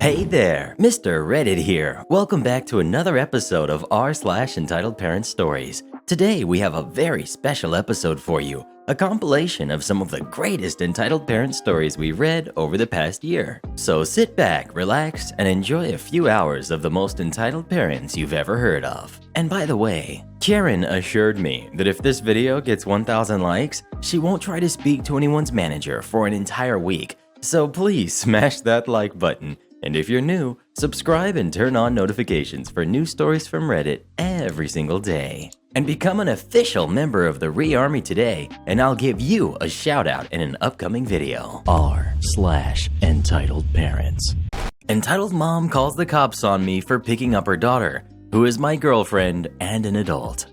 Hey there, Mr. Reddit here. Welcome back to another episode of r/Entitled Parents Stories. Today we have a very special episode for you, a compilation of some of the greatest entitled parent stories we read over the past year. So sit back, relax, and enjoy a few hours of the most entitled parents you've ever heard of. And by the way, Karen assured me that if this video gets 1,000 likes, she won't try to speak to anyone's manager for an entire week. So please smash that like button. And if you're new, subscribe and turn on notifications for new stories from Reddit every single day. And become an official member of the Re-Army today, and I'll give you a shout out in an upcoming video. r/Entitled Parents. Entitled mom calls the cops on me for picking up her daughter, who is my girlfriend and an adult.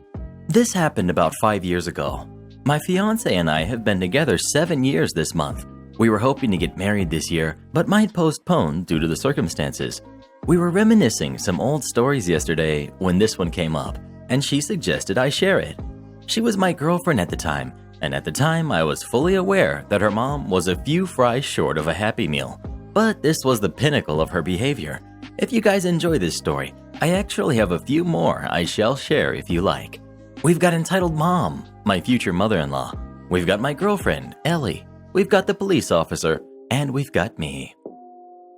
This happened about 5 years ago. My fiancé and I have been together 7 years this month. We were hoping to get married this year, but might postpone due to the circumstances. We were reminiscing some old stories yesterday when this one came up, and she suggested I share it. She was my girlfriend at the time, and at the time I was fully aware that her mom was a few fries short of a Happy Meal. But this was the pinnacle of her behavior. If you guys enjoy this story, I actually have a few more I shall share if you like. We've got entitled mom, my future mother-in-law. We've got my girlfriend, Ellie. We've got the police officer, and we've got me.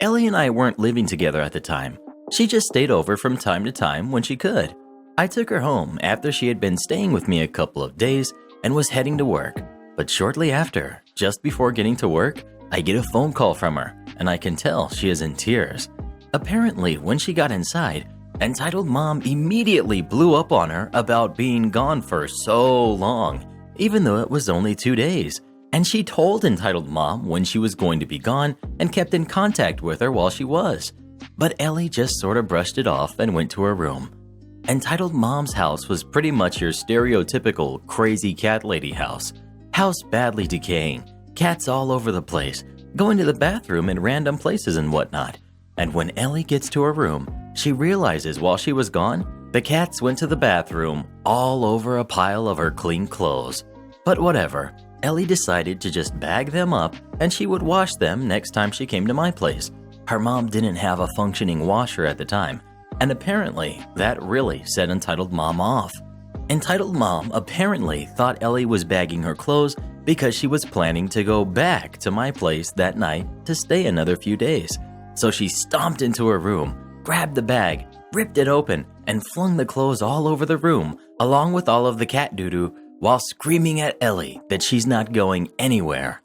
Ellie and I weren't living together at the time. She just stayed over from time to time when she could. I took her home after she had been staying with me a couple of days and was heading to work. But shortly after, just before getting to work, I get a phone call from her, and I can tell she is in tears. Apparently, when she got inside, entitled mom immediately blew up on her about being gone for so long, even though it was only 2 days. And she told entitled mom when she was going to be gone and kept in contact with her while she was. But Ellie just sort of brushed it off and went to her room. Entitled mom's house was pretty much your stereotypical crazy cat lady house. House badly decaying, cats all over the place, going to the bathroom in random places and whatnot. And when Ellie gets to her room, she realizes while she was gone, the cats went to the bathroom all over a pile of her clean clothes. But whatever. Ellie decided to just bag them up and she would wash them next time she came to my place. Her mom didn't have a functioning washer at the time, and apparently that really set entitled mom off. Entitled mom apparently thought Ellie was bagging her clothes because she was planning to go back to my place that night to stay another few days. So she stomped into her room, grabbed the bag, ripped it open, and flung the clothes all over the room along with all of the cat doo-doo, while screaming at Ellie that she's not going anywhere.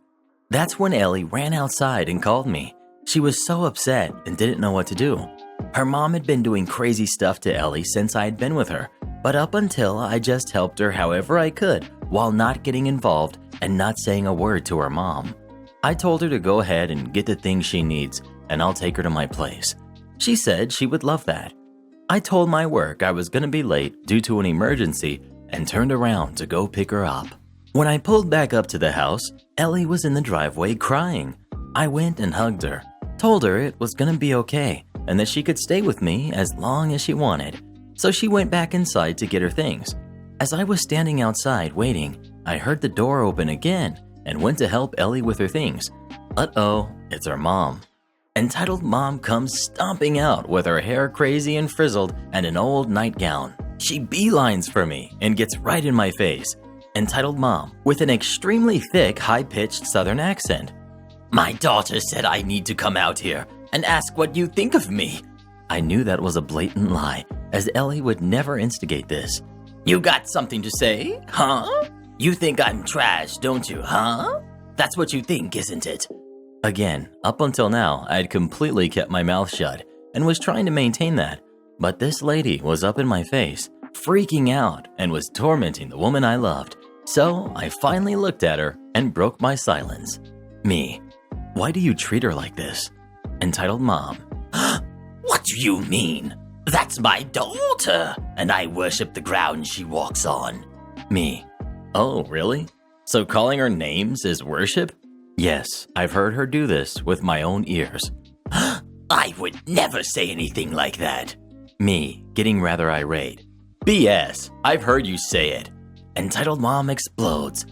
That's when Ellie ran outside and called me. She was so upset and didn't know what to do. Her mom had been doing crazy stuff to Ellie since I had been with her, but up until I just helped her however I could while not getting involved and not saying a word to her mom. I told her to go ahead and get the things she needs and I'll take her to my place. She said she would love that. I told my work I was going to be late due to an emergency and turned around to go pick her up. When I pulled back up to the house, Ellie was in the driveway crying. I went and hugged her, told her it was gonna be okay and that she could stay with me as long as she wanted. So she went back inside to get her things. As I was standing outside waiting, I heard the door open again and went to help Ellie with her things. Uh-oh, it's her mom. Entitled mom comes stomping out with her hair crazy and frizzled and an old nightgown. She beelines for me and gets right in my face. Entitled mom, with an extremely thick, high-pitched southern accent. "My daughter said I need to come out here and ask what you think of me." I knew that was a blatant lie, as Ellie would never instigate this. "You got something to say, huh? You think I'm trash, don't you, huh? That's what you think, isn't it?" Again, up until now, I had completely kept my mouth shut and was trying to maintain that. But this lady was up in my face, freaking out, and was tormenting the woman I loved. So I finally looked at her and broke my silence. Me, why do you treat her like this? Entitled mom, "What do you mean? That's my daughter, and I worship the ground she walks on." Me, "Oh, really? So calling her names is worship?" Yes, I've heard her do this with my own ears. "I would never say anything like that." Me, getting rather irate. "BS, I've heard you say it." Entitled mom explodes.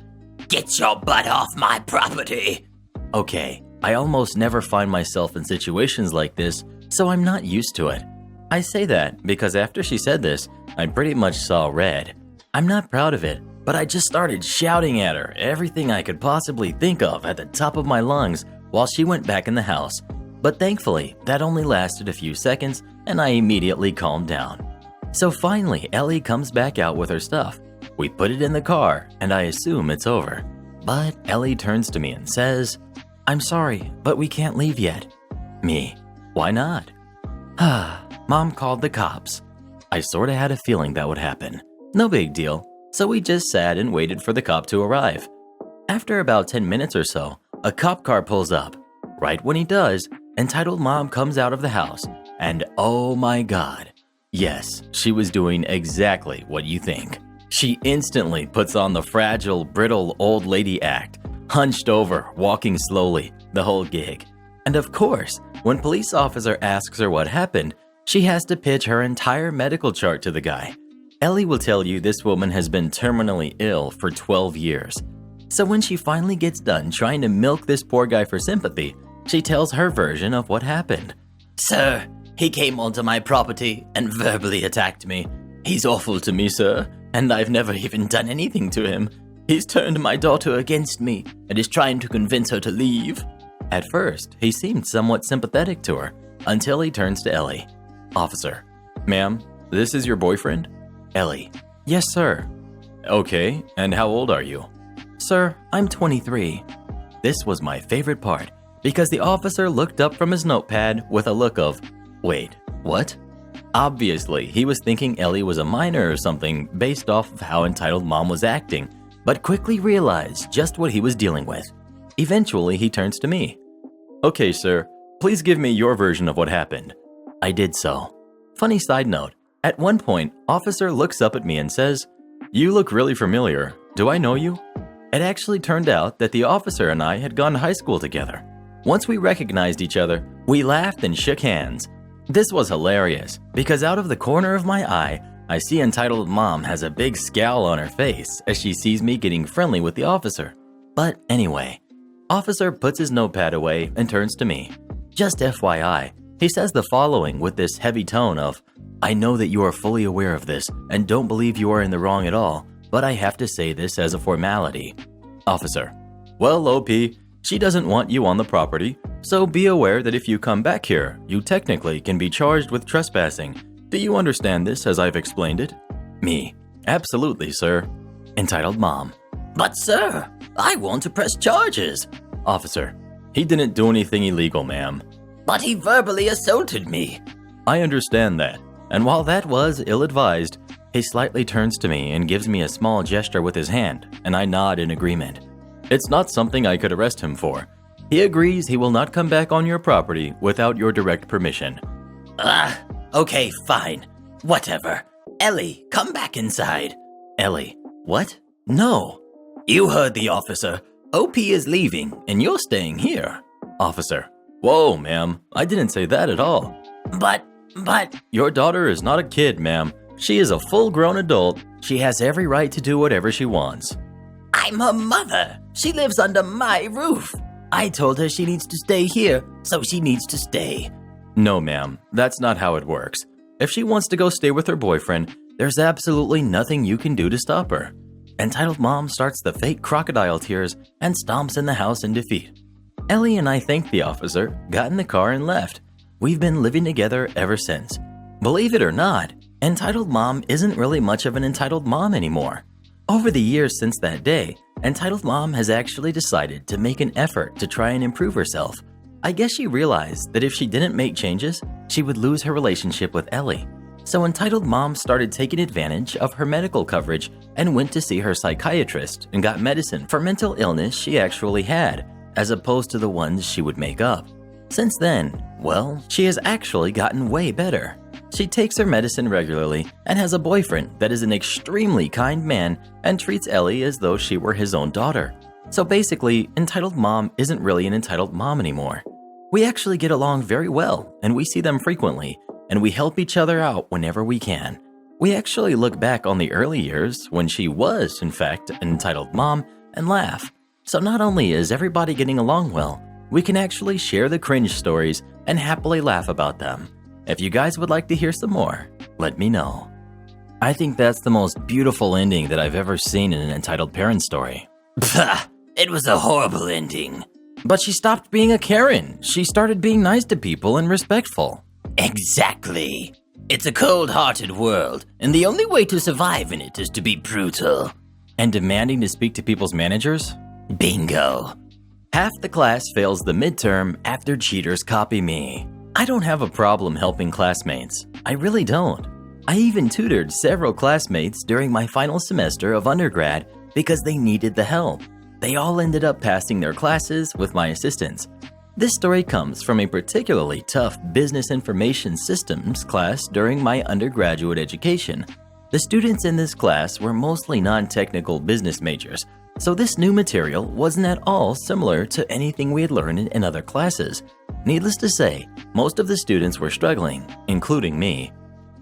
"Get your butt off my property." Okay, I almost never find myself in situations like this so I'm not used to it. I say that because after she said this, I pretty much saw red. I'm not proud of it, but I just started shouting at her everything I could possibly think of at the top of my lungs while she went back in the house. But thankfully, that only lasted a few seconds and I immediately calmed down. So finally, Ellie comes back out with her stuff. We put it in the car and I assume it's over. But Ellie turns to me and says, "I'm sorry, but we can't leave yet." Me, "Why not?" Mom called the cops. I sorta had a feeling that would happen. No big deal. So we just sat and waited for the cop to arrive. After about 10 minutes or so, a cop car pulls up. Right when he does, Entitled Mom comes out of the house, and oh my god. Yes, she was doing exactly what you think. She instantly puts on the fragile, brittle old lady act, hunched over, walking slowly, the whole gig. And of course, when police officer asks her what happened, she has to pitch her entire medical chart to the guy. Ellie will tell you this woman has been terminally ill for 12 years. So when she finally gets done trying to milk this poor guy for sympathy, she tells her version of what happened. "Sir, he came onto my property and verbally attacked me. He's awful to me, sir, and I've never even done anything to him. He's turned my daughter against me and is trying to convince her to leave." At first, he seemed somewhat sympathetic to her, until he turns to Ellie. "Officer, ma'am, this is your boyfriend?" Ellie, "Yes, sir." "Okay, and how old are you?" "Sir, I'm 23. This was my favorite part, because the officer looked up from his notepad with a look of, "Wait, what?" Obviously, he was thinking Ellie was a minor or something based off of how Entitled Mom was acting, but quickly realized just what he was dealing with. Eventually, he turns to me. "Okay, sir, please give me your version of what happened." I did so. Funny side note, at one point, officer looks up at me and says, "You look really familiar. Do I know you?" It actually turned out that the officer and I had gone to high school together. Once we recognized each other, we laughed and shook hands. This was hilarious, because out of the corner of my eye, I see Entitled Mom has a big scowl on her face as she sees me getting friendly with the officer. But anyway, officer puts his notepad away and turns to me. Just FYI, he says the following with this heavy tone of, "I know that you are fully aware of this and don't believe you are in the wrong at all, but I have to say this as a formality." Officer, "Well, OP, she doesn't want you on the property, so be aware that if you come back here, you technically can be charged with trespassing. Do you understand this as I've explained it?" Me, "Absolutely, sir." Entitled Mom, "But sir, I want to press charges." Officer, "He didn't do anything illegal, ma'am." "But he verbally assaulted me." I understand that, and while that was ill-advised, he slightly turns to me and gives me a small gesture with his hand, and I nod in agreement. It's not something I could arrest him for. He agrees he will not come back on your property without your direct permission. Okay, fine. Whatever. Ellie, come back inside. Ellie, "What? No." "You heard the officer. OP is leaving, and you're staying here." Officer, "Whoa, ma'am. I didn't say that at all." But... Your daughter is not a kid, ma'am. She is a full-grown adult. She has every right to do whatever she wants." "I'm her mother. She lives under my roof. I told her she needs to stay here, so she needs to stay." "No, ma'am. That's not how it works. If she wants to go stay with her boyfriend, there's absolutely nothing you can do to stop her." Entitled Mom starts the fake crocodile tears and stomps in the house in defeat. Ellie and I thanked the officer, got in the car, and left. We've been living together ever since. Believe it or not, Entitled Mom isn't really much of an entitled mom anymore. Over the years since that day, Entitled Mom has actually decided to make an effort to try and improve herself. I guess she realized that if she didn't make changes, she would lose her relationship with Ellie. So Entitled Mom started taking advantage of her medical coverage and went to see her psychiatrist and got medicine for mental illness she actually had, as opposed to the ones she would make up. Since then, well, she has actually gotten way better. She takes her medicine regularly and has a boyfriend that is an extremely kind man and treats Ellie as though she were his own daughter. So basically, Entitled Mom isn't really an entitled mom anymore. We actually get along very well, and we see them frequently, and we help each other out whenever we can. We actually look back on the early years when she was, in fact, an entitled mom and laugh. So not only is everybody getting along well, we can actually share the cringe stories and happily laugh about them. If you guys would like to hear some more, let me know. I think that's the most beautiful ending that I've ever seen in an Entitled Parent story. Pah! It was a horrible ending. But she stopped being a Karen. She started being nice to people and respectful. Exactly. It's a cold-hearted world, and the only way to survive in it is to be brutal. And demanding to speak to people's managers? Bingo. Half the class fails the midterm after cheaters copy me. I don't have a problem helping classmates. I really don't. I even tutored several classmates during my final semester of undergrad because they needed the help. They all ended up passing their classes with my assistance. This story comes from a particularly tough business information systems class during my undergraduate education. The students in this class were mostly non-technical business majors, so this new material wasn't at all similar to anything we had learned in other classes. Needless to say, most of the students were struggling, including me.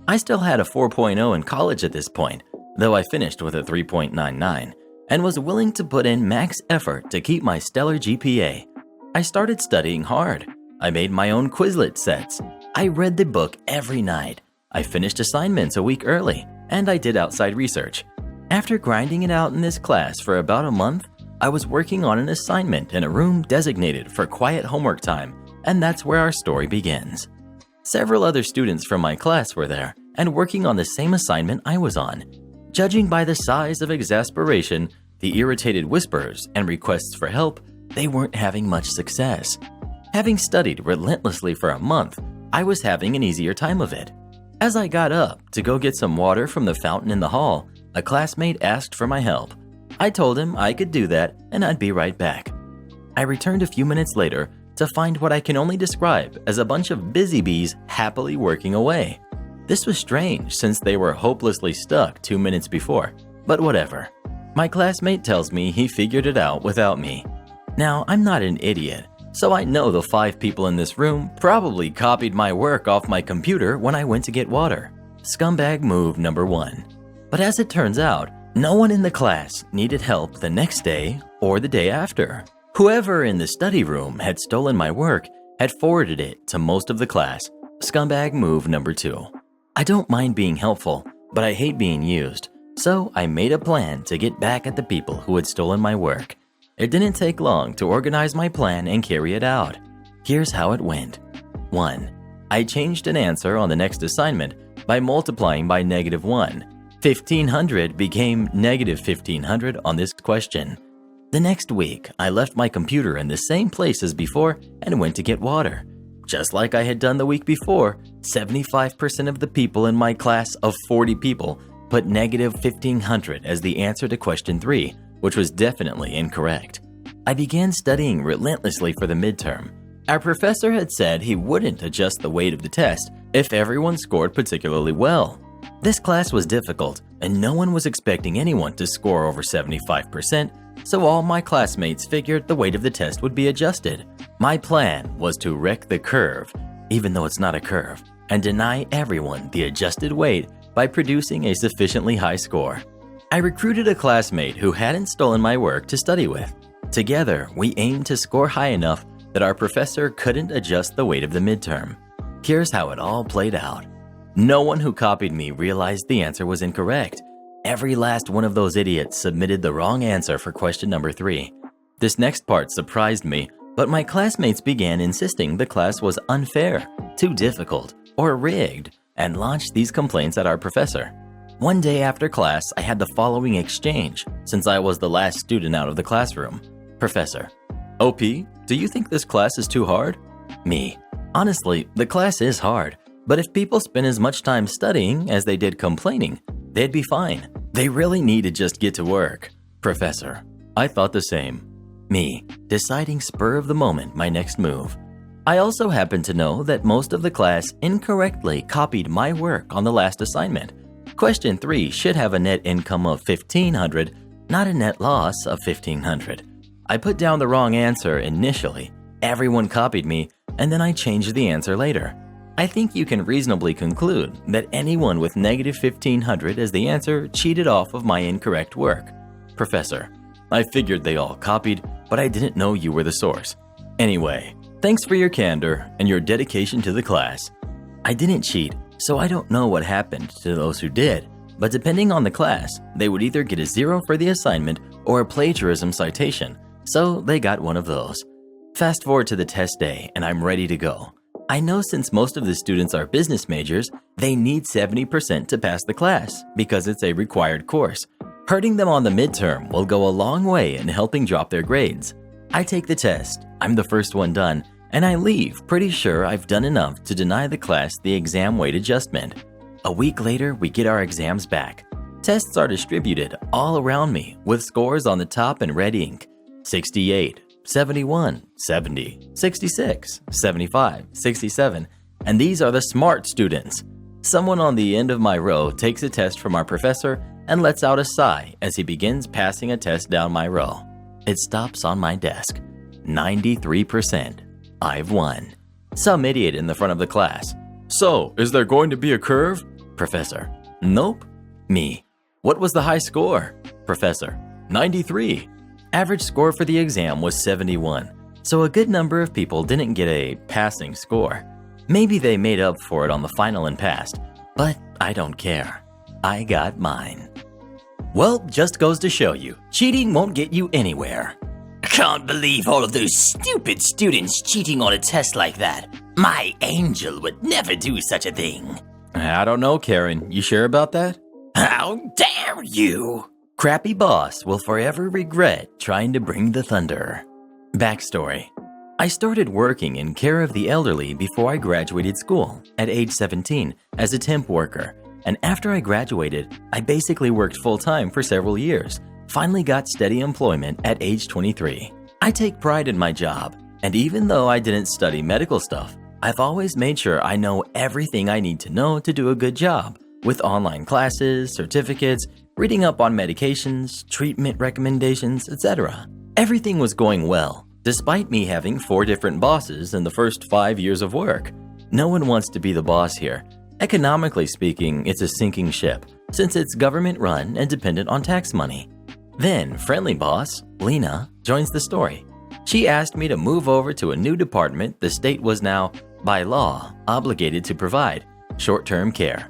I still had a 4.0 in college at this point, though I finished with a 3.99, and was willing to put in max effort to keep my stellar GPA. I started studying hard. I made my own Quizlet sets. I read the book every night. I finished assignments a week early, and I did outside research. After grinding it out in this class for about a month, I was working on an assignment in a room designated for quiet homework time, and that's where our story begins. Several other students from my class were there and working on the same assignment I was on. Judging by the size of exasperation, the irritated whispers, and requests for help, they weren't having much success. Having studied relentlessly for a month, I was having an easier time of it. As I got up to go get some water from the fountain in the hall, a classmate asked for my help. I told him I could do that and I'd be right back. I returned a few minutes later to find what I can only describe as a bunch of busy bees happily working away. This was strange since they were hopelessly stuck 2 minutes before, but whatever. My classmate tells me he figured it out without me. Now, I'm not an idiot, so I know the 5 people in this room probably copied my work off my computer when I went to get water. Scumbag move number 1. But as it turns out, no one in the class needed help the next day or the day after. Whoever in the study room had stolen my work had forwarded it to most of the class. Scumbag move number 2. I don't mind being helpful, but I hate being used, so I made a plan to get back at the people who had stolen my work. It didn't take long to organize my plan and carry it out. Here's how it went. 1. I changed an answer on the next assignment by multiplying by -1. 1,500 became -1,500 on this question. The next week, I left my computer in the same place as before and went to get water. Just like I had done the week before, 75% of the people in my class of 40 people put -1,500 as the answer to question 3, which was definitely incorrect. I began studying relentlessly for the midterm. Our professor had said he wouldn't adjust the weight of the test if everyone scored particularly well. This class was difficult, and no one was expecting anyone to score over 75%, so all my classmates figured the weight of the test would be adjusted. My plan was to wreck the curve, even though it's not a curve, and deny everyone the adjusted weight by producing a sufficiently high score. I recruited a classmate who hadn't stolen my work to study with. Together, we aimed to score high enough that our professor couldn't adjust the weight of the midterm. Here's how it all played out. No one who copied me realized the answer was incorrect. Every last one of those idiots submitted the wrong answer for question number 3. This next part surprised me, but my classmates began insisting the class was unfair, too difficult, or rigged, and launched these complaints at our professor. One day after class, I had the following exchange, since I was the last student out of the classroom. Professor: OP, do you think this class is too hard? Me: honestly, the class is hard, but if people spend as much time studying as they did complaining, they'd be fine. They really need to just get to work. Professor: I thought the same. Me: deciding spur of the moment my next move. I also happen to know that most of the class incorrectly copied my work on the last assignment. Question 3 should have a net income of 1,500, not a net loss of 1,500. I put down the wrong answer initially. Everyone copied me, and then I changed the answer later. I think you can reasonably conclude that anyone with -1,500 as the answer cheated off of my incorrect work. Professor: I figured they all copied, but I didn't know you were the source. Anyway, Thanks for your candor and your dedication to the class. I didn't cheat, so I don't know what happened to those who did, but depending on the class, they would either get a 0 for the assignment or a plagiarism citation, so they got one of those. Fast forward to the test day and I'm ready to go. I know since most of the students are business majors, they need 70% to pass the class because it's a required course. Hurting them on the midterm will go a long way in helping drop their grades. I take the test, I'm the first one done, and I leave pretty sure I've done enough to deny the class the exam weight adjustment. A week later, we get our exams back. Tests are distributed all around me with scores on the top in red ink. 68, 71, 70, 66, 75, 67, and these are the smart students. Someone on the end of my row takes a test from our professor and lets out a sigh as he begins passing a test down my row. It stops on my desk. 93%. I've won. Some idiot in the front of the class. So, is there going to be a curve? Professor. Nope. Me. What was the high score? Professor. 93. Average score for the exam was 71, so a good number of people didn't get a passing score. Maybe they made up for it on the final and passed, but I don't care. I got mine. Well, just goes to show you, cheating won't get you anywhere. I can't believe all of those stupid students cheating on a test like that. My angel would never do such a thing. I don't know, Karen. You sure about that? How dare you! Crappy boss will forever regret trying to bring the thunder. Backstory. I started working in care of the elderly before I graduated school at age 17 as a temp worker, and after I graduated, I basically worked full-time for several years, finally got steady employment at age 23. I take pride in my job, and even though I didn't study medical stuff, I've always made sure I know everything I need to know to do a good job, with online classes, certificates, reading up on medications, treatment recommendations, etc. Everything was going well, despite me having 4 different bosses in the first 5 years of work. No one wants to be the boss here. Economically speaking, it's a sinking ship, since it's government-run and dependent on tax money. Then, friendly boss, Lena, joins the story. She asked me to move over to a new department the state was now, by law, obligated to provide, short-term care.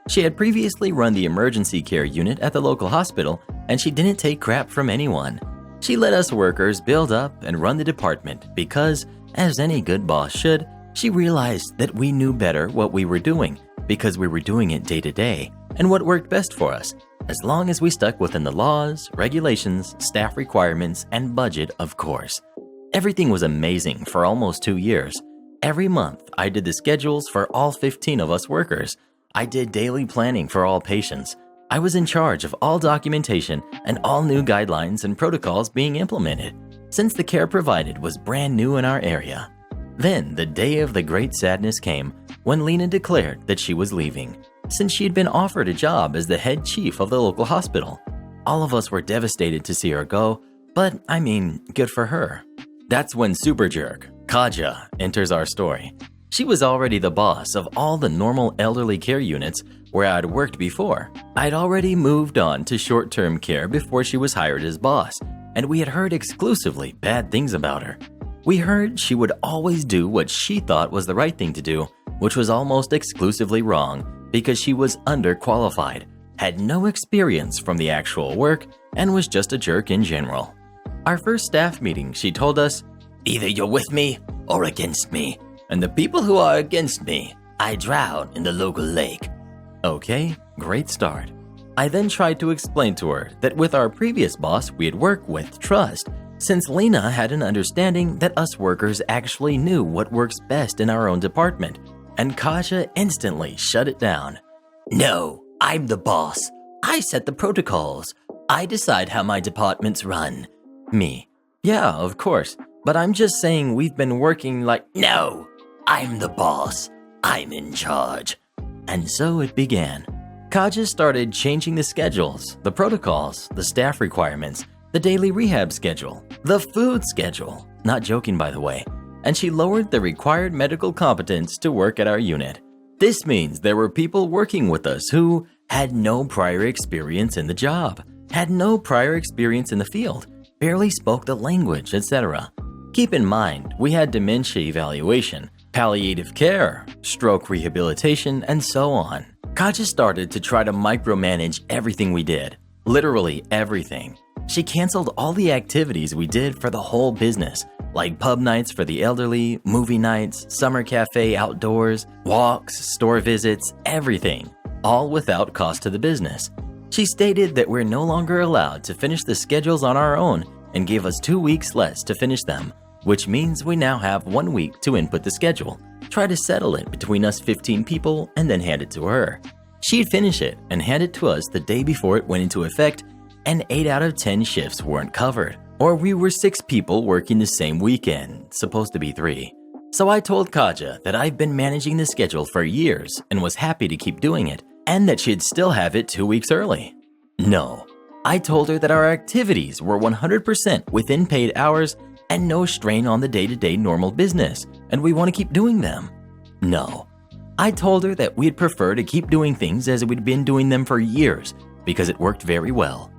She had previously run the emergency care unit at the local hospital, and she didn't take crap from anyone. She let us workers build up and run the department because, as any good boss should, she realized that we knew better what we were doing because we were doing it day to day and what worked best for us, as long as we stuck within the laws, regulations, staff requirements, and budget, of course. Everything was amazing for almost 2 years. Every month, I did the schedules for all 15 of us workers. I did daily planning for all patients. I was in charge of all documentation and all new guidelines and protocols being implemented, since the care provided was brand new in our area. Then, the day of the great sadness came when Lena declared that she was leaving, since she had been offered a job as the head chief of the local hospital. All of us were devastated to see her go, but I mean, good for her. That's when super jerk, Kaja, enters our story. She was already the boss of all the normal elderly care units where I'd worked before. I'd already moved on to short-term care before she was hired as boss, and we had heard exclusively bad things about her. We heard she would always do what she thought was the right thing to do, which was almost exclusively wrong because she was underqualified, had no experience from the actual work, and was just a jerk in general. Our first staff meeting, she told us, Either you're with me or against me, and the people who are against me, I drown in the local lake. Okay, great start. I then tried to explain to her that with our previous boss we had worked with trust, since Lena had an understanding that us workers actually knew what works best in our own department, and Kaja instantly shut it down. No, I'm the boss. I set the protocols. I decide how my departments run. Me. Yeah, of course, but I'm just saying we've been working like— No, I'm the boss. I'm in charge. And so it began. Kaja started changing the schedules, the protocols, the staff requirements, the daily rehab schedule, the food schedule, not joking by the way, and she lowered the required medical competence to work at our unit. This means there were people working with us who had no prior experience in the job, had no prior experience in the field, barely spoke the language, etc. Keep in mind, we had dementia evaluation, palliative care, stroke rehabilitation, and so on. Kaja started to try to micromanage everything we did. Literally everything. She canceled all the activities we did for the whole business, like pub nights for the elderly, movie nights, summer cafe outdoors, walks, store visits, everything, all without cost to the business. She stated that we're no longer allowed to finish the schedules on our own and gave us 2 weeks less to finish them, which means we now have 1 week to input the schedule, try to settle it between us 15 people, and then hand it to her. She'd finish it and hand it to us the day before it went into effect, and 8 out of 10 shifts weren't covered, or we were 6 people working the same weekend, supposed to be 3. So I told Kaja that I've been managing the schedule for years and was happy to keep doing it, and that she'd still have it 2 weeks early. No. I told her that our activities were 100% within paid hours and no strain on the day-to-day normal business, and we want to keep doing them. No. I told her that we'd prefer to keep doing things as we'd been doing them for years because it worked very well.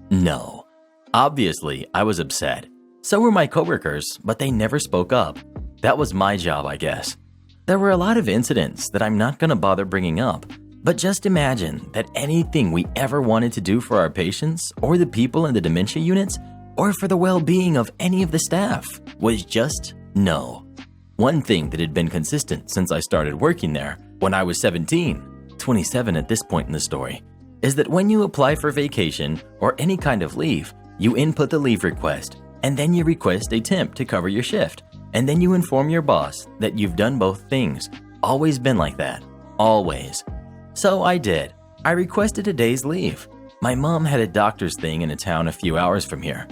No. Obviously, I was upset. So were my coworkers, but they never spoke up. That was my job, I guess. There were a lot of incidents that I'm not going to bother bringing up, but just imagine that anything we ever wanted to do for our patients or the people in the dementia units or for the well-being of any of the staff was just no. One thing that had been consistent since I started working there when I was 17, 27 at this point in the story, is that when you apply for vacation or any kind of leave, you input the leave request and then you request a temp to cover your shift, and then you inform your boss that you've done both things. Always been like that. Always. So I did. I requested a day's leave. My mom had a doctor's thing in a town a few hours from here.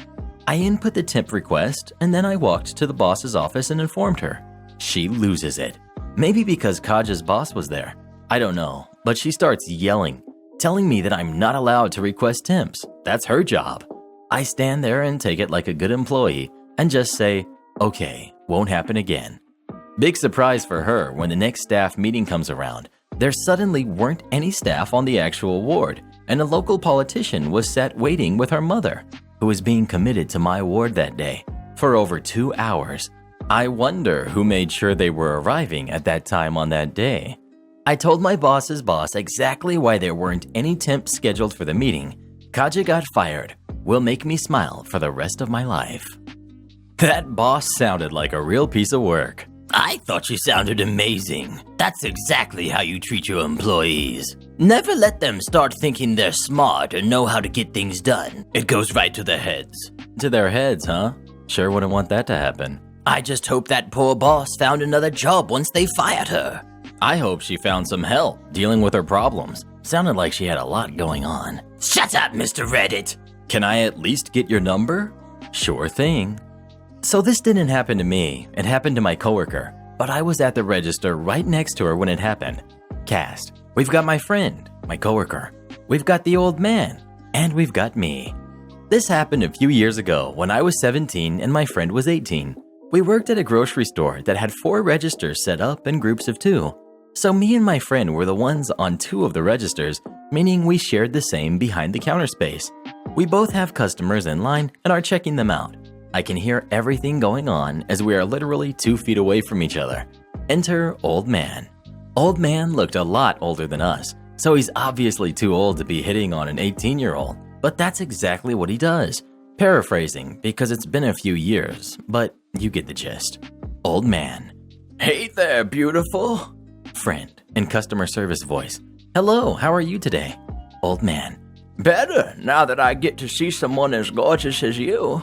I input the temp request and then I walked to the boss's office and informed her. She loses it. Maybe because Kaja's boss was there. I don't know, but she starts yelling, telling me that I'm not allowed to request temps. That's her job. I stand there and take it like a good employee and just say, okay, won't happen again. Big surprise for her when the next staff meeting comes around. There suddenly weren't any staff on the actual ward, and a local politician was sat waiting with her mother, who was being committed to my ward that day, for over 2 hours. I wonder who made sure they were arriving at that time on that day. I told my boss's boss exactly why there weren't any temps scheduled for the meeting. Kaja got fired. Will make me smile for the rest of my life. That boss sounded like a real piece of work. I thought you sounded amazing. That's exactly how you treat your employees. Never let them start thinking they're smart or know how to get things done. It goes right to their heads. To their heads, huh? Sure wouldn't want that to happen. I just hope that poor boss found another job once they fired her. I hope she found some help dealing with her problems. Sounded like she had a lot going on. Shut up, Mr. Reddit. Can I at least get your number? Sure thing. So this didn't happen to me, it happened to my coworker, but I was at the register right next to her when it happened. Cast. We've got my friend, my coworker. We've got the old man, and we've got me. This happened a few years ago when I was 17 and my friend was 18. We worked at a grocery store that had 4 registers set up in groups of 2. So me and my friend were the ones on 2 of the registers, meaning we shared the same behind the counter space. We both have customers in line and are checking them out. I can hear everything going on as we are literally 2 feet away from each other. Enter Old Man. Old Man looked a lot older than us, so he's obviously too old to be hitting on an 18-year-old, but that's exactly what he does. Paraphrasing because it's been a few years, but you get the gist. Old Man. Hey there, beautiful. Friend in customer service voice. Hello, how are you today? Old Man. Better, now that I get to see someone as gorgeous as you.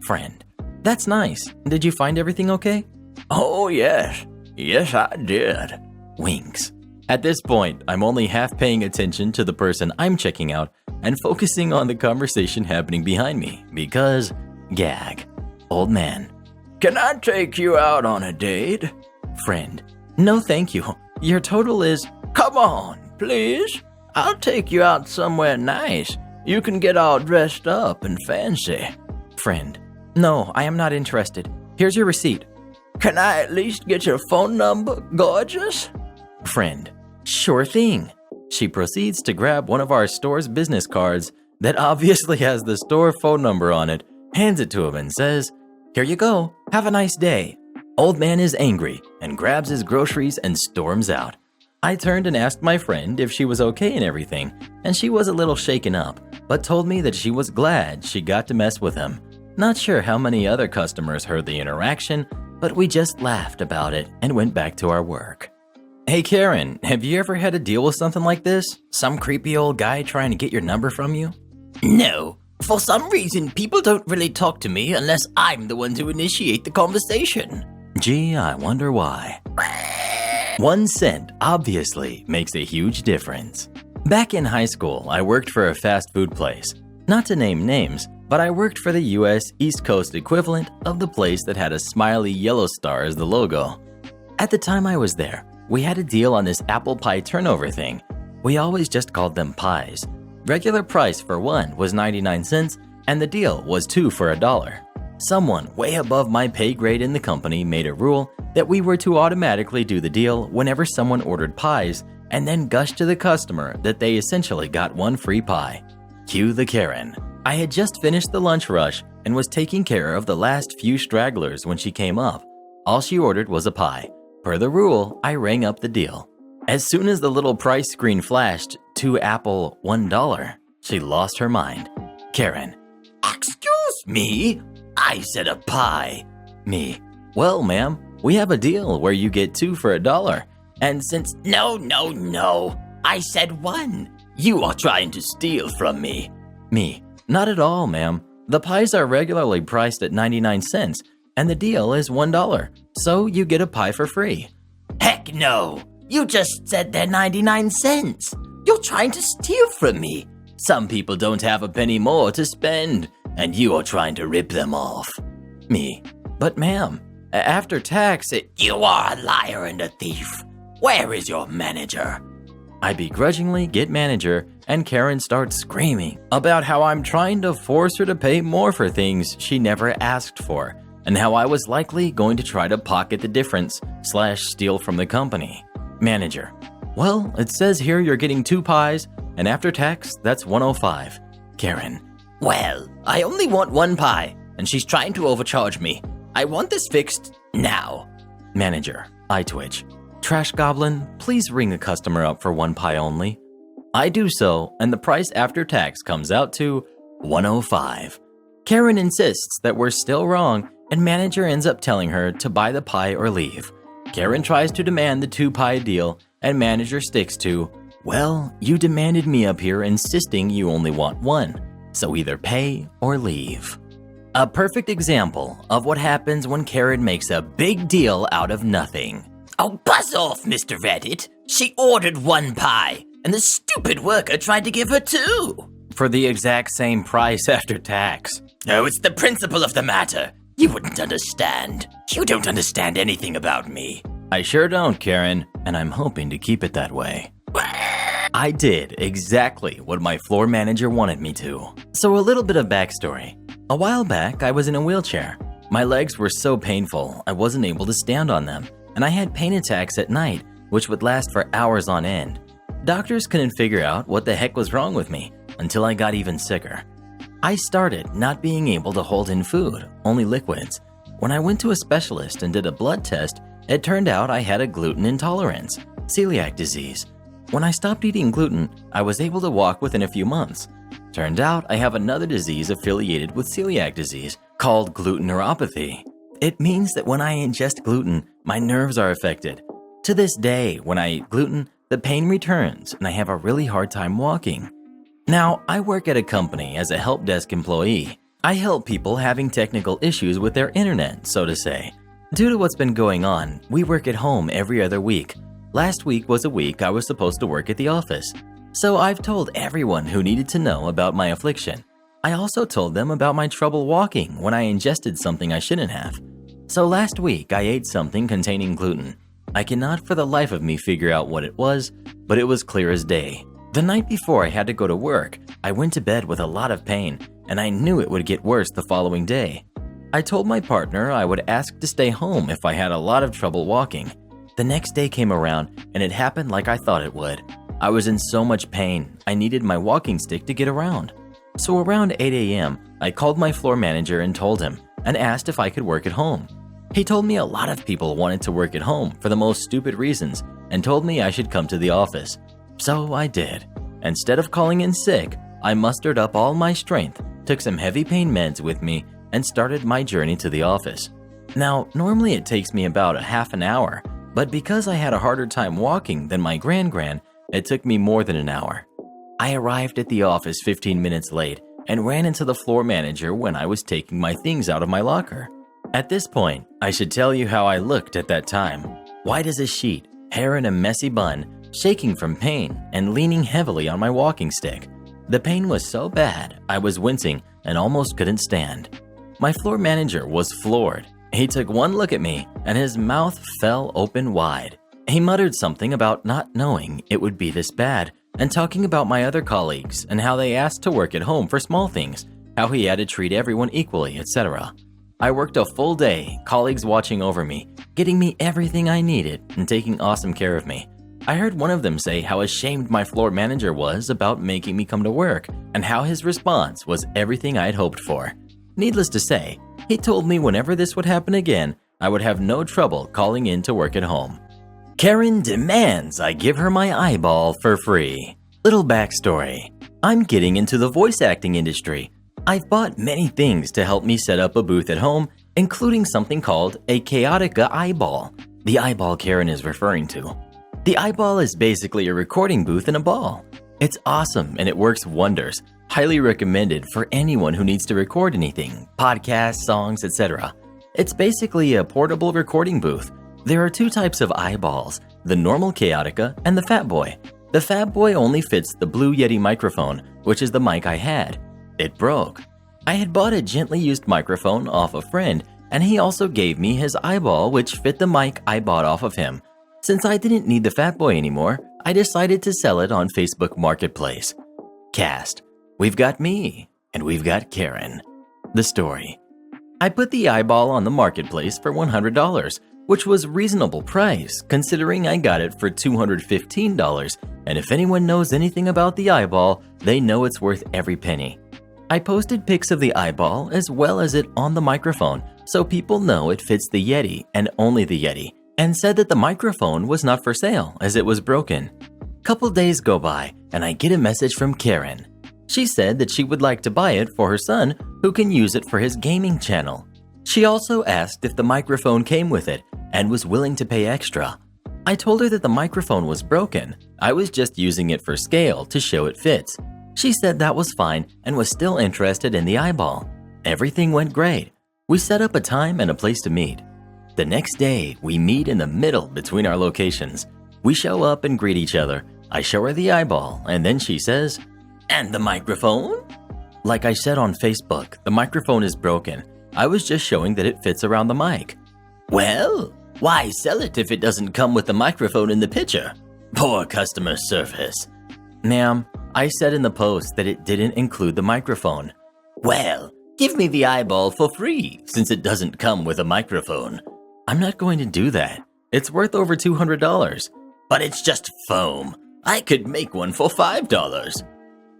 Friend. That's nice. Did you find everything okay? Oh, yes. Yes, I did. Winks. At this point, I'm only half paying attention to the person I'm checking out and focusing on the conversation happening behind me because, gag. Old Man. Can I take you out on a date? Friend. No, thank you. Your total is... Come on, please. I'll take you out somewhere nice. You can get all dressed up and fancy. Friend. No, I am not interested. Here's your receipt. Can I at least get your phone number, gorgeous? Friend. Sure thing. She proceeds to grab one of our store's business cards that obviously has the store phone number on it, hands it to him and says, Here you go. Have a nice day. Old man is angry and grabs his groceries and storms out. I turned and asked my friend if she was okay and everything, and she was a little shaken up, but told me that she was glad she got to mess with him. Not sure how many other customers heard the interaction, but we just laughed about it and went back to our work. Hey Karen, have you ever had to deal with something like this? Some creepy old guy trying to get your number from you? No. For some reason, people don't really talk to me unless I'm the one to initiate the conversation. Gee, I wonder why. 1 cent obviously makes a huge difference. Back in high school, I worked for a fast food place. Not to name names, but I worked for the US East Coast equivalent of the place that had a smiley yellow star as the logo. At the time I was there, we had a deal on this apple pie turnover thing. We always just called them pies. Regular price for one was 99 cents, and the deal was 2 for $1. Someone way above my pay grade in the company made a rule that we were to automatically do the deal whenever someone ordered pies and then gush to the customer that they essentially got 1 free pie. Cue the Karen. I had just finished the lunch rush and was taking care of the last few stragglers when she came up. All she ordered was a pie. Per the rule, I rang up the deal. As soon as the little price screen flashed, 2 apple, $1, she lost her mind. Karen. Excuse me? I said a pie. Me. Well, ma'am, we have a deal where you get 2 for $1. And since No. I said 1. You are trying to steal from me. Me. Not at all, ma'am. The pies are regularly priced at 99 cents, and the deal is $1. So you get a pie for free. Heck no. You just said they're 99 cents. You're trying to steal from me. Some people don't have a penny more to spend, and you are trying to rip them off. Me. But ma'am, after tax, You are a liar and a thief. Where is your manager? I begrudgingly get manager, and Karen starts screaming about how I'm trying to force her to pay more for things she never asked for, and how I was likely going to try to pocket the difference / steal from the company. Manager. Well, it says here you're getting 2 pies, and after tax, that's $105. Karen. Well, I only want 1 pie, and she's trying to overcharge me. I want this fixed now. Manager. I twitch. Trash Goblin, please ring the customer up for 1 pie only. I do so, and the price after tax comes out to $105. Karen insists that we're still wrong, and manager ends up telling her to buy the pie or leave. Karen tries to demand the 2 pie deal, and manager sticks to, well, you demanded me up here insisting you only want 1, so either pay or leave. A perfect example of what happens when Karen makes a big deal out of nothing. Oh, buzz off, Mr. Reddit. She ordered 1 pie, and the stupid worker tried to give her 2. For the exact same price after tax. No, it's the principle of the matter. You wouldn't understand. You don't understand anything about me. I sure don't, Karen, and I'm hoping to keep it that way. I did exactly what my floor manager wanted me to. So a little bit of backstory. A while back, I was in a wheelchair. My legs were so painful, I wasn't able to stand on them, and I had pain attacks at night, which would last for hours on end. Doctors couldn't figure out what the heck was wrong with me until I got even sicker. I started not being able to hold in food, only liquids. When I went to a specialist and did a blood test, it turned out I had a gluten intolerance, celiac disease. When I stopped eating gluten, I was able to walk within a few months. Turned out I have another disease affiliated with celiac disease called gluten neuropathy. It means that when I ingest gluten, my nerves are affected. To this day, when I eat gluten, the pain returns and I have a really hard time walking. Now, I work at a company as a help desk employee. I help people having technical issues with their internet, so to say. Due to what's been going on, we work at home every other week. Last week was a week I was supposed to work at the office. So I've told everyone who needed to know about my affliction. I also told them about my trouble walking when I ingested something I shouldn't have. So last week I ate something containing gluten. I cannot for the life of me figure out what it was, but it was clear as day. The night before I had to go to work, I went to bed with a lot of pain, and I knew it would get worse the following day. I told my partner I would ask to stay home if I had a lot of trouble walking. The next day came around, and it happened like I thought it would. I was in so much pain, I needed my walking stick to get around. So around 8 a.m., I called my floor manager and told him and asked if I could work at home. He told me a lot of people wanted to work at home for the most stupid reasons and told me I should come to the office. So I did. Instead of calling in sick, I mustered up all my strength, took some heavy pain meds with me, and started my journey to the office. Now, normally it takes me about a half an hour, but because I had a harder time walking than my gran, it took me more than an hour. I arrived at the office 15 minutes late and ran into the floor manager when I was taking my things out of my locker. At this point, I should tell you how I looked at that time. White as a sheet, hair in a messy bun, shaking from pain, and leaning heavily on my walking stick. The pain was so bad, I was wincing and almost couldn't stand. My floor manager was floored. He took one look at me and his mouth fell open wide. He muttered something about not knowing it would be this bad and talking about my other colleagues and how they asked to work at home for small things, how he had to treat everyone equally, etc. I worked a full day, colleagues watching over me, getting me everything I needed and taking awesome care of me. I heard one of them say how ashamed my floor manager was about making me come to work and how his response was everything I had hoped for. Needless to say, he told me whenever this would happen again, I would have no trouble calling in to work at home. Karen demands I give her my eyeball for free. Little backstory. I'm getting into the voice acting industry. I've bought many things to help me set up a booth at home, including something called a AITA eyeball, the eyeball Karen is referring to. The eyeball is basically a recording booth in a ball. It's awesome and it works wonders. Highly recommended for anyone who needs to record anything, podcasts, songs, etc. It's basically a portable recording booth. There are two types of eyeballs, the normal AITA and the Fat Boy. The Fat Boy only fits the Blue Yeti microphone, which is the mic I had. It broke. I had bought a gently used microphone off a friend, and he also gave me his eyeball, which fit the mic I bought off of him. Since I didn't need the Fat Boy anymore, I decided to sell it on Facebook Marketplace. Cast. We've got me, and we've got Karen. The story. I put the eyeball on the marketplace for $100, which was reasonable price considering I got it for $215, and if anyone knows anything about the eyeball, they know it's worth every penny. I posted pics of the eyeball as well as it on the microphone so people know it fits the Yeti and only the Yeti, and said that the microphone was not for sale as it was broken. Couple days go by and I get a message from Karen. She said that she would like to buy it for her son who can use it for his gaming channel. She also asked if the microphone came with it and was willing to pay extra. I told her that the microphone was broken. I was just using it for scale to show it fits. She said that was fine and was still interested in the eyeball. Everything went great. We set up a time and a place to meet. The next day, we meet in the middle between our locations. We show up and greet each other. I show her the eyeball and then she says, "And the microphone?" Like I said on Facebook, the microphone is broken. I was just showing that it fits around the mic. "Well, why sell it if it doesn't come with the microphone in the picture? Poor customer service." "Ma'am, I said in the post that it didn't include the microphone." "Well, give me the eyeball for free since it doesn't come with a microphone." "I'm not going to do that. It's worth over $200. "But it's just foam. I could make one for $5.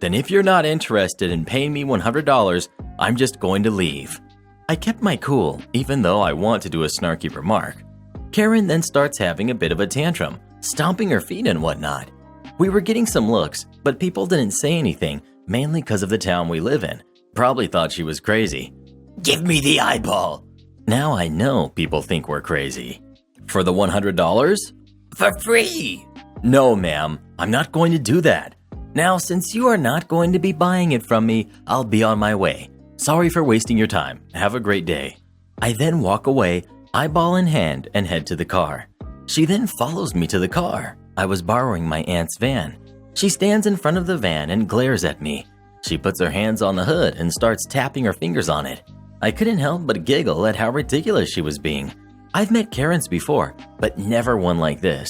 "Then if you're not interested in paying me $100, I'm just going to leave." I kept my cool, even though I want to do a snarky remark. Karen then starts having a bit of a tantrum, stomping her feet and whatnot. We were getting some looks, but people didn't say anything, mainly because of the town we live in. Probably thought she was crazy. "Give me the eyeball." Now I know people think we're crazy. "For the $100? "For free." "No, ma'am, I'm not going to do that. Now, since you are not going to be buying it from me, I'll be on my way. Sorry for wasting your time. Have a great day." I then walk away, eyeball in hand, and head to the car. She then follows me to the car. I was borrowing my aunt's van. She stands in front of the van and glares at me. She puts her hands on the hood and starts tapping her fingers on it. I couldn't help but giggle at how ridiculous she was being. I've met Karens before, but never one like this.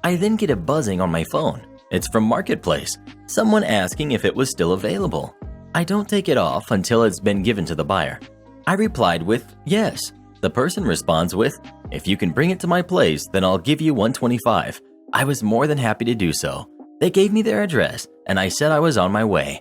I then get a buzzing on my phone. It's from Marketplace, someone asking if it was still available. I don't take it off until it's been given to the buyer. I replied with, "Yes." The person responds with, "If you can bring it to my place, then I'll give you $125. I was more than happy to do so. They gave me their address, and I said I was on my way.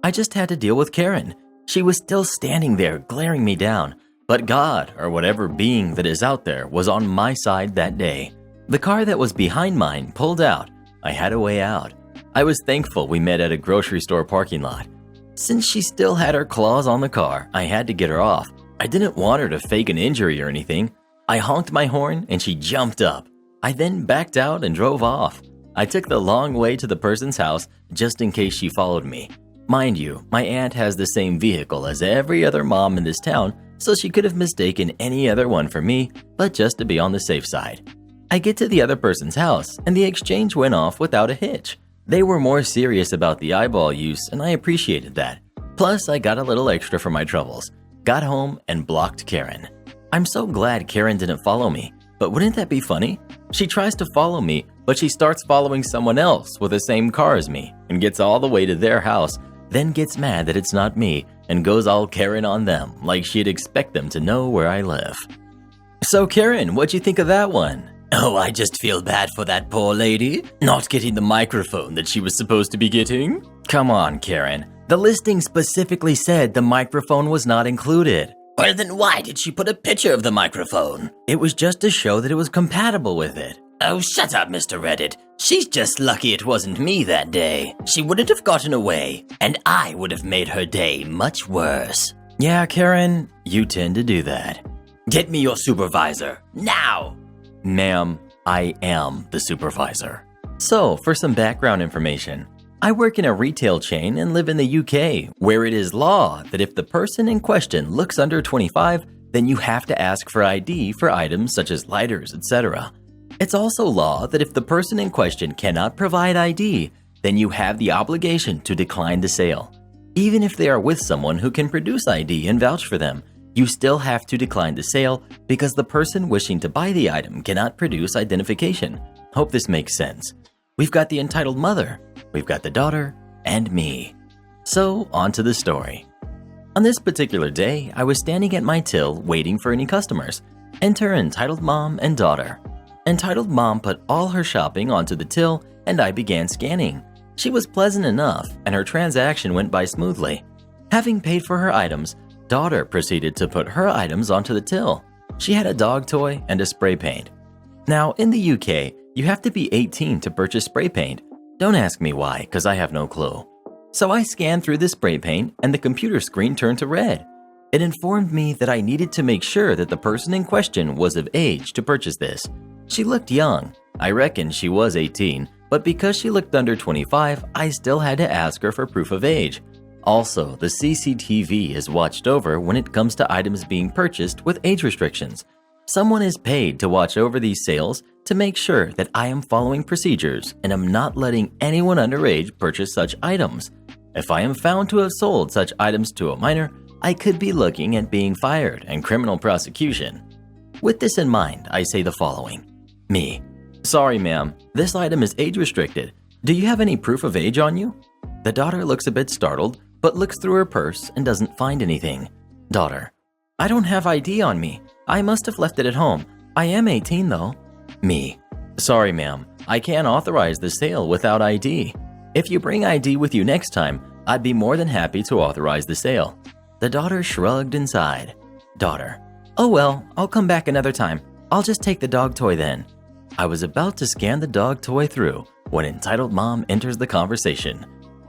I just had to deal with Karen. She was still standing there, glaring me down. But God, or whatever being that is out there, was on my side that day. The car that was behind mine pulled out. I had a way out. I was thankful we met at a grocery store parking lot. Since she still had her claws on the car, I had to get her off. I didn't want her to fake an injury or anything. I honked my horn and she jumped up. I then backed out and drove off. I took the long way to the person's house just in case she followed me. Mind you, my aunt has the same vehicle as every other mom in this town, so she could have mistaken any other one for me, but just to be on the safe side. I get to the other person's house and the exchange went off without a hitch. They were more serious about the eyeball use and I appreciated that. Plus, I got a little extra for my troubles. Got home and blocked Karen. I'm so glad Karen didn't follow me, but wouldn't that be funny? She tries to follow me, but she starts following someone else with the same car as me and gets all the way to their house, then gets mad that it's not me and goes all Karen on them like she'd expect them to know where I live. So Karen, what'd you think of that one? Oh, I just feel bad for that poor lady, not getting the microphone that she was supposed to be getting. Come on, Karen. The listing specifically said the microphone was not included. Well, then why did she put a picture of the microphone? It was just to show that it was compatible with it. Oh, shut up, Mr. Reddit. She's just lucky it wasn't me that day. She wouldn't have gotten away, and I would have made her day much worse. Yeah, Karen, you tend to do that. Get me your supervisor, now! Ma'am, I am the supervisor. So, for some background information, I work in a retail chain and live in the UK, where it is law that if the person in question looks under 25, then you have to ask for ID for items such as lighters, etc. It's also law that if the person in question cannot provide ID, then you have the obligation to decline the sale. Even if they are with someone who can produce ID and vouch for them, you still have to decline the sale because the person wishing to buy the item cannot produce identification. Hope this makes sense. We've got the entitled mother, we've got the daughter, and me. So, on to the story. On this particular day, I was standing at my till waiting for any customers. Enter entitled mom and daughter. Entitled mom put all her shopping onto the till and I began scanning. She was pleasant enough and her transaction went by smoothly. Having paid for her items, daughter proceeded to put her items onto the till. She had a dog toy and a spray paint. Now, in the UK, you have to be 18 to purchase spray paint. Don't ask me why, because I have no clue. So I scanned through the spray paint and the computer screen turned to red. It informed me that I needed to make sure that the person in question was of age to purchase this. She looked young. I reckon she was 18, but because she looked under 25, I still had to ask her for proof of age. Also, the CCTV is watched over when it comes to items being purchased with age restrictions. Someone is paid to watch over these sales to make sure that I am following procedures and am not letting anyone underage purchase such items. If I am found to have sold such items to a minor, I could be looking at being fired and criminal prosecution. With this in mind, I say the following. Me. Sorry, ma'am, this item is age restricted. Do you have any proof of age on you? The daughter looks a bit startled, but looks through her purse and doesn't find anything. Daughter. I don't have ID on me. I must have left it at home. I am 18 though. Me. Sorry, ma'am, I can't authorize the sale without ID. If you bring ID with you next time, I'd be more than happy to authorize the sale. The daughter shrugged and sighed. Daughter. Oh well, I'll come back another time. I'll just take the dog toy then. I was about to scan the dog toy through when entitled mom enters the conversation.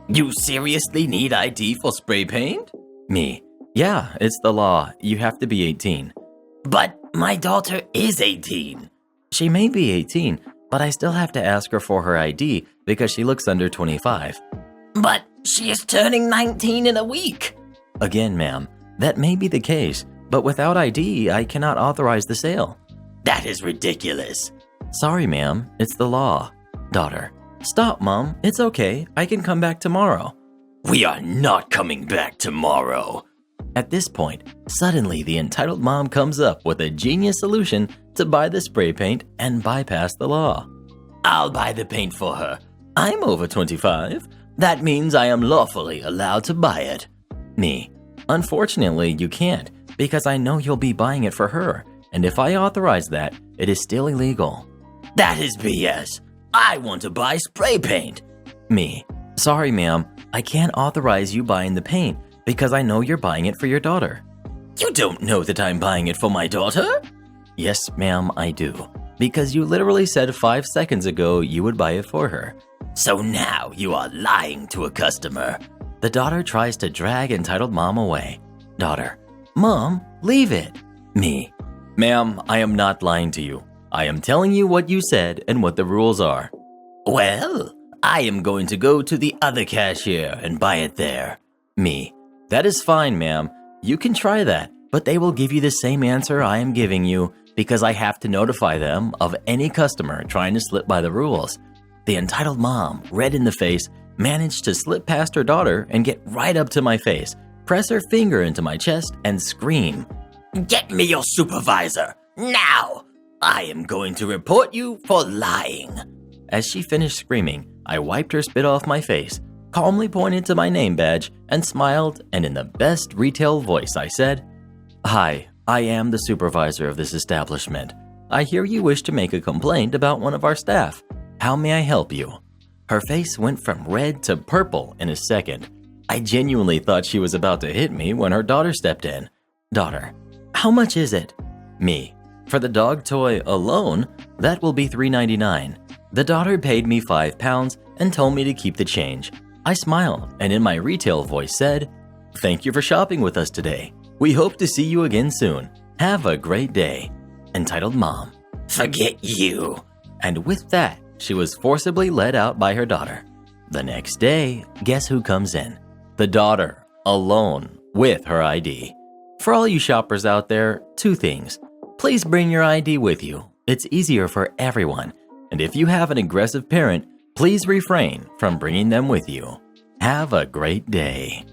You seriously need ID for spray paint? Me. Yeah, it's the law. You have to be 18. But my daughter is 18. She may be 18, but I still have to ask her for her ID because she looks under 25. But she is turning 19 in a week. Again, ma'am, that may be the case, but without ID, I cannot authorize the sale. That is ridiculous. Sorry, ma'am, it's the law. Daughter. Stop, Mom. It's okay. I can come back tomorrow. We are not coming back tomorrow. At this point, suddenly the entitled mom comes up with a genius solution to buy the spray paint and bypass the law. I'll buy the paint for her. I'm over 25. That means I am lawfully allowed to buy it. Me. Unfortunately, you can't, because I know you'll be buying it for her, and if I authorize that, it is still illegal. That is BS. I want to buy spray paint. Me. Sorry, ma'am. I can't authorize you buying the paint because I know you're buying it for your daughter. You don't know that I'm buying it for my daughter? Yes, ma'am, I do. Because you literally said 5 seconds ago you would buy it for her. So now you are lying to a customer. The daughter tries to drag entitled mom away. Daughter, Mom, leave it. Me, ma'am, I am not lying to you. I am telling you what you said and what the rules are. Well, I am going to go to the other cashier and buy it there. Me, that is fine, ma'am. You can try that, but they will give you the same answer I am giving you because I have to notify them of any customer trying to slip by the rules. The entitled mom, red in the face, managed to slip past her daughter and get right up to my face, press her finger into my chest, and scream, "Get me your supervisor, now! I am going to report you for lying." As she finished screaming, I wiped her spit off my face, calmly pointed to my name badge, and smiled, and in the best retail voice I said, "Hi, I am the supervisor of this establishment. I hear you wish to make a complaint about one of our staff. How may I help you?" Her face went from red to purple in a second. I genuinely thought she was about to hit me when her daughter stepped in. Daughter, how much is it? Me, for the dog toy alone, that will be $3.99. The daughter paid me £5 and told me to keep the change. I smiled and in my retail voice said, "Thank you for shopping with us today. We hope to see you again soon. Have a great day." Entitled mom, "Forget you." And with that, she was forcibly led out by her daughter. The next day, guess who comes in? The daughter, alone, with her ID. For all you shoppers out there, 2 things. Please bring your ID with you. It's easier for everyone. And if you have an aggressive parent, please refrain from bringing them with you. Have a great day.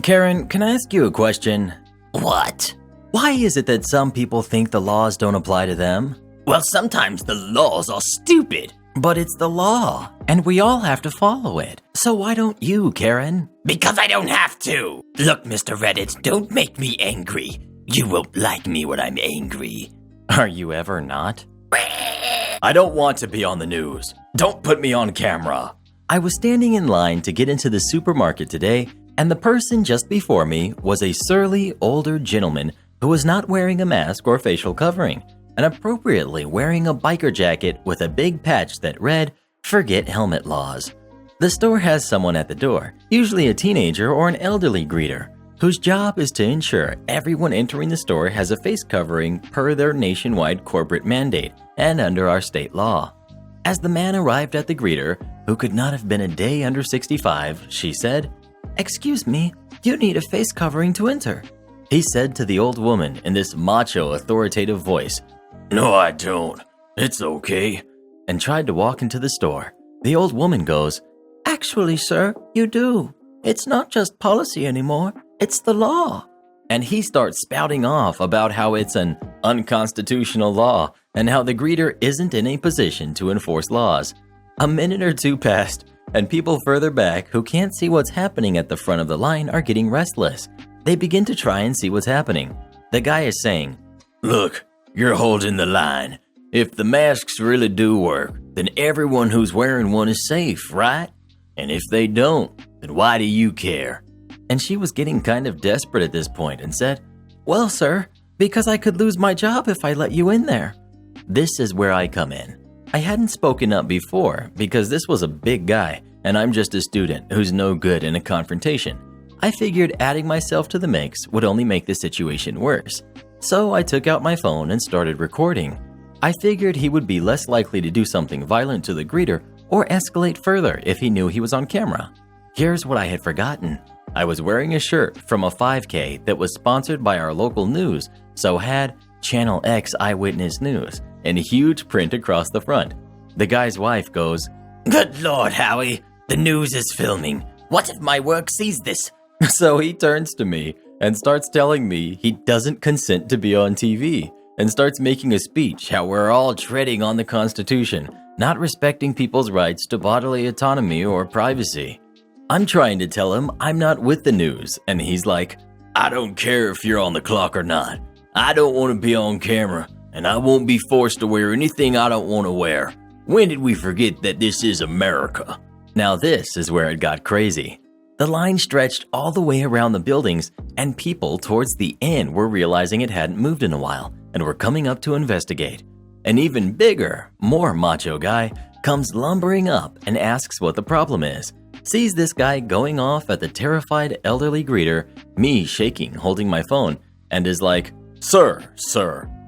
Karen, can I ask you a question? What? Why is it that some people think the laws don't apply to them? Well, sometimes the laws are stupid. But it's the law, and we all have to follow it. So why don't you, Karen? Because I don't have to. Look, Mr. Reddit, don't make me angry. You won't like me when I'm angry. Are you ever not? I don't want to be on the news. Don't put me on camera. I was standing in line to get into the supermarket today, and the person just before me was a surly, older gentleman who was not wearing a mask or facial covering, and appropriately wearing a biker jacket with a big patch that read, "Forget helmet laws." The store has someone at the door, usually a teenager or an elderly greeter, whose job is to ensure everyone entering the store has a face covering per their nationwide corporate mandate and under our state law. As the man arrived at the greeter, who could not have been a day under 65, she said, "Excuse me, you need a face covering to enter." He said to the old woman in this macho, authoritative voice, "No, I don't. It's okay," and tried to walk into the store. The old woman goes, "Actually, sir, you do. It's not just policy anymore. It's the law." And he starts spouting off about how it's an unconstitutional law and how the greeter isn't in a position to enforce laws. A minute or 2 passed, and people further back who can't see what's happening at the front of the line are getting restless. They begin to try and see what's happening. The guy is saying, "Look, you're holding the line. If the masks really do work, then everyone who's wearing one is safe, right? And if they don't, then why do you care?" And she was getting kind of desperate at this point and said, "Well, sir, because I could lose my job if I let you in there." This is where I come in. I hadn't spoken up before because this was a big guy and I'm just a student who's no good in a confrontation. I figured adding myself to the mix would only make the situation worse. So I took out my phone and started recording. I figured he would be less likely to do something violent to the greeter or escalate further if he knew he was on camera. Here's what I had forgotten. I was wearing a shirt from a 5K that was sponsored by our local news, so had Channel X Eyewitness News in huge print across the front. The guy's wife goes, "Good Lord, Howie, the news is filming. What if my work sees this?" So he turns to me and starts telling me he doesn't consent to be on TV and starts making a speech how we're all treading on the Constitution, not respecting people's rights to bodily autonomy or privacy. I'm trying to tell him I'm not with the news, and he's like, "I don't care if you're on the clock or not. I don't want to be on camera, and I won't be forced to wear anything I don't want to wear. When did we forget that this is America?" Now this is where it got crazy. The line stretched all the way around the buildings, and people towards the end were realizing it hadn't moved in a while and were coming up to investigate. An even bigger, more macho guy comes lumbering up and asks what the problem is, sees this guy going off at the terrified elderly greeter, me shaking holding my phone, and is like, Sir,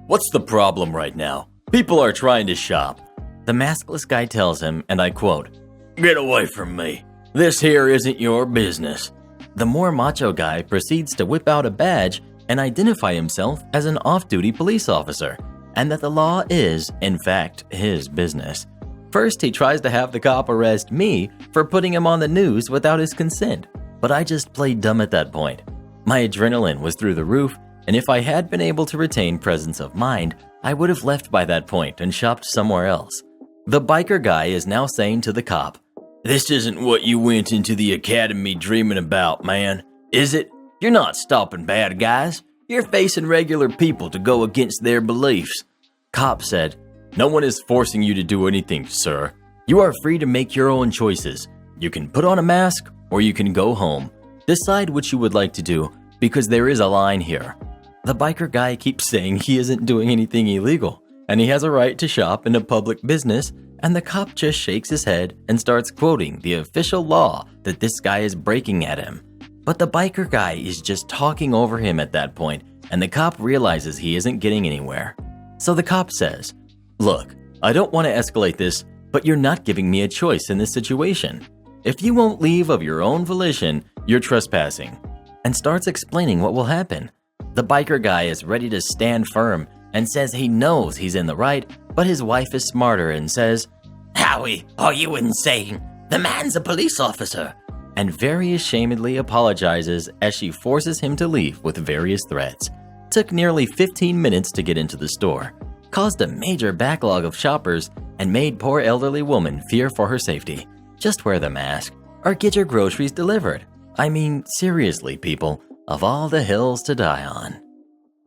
what's the problem right now? People are trying to shop. The maskless guy tells him, and I quote, Get away from me. This here isn't your business. The more macho guy proceeds to whip out a badge and identify himself as an off-duty police officer, and that the law is, in fact, his business. First, he tries to have the cop arrest me for putting him on the news without his consent, but I just played dumb at that point. My adrenaline was through the roof, and if I had been able to retain presence of mind, I would have left by that point and shopped somewhere else. The biker guy is now saying to the cop, This isn't what you went into the academy dreaming about, man, is it? You're not stopping bad guys. You're facing regular people to go against their beliefs. Cop said, No one is forcing you to do anything, sir. You are free to make your own choices. You can put on a mask or you can go home. Decide what you would like to do because there is a line here. The biker guy keeps saying he isn't doing anything illegal and he has a right to shop in a public business, and the cop just shakes his head and starts quoting the official law that this guy is breaking at him. But the biker guy is just talking over him at that point, and the cop realizes he isn't getting anywhere. So the cop says, Look, I don't want to escalate this, but you're not giving me a choice in this situation. If you won't leave of your own volition, you're trespassing, and starts explaining what will happen. The biker guy is ready to stand firm and says he knows he's in the right, but his wife is smarter and says, Howie, are you insane? The man's a police officer. And very ashamedly apologizes as she forces him to leave with various threats. Took nearly 15 minutes to get into the store, caused a major backlog of shoppers, and made poor elderly woman fear for her safety. Just wear the mask or get your groceries delivered. I mean, seriously, people, of all the hills to die on.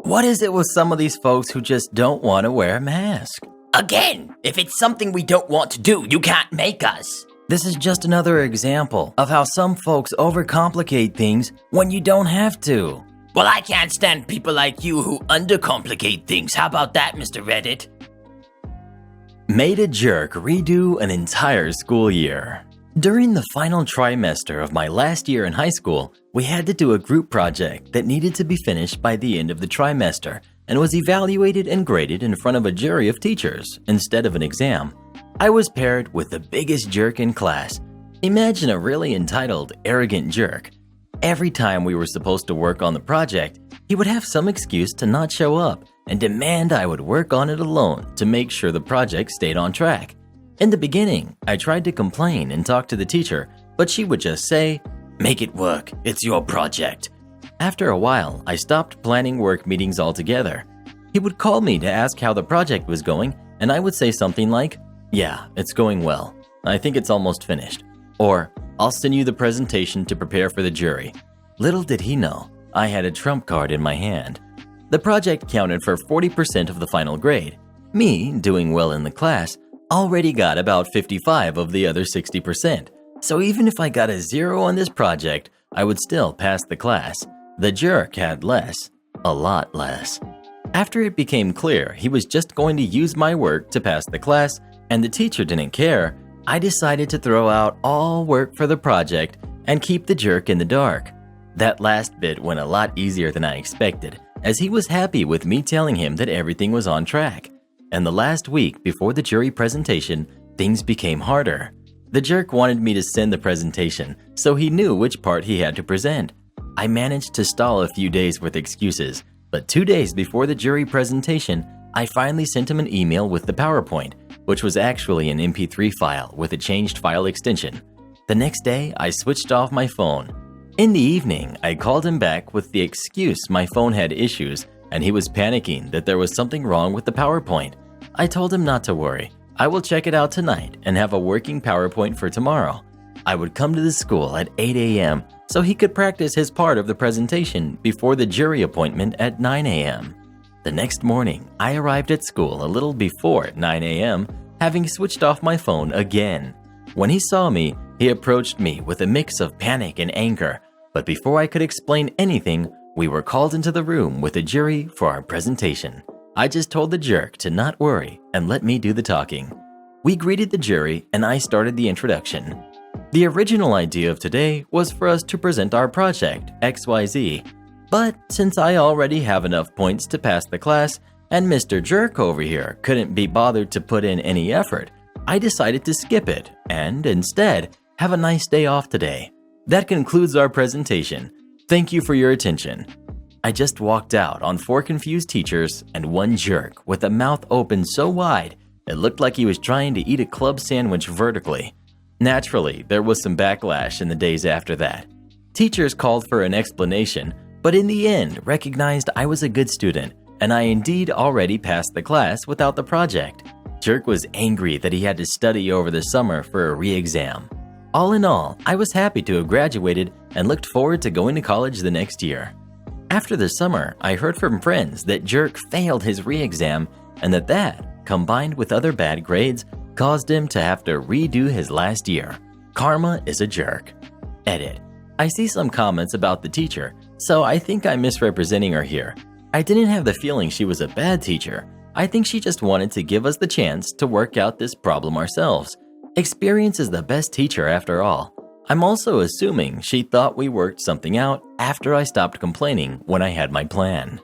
What is it with some of these folks who just don't want to wear a mask? Again, if it's something we don't want to do, you can't make us. This is just another example of how some folks overcomplicate things when you don't have to. Well, I can't stand people like you who undercomplicate things. How about that, Mr. Reddit? Made a jerk redo an entire school year. During the final trimester of my last year in high school, we had to do a group project that needed to be finished by the end of the trimester and was evaluated and graded in front of a jury of teachers instead of an exam. I was paired with the biggest jerk in class. Imagine a really entitled, arrogant jerk. Every time we were supposed to work on the project, he would have some excuse to not show up and demand I would work on it alone to make sure the project stayed on track. In the beginning, I tried to complain and talk to the teacher, but she would just say, Make it work, it's your project. After a while, I stopped planning work meetings altogether. He would call me to ask how the project was going, and I would say something like, Yeah, it's going well. I think it's almost finished. Or, I'll send you the presentation to prepare for the jury. Little did he know, I had a trump card in my hand. The project counted for 40% of the final grade. Me, doing well in the class, already got about 55 of the other 60%. So even if I got a 0 on this project, I would still pass the class. The jerk had less, a lot less. After it became clear he was just going to use my work to pass the class, and the teacher didn't care, I decided to throw out all work for the project and keep the jerk in the dark. That last bit went a lot easier than I expected, as he was happy with me telling him that everything was on track. And the last week before the jury presentation, things became harder. The jerk wanted me to send the presentation, so he knew which part he had to present. I managed to stall a few days with excuses, but 2 days before the jury presentation, I finally sent him an email with the PowerPoint, which was actually an MP3 file with a changed file extension. The next day, I switched off my phone. In the evening, I called him back with the excuse my phone had issues and he was panicking that there was something wrong with the PowerPoint. I told him not to worry. I will check it out tonight and have a working PowerPoint for tomorrow. I would come to the school at 8 a.m. so he could practice his part of the presentation before the jury appointment at 9 a.m. The next morning, I arrived at school a little before 9 a.m., having switched off my phone again. When he saw me, He approached me with a mix of panic and anger, but before I could explain anything, we were called into the room with a jury for our presentation. I just told the jerk to not worry and let me do the talking. We greeted the jury and I started the introduction. The original idea of today was for us to present our project, XYZ. But since I already have enough points to pass the class and Mr. Jerk over here couldn't be bothered to put in any effort, I decided to skip it and instead have a nice day off today. That concludes our presentation. Thank you for your attention. I just walked out on 4 confused teachers and 1 jerk with a mouth open so wide it looked like he was trying to eat a club sandwich vertically. Naturally, there was some backlash in the days after that. Teachers called for an explanation, but in the end recognized I was a good student and I indeed already passed the class without the project. Jerk was angry that he had to study over the summer for a re-exam. All in all, I was happy to have graduated and looked forward to going to college the next year. After the summer, I heard from friends that Jerk failed his re-exam and that, combined with other bad grades, caused him to have to redo his last year. Karma is a jerk. Edit. I see some comments about the teacher, so I think I'm misrepresenting her here. I didn't have the feeling she was a bad teacher. I think she just wanted to give us the chance to work out this problem ourselves. Experience is the best teacher after all. I'm also assuming she thought we worked something out after I stopped complaining when I had my plan.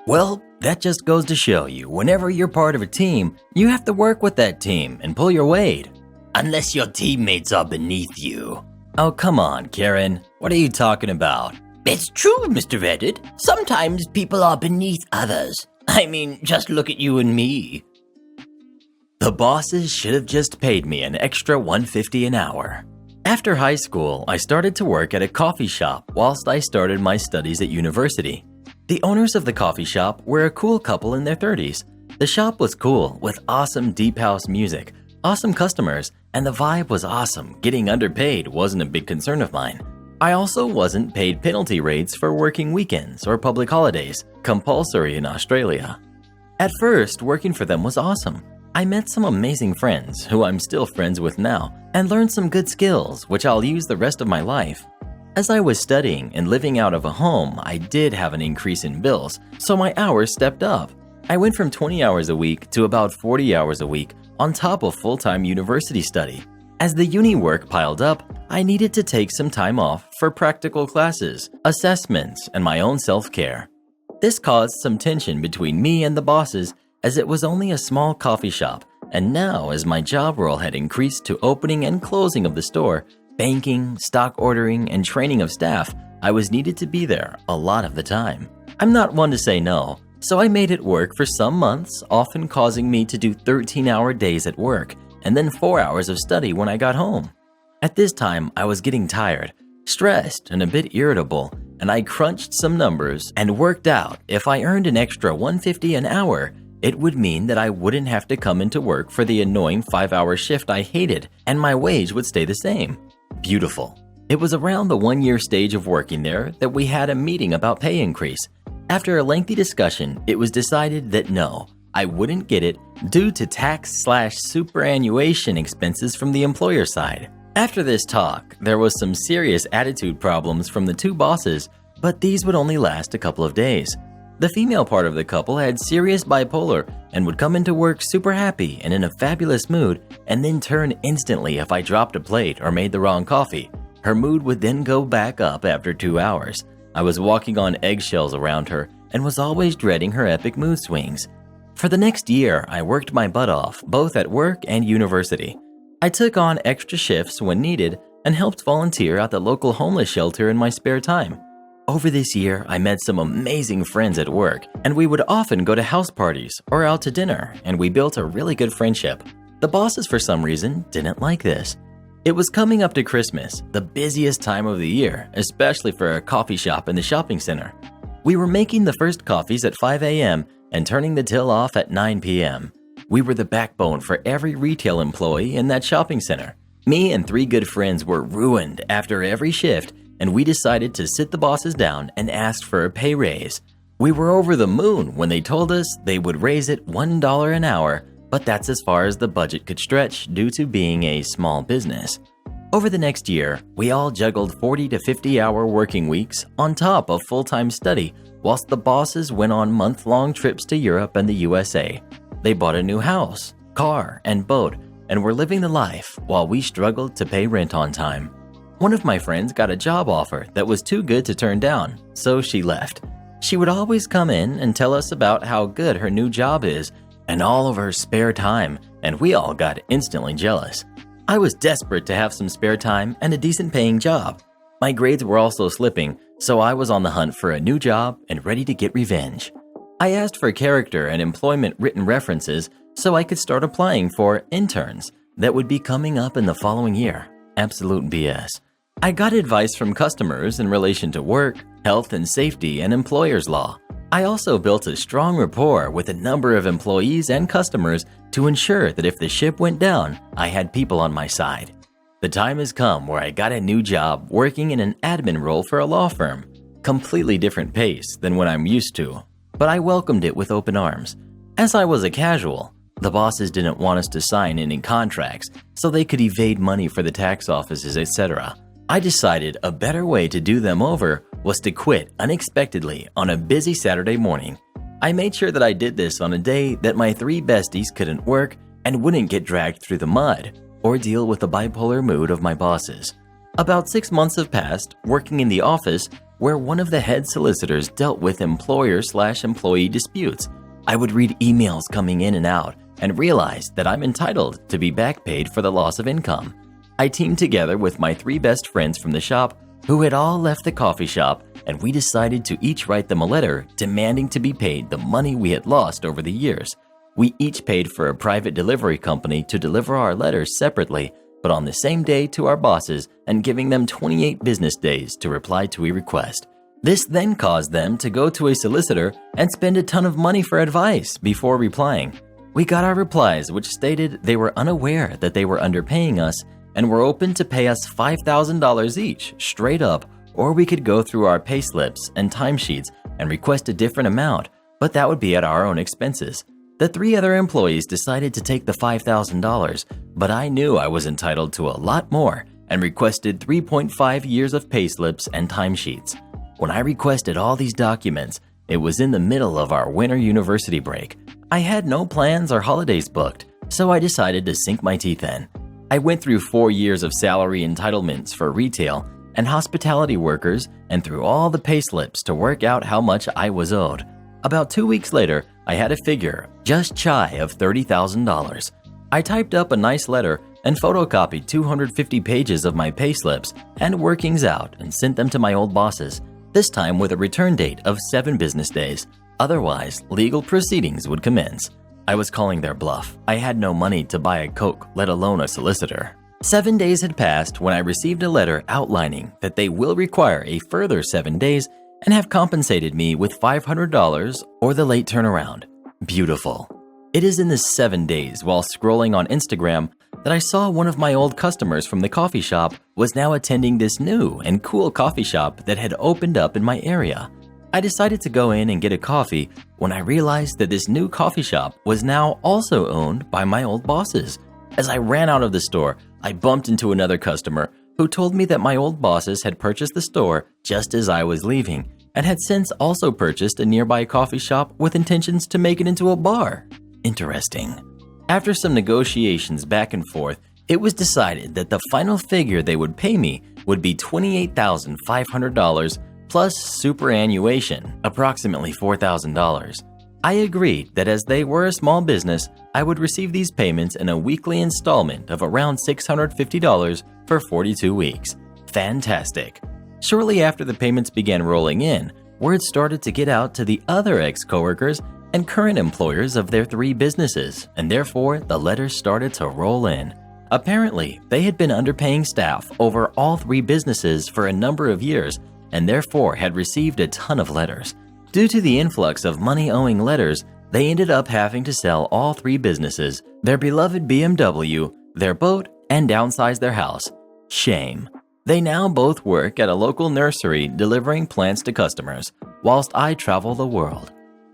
Well, that just goes to show you, whenever you're part of a team, you have to work with that team and pull your weight. Unless your teammates are beneath you. Oh, come on, Karen. What are you talking about? It's true, Mr. Reddit. Sometimes people are beneath others. I mean, just look at you and me. The bosses should have just paid me an extra $150 an hour. After high school, I started to work at a coffee shop whilst I started my studies at university. The owners of the coffee shop were a cool couple in their 30s. The shop was cool with awesome deep house music, awesome customers, and the vibe was awesome. Getting underpaid wasn't a big concern of mine. I also wasn't paid penalty rates for working weekends or public holidays, compulsory in Australia. At first, working for them was awesome. I met some amazing friends who I'm still friends with now and learned some good skills which I'll use the rest of my life. As I was studying and living out of a home, I did have an increase in bills, so my hours stepped up. I went from 20 hours a week to about 40 hours a week on top of full-time university study. As the uni work piled up, I needed to take some time off for practical classes, assessments, and my own self-care. This caused some tension between me and the bosses as it was only a small coffee shop, and now as my job role had increased to opening and closing of the store, banking, stock ordering, and training of staff, I was needed to be there a lot of the time. I'm not one to say no, so I made it work for some months, often causing me to do 13-hour days at work and then 4 hours of study when I got home. At this time, I was getting tired, stressed, and a bit irritable, and I crunched some numbers and worked out if I earned an extra $150 an hour, it would mean that I wouldn't have to come into work for the annoying 5-hour shift I hated, and my wage would stay the same. Beautiful. It was around the 1-year stage of working there that we had a meeting about pay increase. After a lengthy discussion, it was decided that no, I wouldn't get it due to tax/superannuation expenses from the employer side. After this talk, there was some serious attitude problems from the 2 bosses, but these would only last a couple of days. The female part of the couple had serious bipolar and would come into work super happy and in a fabulous mood and then turn instantly if I dropped a plate or made the wrong coffee. Her mood would then go back up after 2 hours. I was walking on eggshells around her and was always dreading her epic mood swings. For the next year, I worked my butt off, both at work and university. I took on extra shifts when needed and helped volunteer at the local homeless shelter in my spare time. Over this year, I met some amazing friends at work, and we would often go to house parties or out to dinner, and we built a really good friendship. The bosses, for some reason, didn't like this. It was coming up to Christmas, the busiest time of the year, especially for a coffee shop in the shopping center. We were making the first coffees at 5 a.m. and turning the till off at 9 p.m. We were the backbone for every retail employee in that shopping center. Me and 3 good friends were ruined after every shift, and we decided to sit the bosses down and ask for a pay raise. We were over the moon when they told us they would raise it $1 an hour, but that's as far as the budget could stretch due to being a small business. Over the next year, we all juggled 40 to 50-hour working weeks on top of full-time study, whilst the bosses went on month-long trips to Europe and the USA. They bought a new house, car, and boat, and were living the life while we struggled to pay rent on time. One of my friends got a job offer that was too good to turn down, so she left. She would always come in and tell us about how good her new job is and all of her spare time, and we all got instantly jealous. I was desperate to have some spare time and a decent paying job. My grades were also slipping, so I was on the hunt for a new job and ready to get revenge. I asked for character and employment written references so I could start applying for interns that would be coming up in the following year. Absolute BS. I got advice from customers in relation to work, health and safety, and employer's law. I also built a strong rapport with a number of employees and customers to ensure that if the ship went down, I had people on my side. The time has come where I got a new job working in an admin role for a law firm. Completely different pace than what I'm used to, but I welcomed it with open arms. As I was a casual, the bosses didn't want us to sign any contracts so they could evade money for the tax offices, etc. I decided a better way to do them over was to quit unexpectedly on a busy Saturday morning. I made sure that I did this on a day that my 3 besties couldn't work and wouldn't get dragged through the mud or deal with the bipolar mood of my bosses. About 6 months have passed working in the office where one of the head solicitors dealt with employer/employee disputes. I would read emails coming in and out and realized that I'm entitled to be back paid for the loss of income. I teamed together with my 3 best friends from the shop who had all left the coffee shop, and we decided to each write them a letter demanding to be paid the money we had lost over the years. We each paid for a private delivery company to deliver our letters separately, but on the same day to our bosses, and giving them 28 business days to reply to a request. This then caused them to go to a solicitor and spend a ton of money for advice before replying. We got our replies, which stated they were unaware that they were underpaying us and were open to pay us $5,000 each, straight up, or we could go through our payslips and timesheets and request a different amount, but that would be at our own expenses. The 3 other employees decided to take the $5,000, but I knew I was entitled to a lot more and requested 3.5 years of payslips and timesheets. When I requested all these documents, it was in the middle of our winter university break. I had no plans or holidays booked, so I decided to sink my teeth in. I went through 4 years of salary entitlements for retail and hospitality workers and through all the payslips to work out how much I was owed. About 2 weeks later, I had a figure just shy of $30,000. I typed up a nice letter and photocopied 250 pages of my payslips and workings out and sent them to my old bosses, this time with a return date of 7 business days. Otherwise, legal proceedings would commence. I was calling their bluff. I had no money to buy a Coke, let alone a solicitor. 7 days had passed when I received a letter outlining that they will require a further 7 days and have compensated me with $500 or the late turnaround. Beautiful. It is in the 7 days while scrolling on Instagram that I saw one of my old customers from the coffee shop was now attending this new and cool coffee shop that had opened up in my area. I decided to go in and get a coffee when I realized that this new coffee shop was now also owned by my old bosses. As I ran out of the store, I bumped into another customer who told me that my old bosses had purchased the store just as I was leaving and had since also purchased a nearby coffee shop with intentions to make it into a bar. Interesting. After some negotiations back and forth, it was decided that the final figure they would pay me would be $28,500 plus superannuation, approximately $4,000. I agreed that as they were a small business, I would receive these payments in a weekly installment of around $650 for 42 weeks. Fantastic. Shortly after the payments began rolling in, word started to get out to the other ex-coworkers and current employers of their 3 businesses, and therefore the letters started to roll in. Apparently, they had been underpaying staff over all 3 businesses for a number of years and therefore had received a ton of letters. Due to the influx of money-owing letters, they ended up having to sell all 3 businesses, their beloved BMW, their boat, and downsize their house. Shame. They now both work at a local nursery delivering plants to customers, whilst I travel the world.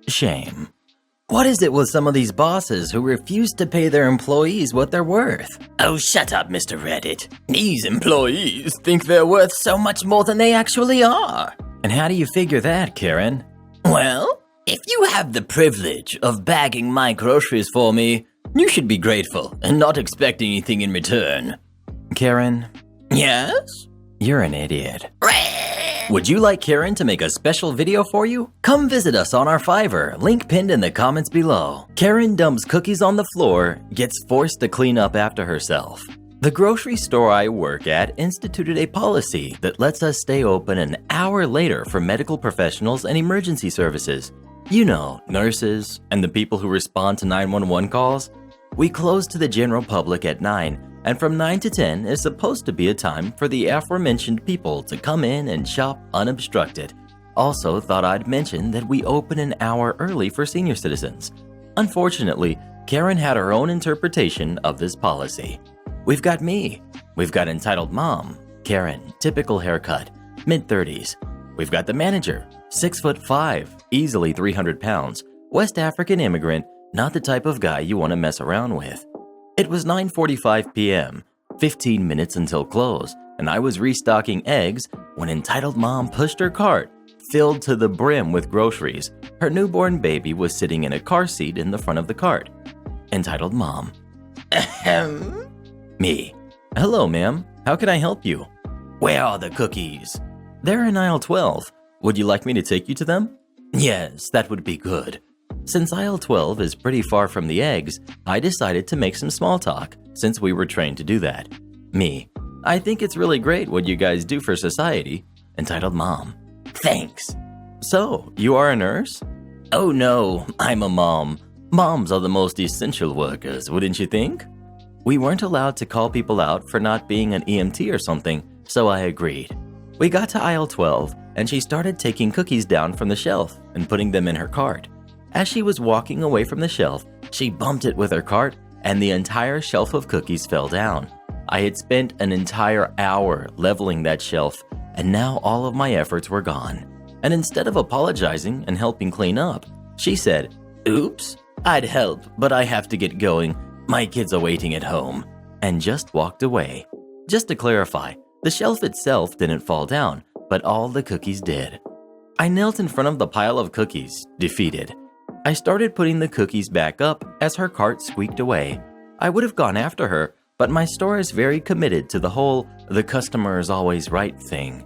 Shame. What is it with some of these bosses who refuse to pay their employees what they're worth? Oh, shut up, Mr. Reddit. These employees think they're worth so much more than they actually are. And how do you figure that, Karen? Well, if you have the privilege of bagging my groceries for me, you should be grateful and not expect anything in return. Karen? Yes? You're an idiot. Would you like Karen to make a special video for you? Come visit us on our Fiverr, link pinned in the comments below. Karen dumps cookies on the floor, gets forced to clean up after herself. The grocery store I work at instituted a policy that lets us stay open an hour later for medical professionals and emergency services. You know, nurses and the people who respond to 911 calls. We close to the general public at 9. And from 9 to 10 is supposed to be a time for the aforementioned people to come in and shop unobstructed. Also thought I'd mention that we open an hour early for senior citizens. Unfortunately, Karen had her own interpretation of this policy. We've got me. We've got entitled mom, Karen, typical haircut, mid-30s. We've got the manager, 6'5", easily 300 pounds, West African immigrant, not the type of guy you want to mess around with. It was 9:45 p.m., 15 minutes until close, and I was restocking eggs when entitled mom pushed her cart, filled to the brim with groceries. Her newborn baby was sitting in a car seat in the front of the cart. Entitled mom. Ahem. Me. Hello, ma'am. How can I help you? Where are the cookies? They're in aisle 12. Would you like me to take you to them? Yes, that would be good. Since aisle 12 is pretty far from the eggs, I decided to make some small talk, since we were trained to do that. Me. I think it's really great what you guys do for society. Entitled mom. Thanks. So, you are a nurse? Oh no, I'm a mom. Moms are the most essential workers, wouldn't you think? We weren't allowed to call people out for not being an EMT or something, so I agreed. We got to aisle 12, and she started taking cookies down from the shelf and putting them in her cart. As she was walking away from the shelf, she bumped it with her cart, and the entire shelf of cookies fell down. I had spent an entire hour leveling that shelf, and now all of my efforts were gone. And instead of apologizing and helping clean up, she said, "Oops, I'd help, but I have to get going. My kids are waiting at home," and just walked away. Just to clarify, the shelf itself didn't fall down, but all the cookies did. I knelt in front of the pile of cookies, defeated. I started putting the cookies back up as her cart squeaked away. I would have gone after her, but my store is very committed to the whole "the customer is always right" thing.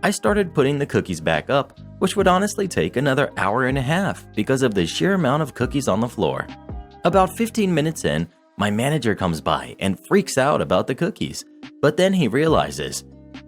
I started putting the cookies back up, which would honestly take another hour and a half because of the sheer amount of cookies on the floor. About 15 minutes in, my manager comes by and freaks out about the cookies, but then he realizes,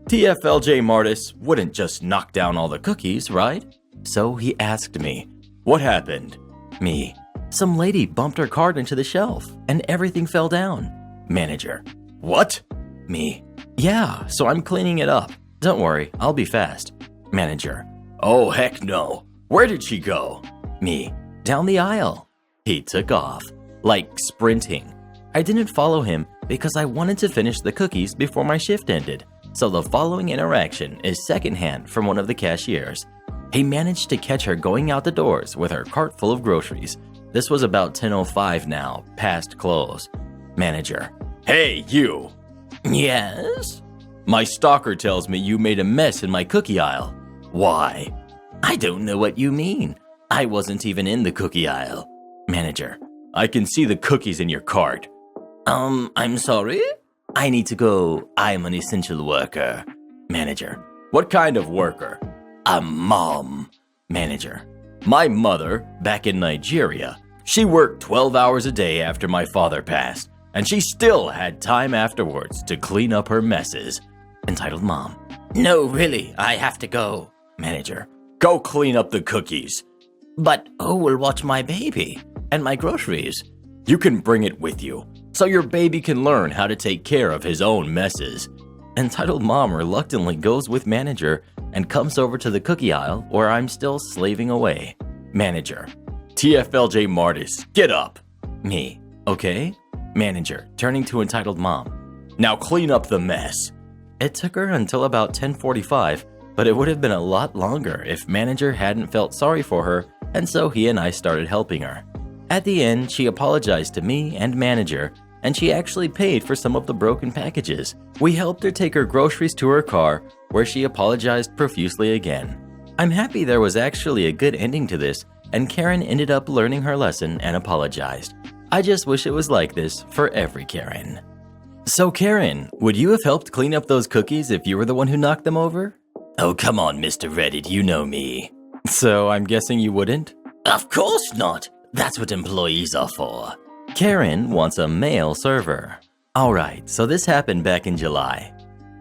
TFLJ Martis wouldn't just knock down all the cookies, right? So he asked me, "What happened?" Me. Some lady bumped her cart into the shelf and everything fell down. Manager. What? Me. Yeah, so I'm cleaning it up. Don't worry, I'll be fast. Manager. Oh, heck no. Where did she go? Me. Down the aisle. He took off, like sprinting. I didn't follow him because I wanted to finish the cookies before my shift ended. So the following interaction is secondhand from one of the cashiers. He managed to catch her going out the doors with her cart full of groceries. This was about 10:05 now, past close. Manager. Hey, you. Yes? My stalker tells me you made a mess in my cookie aisle. Why? I don't know what you mean. I wasn't even in the cookie aisle. Manager. I can see the cookies in your cart. I'm sorry? I need to go. I'm an essential worker. Manager. What kind of worker? A mom. Manager. My mother, back in Nigeria, she worked 12 hours a day after my father passed, and she still had time afterwards to clean up her messes. Entitled mom. No, really, I have to go. Manager. Go clean up the cookies. But who will watch my baby and my groceries? You can bring it with you, so your baby can learn how to take care of his own messes. Entitled mom reluctantly goes with manager and comes over to the cookie aisle where I'm still slaving away. Manager. TFLJ Martis, get up. Me. Okay. Manager, turning to entitled mom. Now clean up the mess. It took her until about 10:45, but it would have been a lot longer if manager hadn't felt sorry for her, and so he and I started helping her. At the end, she apologized to me and manager, and she actually paid for some of the broken packages. We helped her take her groceries to her car, where she apologized profusely again. I'm happy there was actually a good ending to this, and Karen ended up learning her lesson and apologized. I just wish it was like this for every Karen. So Karen, would you have helped clean up those cookies if you were the one who knocked them over? Oh, come on, Mr. Reddit, you know me. So I'm guessing you wouldn't? Of course not. That's what employees are for. Karen wants a male server. Alright, so this happened back in July.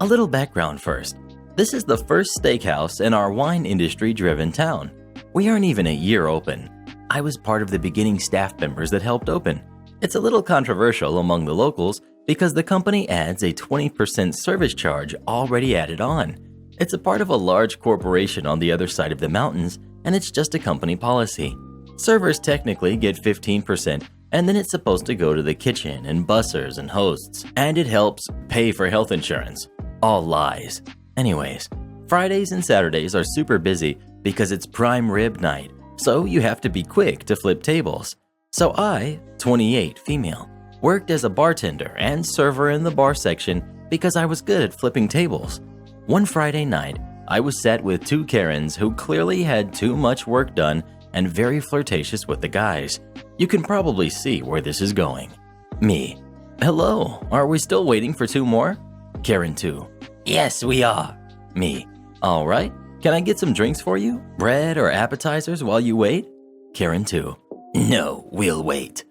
A little background first. This is the first steakhouse in our wine industry-driven town. We aren't even a year open. I was part of the beginning staff members that helped open. It's a little controversial among the locals because the company adds a 20% service charge already added on. It's a part of a large corporation on the other side of the mountains, and it's just a company policy. Servers technically get 15%, and then it's supposed to go to the kitchen and bussers and hosts, and it helps pay for health insurance. All lies. Anyways, Fridays and Saturdays are super busy because it's prime rib night, so you have to be quick to flip tables. So I, 28 female, worked as a bartender and server in the bar section because I was good at flipping tables. One Friday night, I was sat with two Karens who clearly had too much work done and very flirtatious with the guys. You can probably see where this is going. Me: hello, are we still waiting for two more? Karen 2: Yes, we are. Me: all right, can I get some drinks for you? Bread or appetizers while you wait? Karen 2: No, we'll wait.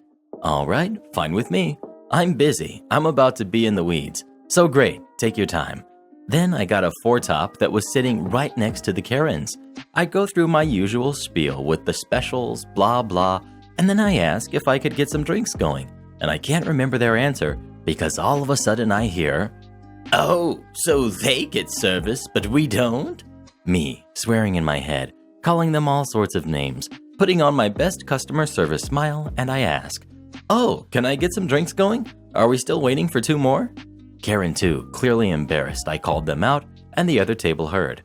All right, fine with me. I'm busy. I'm about to be in the weeds. So great, take your time. Then I got a four-top that was sitting right next to the Karens. I go through my usual spiel with the specials, blah blah, and then I ask if I could get some drinks going. And I can't remember their answer because all of a sudden I hear, "Oh, so they get service, but we don't?" Me, swearing in my head, calling them all sorts of names, putting on my best customer service smile, and I ask, "Oh, can I get some drinks going? Are we still waiting for two more?" Karen 2, clearly embarrassed, I called them out, and the other table heard.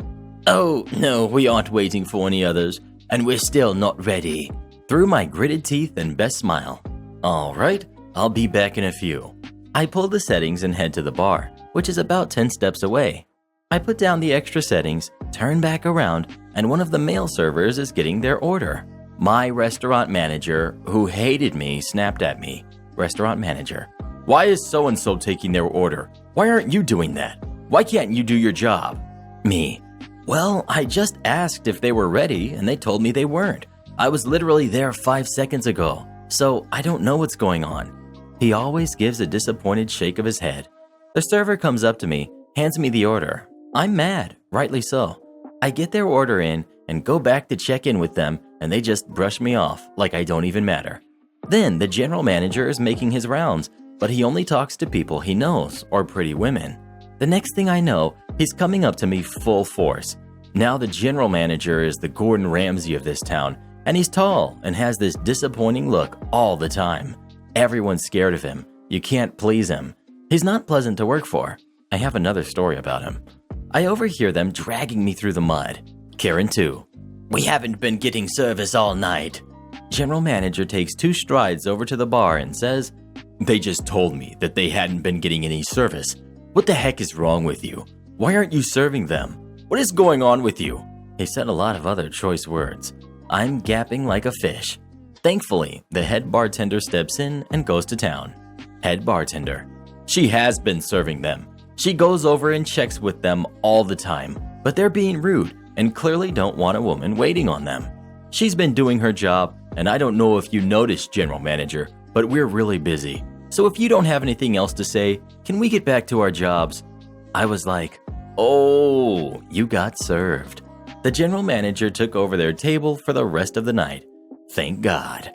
"Oh, no, we aren't waiting for any others, and we're still not ready." Through my gritted teeth and best smile. All right, I'll be back in a few. I pull the settings and head to the bar, which is about 10 steps away. I put down the extra settings, turn back around, and one of the male servers is getting their order. My restaurant manager, who hated me, snapped at me. Restaurant manager: "Why is so-and-so taking their order? Why aren't you doing that? Why can't you do your job?" Me: "Well, I just asked if they were ready and they told me they weren't. I was literally there 5 seconds ago, so I don't know what's going on." He always gives a disappointed shake of his head. The server comes up to me, hands me the order. I'm mad, rightly so. I get their order in and go back to check in with them, and they just brush me off like I don't even matter. Then the general manager is making his rounds, but he only talks to people he knows or pretty women. The next thing I know, he's coming up to me full force. Now the general manager is the Gordon Ramsay of this town, and he's tall and has this disappointing look all the time. Everyone's scared of him. You can't please him. He's not pleasant to work for. I have another story about him. I overhear them dragging me through the mud. Karen 2: "We haven't been getting service all night." General manager takes 2 strides over to the bar and says, "They just told me that they hadn't been getting any service. What the heck is wrong with you? Why aren't you serving them? What is going on with you?" He said a lot of other choice words. I'm gapping like a fish. Thankfully, the head bartender steps in and goes to town. Head bartender: "She has been serving them. She goes over and checks with them all the time, but they're being rude and clearly don't want a woman waiting on them. She's been doing her job, and I don't know if you noticed, General Manager, but we're really busy. So if you don't have anything else to say, can we get back to our jobs?" I was like, "Oh, you got served." The general manager took over their table for the rest of the night. Thank God.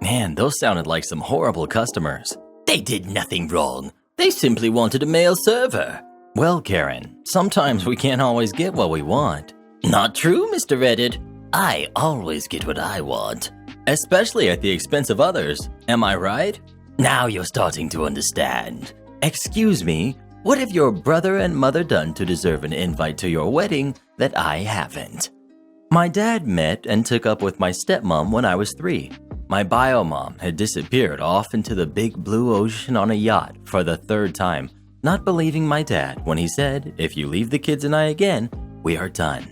Man, those sounded like some horrible customers. They did nothing wrong. They simply wanted a male server. Well, Karen, sometimes we can't always get what we want. Not true, Mr. Reddit. I always get what I want. Especially at the expense of others. Am I right? Now you're starting to understand. Excuse me, what have your brother and mother done to deserve an invite to your wedding that I haven't? My dad met and took up with my stepmom when I was 3. My bio mom had disappeared off into the big blue ocean on a yacht for the third time, not believing my dad when he said, "If you leave the kids and I again, we are done."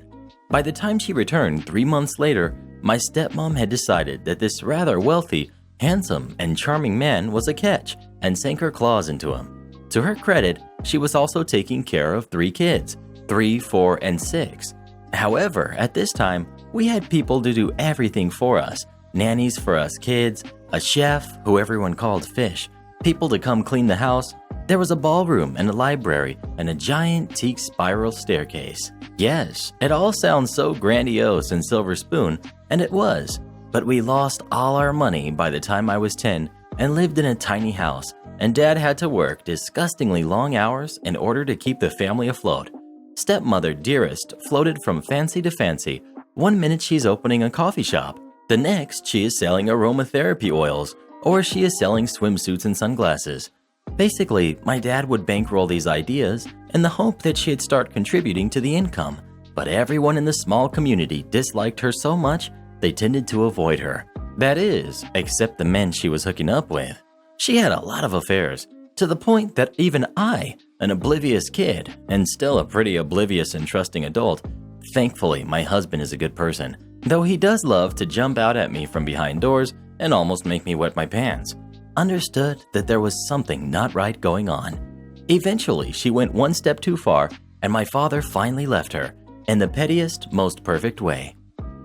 By the time she returned 3 months later, my stepmom had decided that this rather wealthy, handsome, and charming man was a catch and sank her claws into him. To her credit, she was also taking care of 3 kids, 3, 4, and 6. However, at this time, we had people to do everything for us. Nannies for us kids, a chef who everyone called Fish, people to come clean the house. There was a ballroom and a library and a giant teak spiral staircase. Yes, it all sounds so grandiose and silver spoon, and it was. But we lost all our money by the time I was 10 and lived in a tiny house, and Dad had to work disgustingly long hours in order to keep the family afloat. Stepmother Dearest floated from fancy to fancy. One minute she's opening a coffee shop, the next she is selling aromatherapy oils, or she is selling swimsuits and sunglasses. Basically, my dad would bankroll these ideas in the hope that she'd start contributing to the income, but everyone in the small community disliked her so much they tended to avoid her. That is, except the men she was hooking up with. She had a lot of affairs, to the point that even I, an oblivious kid, and still a pretty oblivious and trusting adult, thankfully my husband is a good person, though he does love to jump out at me from behind doors and almost make me wet my pants, understood that there was something not right going on. Eventually, she went one step too far, and my father finally left her, in the pettiest, most perfect way.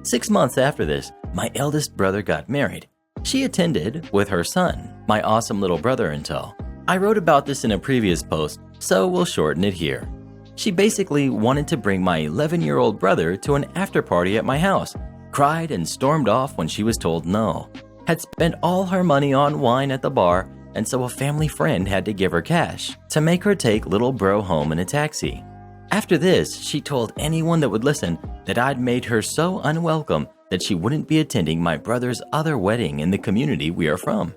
6 months after this, my eldest brother got married. She attended with her son, my awesome little brother in tow. I wrote about this in a previous post, so we'll shorten it here. She basically wanted to bring my 11-year-old brother to an after-party at my house, cried and stormed off when she was told no, had spent all her money on wine at the bar, and so a family friend had to give her cash to make her take little bro home in a taxi. After this, she told anyone that would listen that I'd made her so unwelcome that she wouldn't be attending my brother's other wedding in the community we are from.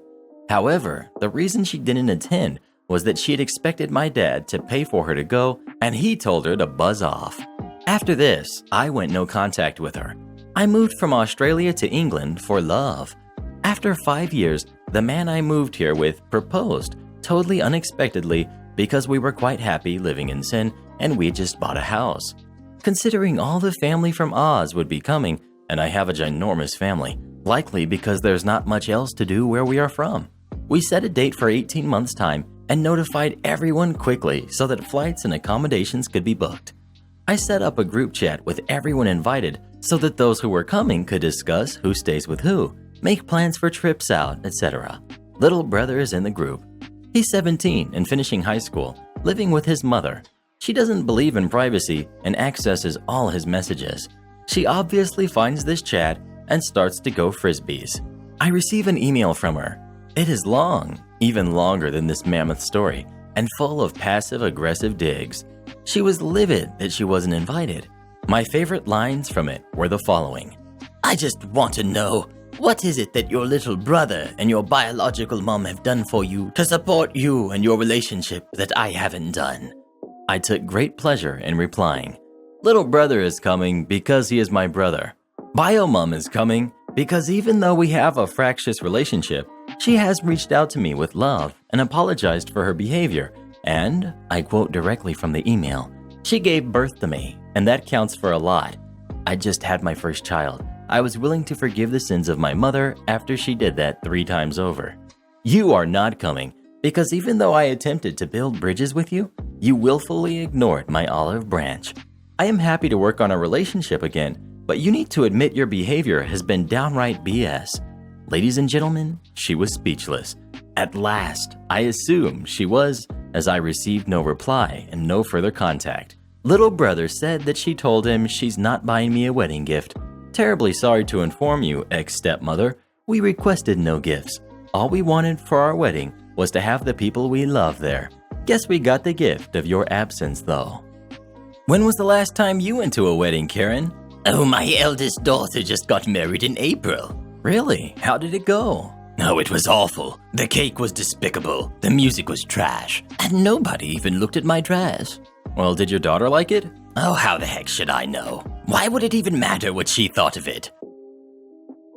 However, the reason she didn't attend was that she had expected my dad to pay for her to go, and he told her to buzz off. After this, I went no contact with her. I moved from Australia to England for love. After 5 years, the man I moved here with proposed, totally unexpectedly, because we were quite happy living in sin and we just bought a house. Considering all the family from Oz would be coming, and I have a ginormous family, likely because there's not much else to do where we are from, we set a date for 18 months' time and notified everyone quickly so that flights and accommodations could be booked. I set up a group chat with everyone invited so that those who were coming could discuss who stays with who, make plans for trips out, etc. Little brother is in the group. He's 17 and finishing high school, living with his mother. She doesn't believe in privacy and accesses all his messages. She obviously finds this chat and starts to go frisbees. I receive an email from her. It is long, even longer than this mammoth story, and full of passive-aggressive digs. She was livid that she wasn't invited. My favorite lines from it were the following. I just want to know, what is it that your little brother and your biological mom have done for you to support you and your relationship that I haven't done? I took great pleasure in replying. Little brother is coming because he is my brother. Bio mom is coming because even though we have a fractious relationship, she has reached out to me with love and apologized for her behavior. And, I quote directly from the email, she gave birth to me, and that counts for a lot. I just had my first child. I was willing to forgive the sins of my mother after she did that 3 times over. You are not coming because even though I attempted to build bridges with you, you willfully ignored my olive branch. I am happy to work on a relationship again, but you need to admit your behavior has been downright BS. Ladies and gentlemen, she was speechless. At last, I assume she was, as I received no reply and no further contact. Little brother said that she told him she's not buying me a wedding gift. Terribly sorry to inform you, ex-stepmother, we requested no gifts. All we wanted for our wedding was to have the people we love there. Guess we got the gift of your absence, though. When was the last time you went to a wedding, Karen? Oh, my eldest daughter just got married in April. Really? How did it go? Oh, it was awful. The cake was despicable, the music was trash, and nobody even looked at my dress. Well, did your daughter like it? Oh, how the heck should I know? Why would it even matter what she thought of it?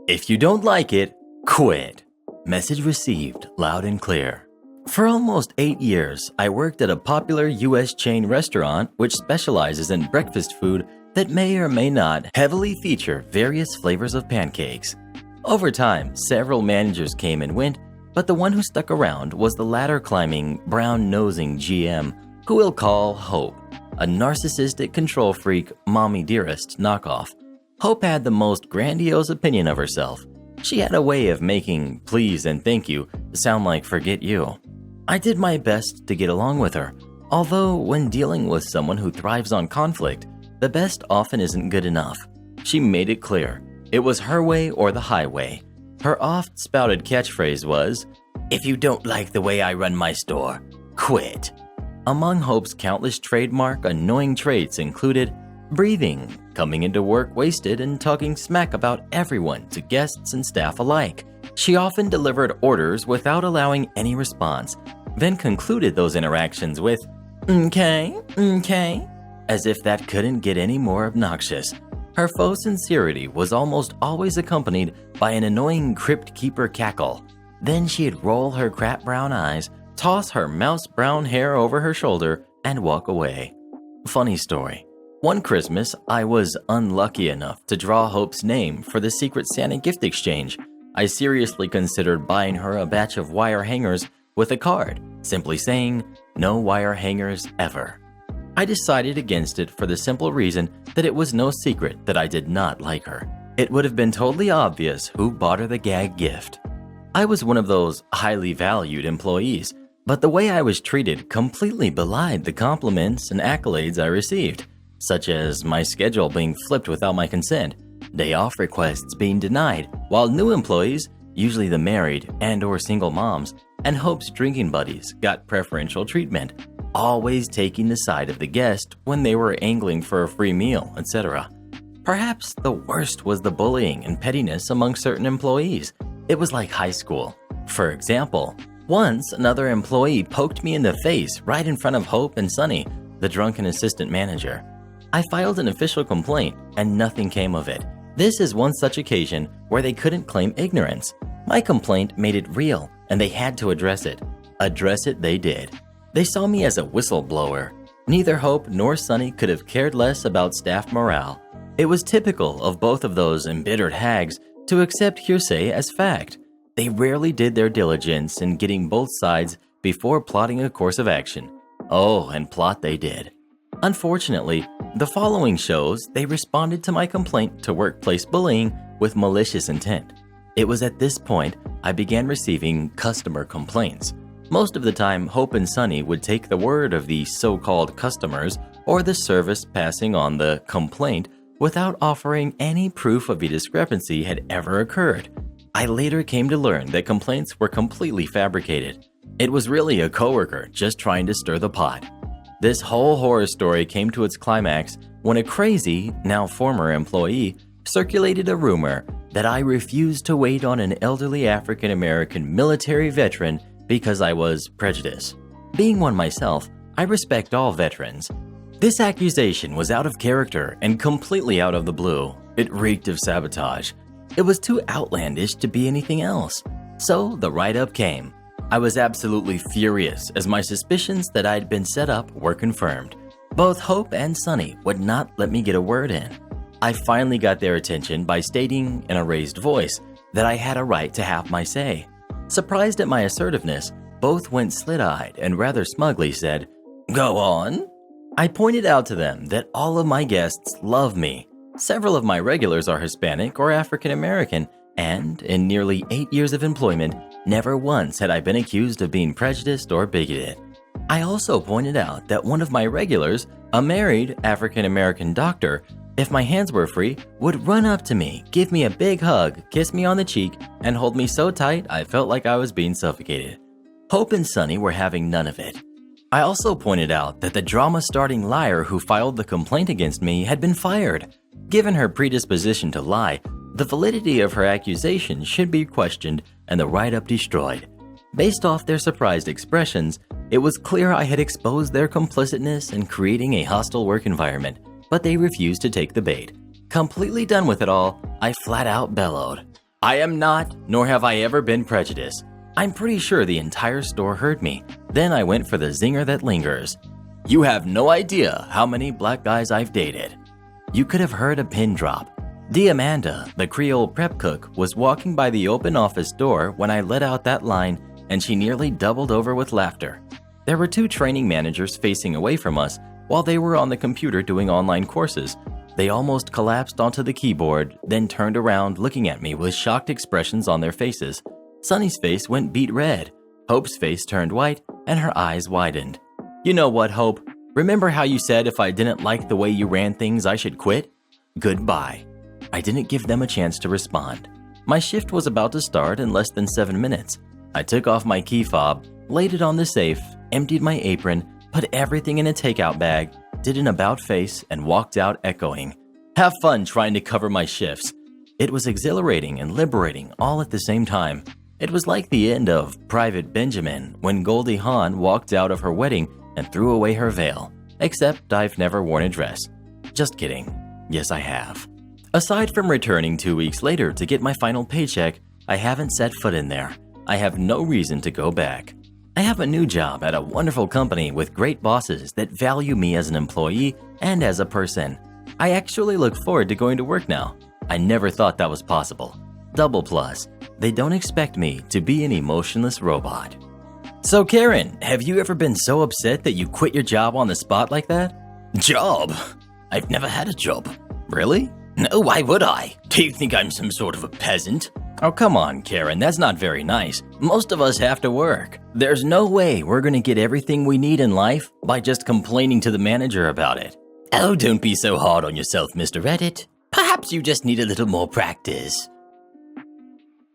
If you don't like it, Quit. Message received loud and clear. For almost 8 years, I worked at a popular US chain restaurant which specializes in breakfast food that may or may not heavily feature various flavors of pancakes. Over time, several managers came and went, but the one who stuck around was the ladder-climbing, brown-nosing GM, who we'll call Hope, a narcissistic control freak, mommy dearest knockoff. Hope had the most grandiose opinion of herself. She had a way of making please and thank you sound like forget you. I did my best to get along with her, although when dealing with someone who thrives on conflict, the best often isn't good enough. She made it clear. It was her way or the highway. Her oft-spouted catchphrase was, "If you don't like the way I run my store, quit." Among Hope's countless trademark annoying traits included breathing, coming into work wasted, and talking smack about everyone to guests and staff alike. She often delivered orders without allowing any response, then concluded those interactions with, "Okay, as if that couldn't get any more obnoxious. Her faux sincerity was almost always accompanied by an annoying crypt keeper cackle. Then she'd roll her crap brown eyes, toss her mouse brown hair over her shoulder, and walk away. Funny story. One Christmas, I was unlucky enough to draw Hope's name for the Secret Santa gift exchange. I seriously considered buying her a batch of wire hangers with a card, simply saying, "No wire hangers ever." I decided against it for the simple reason that it was no secret that I did not like her. It would have been totally obvious who bought her the gag gift. I was one of those highly valued employees, but the way I was treated completely belied the compliments and accolades I received, such as my schedule being flipped without my consent, day off requests being denied, while new employees, usually the married and/or single moms, and Hope's drinking buddies got preferential treatment, always taking the side of the guest when they were angling for a free meal, etc. Perhaps the worst was the bullying and pettiness among certain employees. It was like high school. For example, once another employee poked me in the face right in front of Hope and Sunny, the drunken assistant manager. I filed an official complaint and nothing came of it. This is one such occasion where they couldn't claim ignorance. My complaint made it real and they had to address it. Address it they did. They saw me as a whistleblower. Neither Hope nor Sunny could have cared less about staff morale. It was typical of both of those embittered hags to accept hearsay as fact. They rarely did their diligence in getting both sides before plotting a course of action. Oh, and plot they did. Unfortunately, the following shows they responded to my complaint to workplace bullying with malicious intent. It was at this point I began receiving customer complaints. Most of the time, Hope and Sunny would take the word of the so-called customers or the service passing on the complaint without offering any proof of a discrepancy had ever occurred. I later came to learn that complaints were completely fabricated. It was really a coworker just trying to stir the pot. This whole horror story came to its climax when a crazy, now former employee circulated a rumor that I refused to wait on an elderly African-American military veteran because I was prejudiced. Being one myself, I respect all veterans. This accusation was out of character and completely out of the blue. It reeked of sabotage. It was too outlandish to be anything else. So the write-up came. I was absolutely furious as my suspicions that I'd been set up were confirmed. Both Hope and Sunny would not let me get a word in. I finally got their attention by stating in a raised voice that I had a right to have my say. Surprised at my assertiveness, both went slit-eyed and rather smugly said, "Go on." I pointed out to them that all of my guests love me. Several of my regulars are Hispanic or African American, and in nearly 8 years of employment, never once had I been accused of being prejudiced or bigoted. I also pointed out that one of my regulars, a married African American doctor, if my hands were free, would run up to me, give me a big hug, kiss me on the cheek, and hold me so tight I felt like I was being suffocated. Hope and Sunny were having none of it. I also pointed out that the drama-starting liar who filed the complaint against me had been fired. Given her predisposition to lie, the validity of her accusation should be questioned and the write-up destroyed. Based off their surprised expressions, it was clear I had exposed their complicitness in creating a hostile work environment, but they refused to take the bait. Completely done with it all, I flat out bellowed, I am not, nor have I ever been prejudiced. I'm pretty sure the entire store heard me. Then I went for the zinger that lingers. You have no idea how many black guys I've dated. You could have heard a pin drop. The Amanda, the Creole prep cook, was walking by the open office door when I let out that line, and she nearly doubled over with laughter. There were 2 training managers facing away from us while they were on the computer doing online courses. They almost collapsed onto the keyboard, then turned around looking at me with shocked expressions on their faces. Sunny's face went beet red. Hope's face turned white, and her eyes widened. You know what, Hope? Remember how you said if I didn't like the way you ran things, I should quit? Goodbye. I didn't give them a chance to respond. My shift was about to start in less than 7 minutes. I took off my key fob, laid it on the safe, emptied my apron, put everything in a takeout bag, did an about face, and walked out echoing. Have fun trying to cover my shifts. It was exhilarating and liberating all at the same time. It was like the end of Private Benjamin when Goldie Hawn walked out of her wedding and threw away her veil. Except I've never worn a dress. Just kidding. Yes, I have. Aside from returning 2 weeks later to get my final paycheck, I haven't set foot in there. I have no reason to go back. I have a new job at a wonderful company with great bosses that value me as an employee and as a person. I actually look forward to going to work now. I never thought that was possible. Double plus, they don't expect me to be an emotionless robot. So Karen, have you ever been so upset that you quit your job on the spot like that? Job? I've never had a job. Really? No, why would I? Do you think I'm some sort of a peasant? Oh, come on, Karen, that's not very nice. Most of us have to work. There's no way we're going to get everything we need in life by just complaining to the manager about it. Oh, don't be so hard on yourself, Mr. Reddit. Perhaps you just need a little more practice.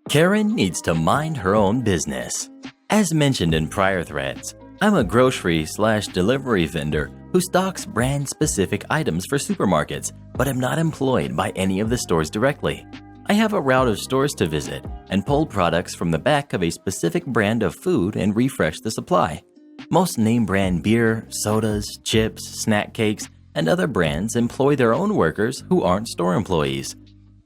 Karen needs to mind her own business. As mentioned in prior threads, I'm a grocery/delivery vendor who stocks brand-specific items for supermarkets, but am not employed by any of the stores directly. I have a route of stores to visit and pull products from the back of a specific brand of food and refresh the supply. Most name-brand beer, sodas, chips, snack cakes, and other brands employ their own workers who aren't store employees.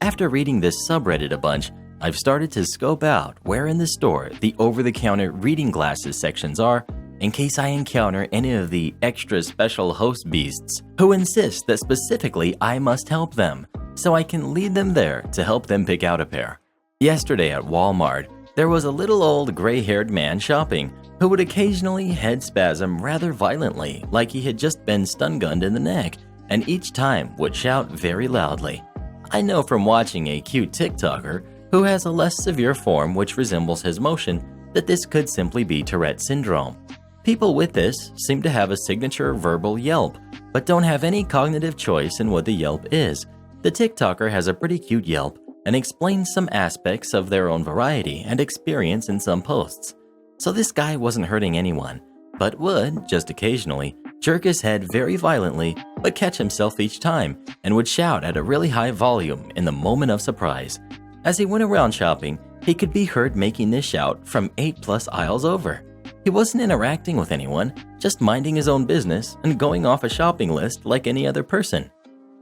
After reading this subreddit a bunch, I've started to scope out where in the store the over-the-counter reading glasses sections are in case I encounter any of the extra special host beasts who insist that specifically I must help them, so I can lead them there to help them pick out a pair. Yesterday at Walmart, there was a little old gray-haired man shopping who would occasionally head spasm rather violently like he had just been stun-gunned in the neck, and each time would shout very loudly. I know from watching a cute TikToker who has a less severe form which resembles his motion that this could simply be Tourette syndrome. People with this seem to have a signature verbal yelp, but don't have any cognitive choice in what the yelp is. The TikToker has a pretty cute yelp and explains some aspects of their own variety and experience in some posts. So this guy wasn't hurting anyone, but would, just occasionally, jerk his head very violently but catch himself each time and would shout at a really high volume in the moment of surprise. As he went around shopping, he could be heard making this shout from 8+ aisles over. He wasn't interacting with anyone, just minding his own business and going off a shopping list like any other person.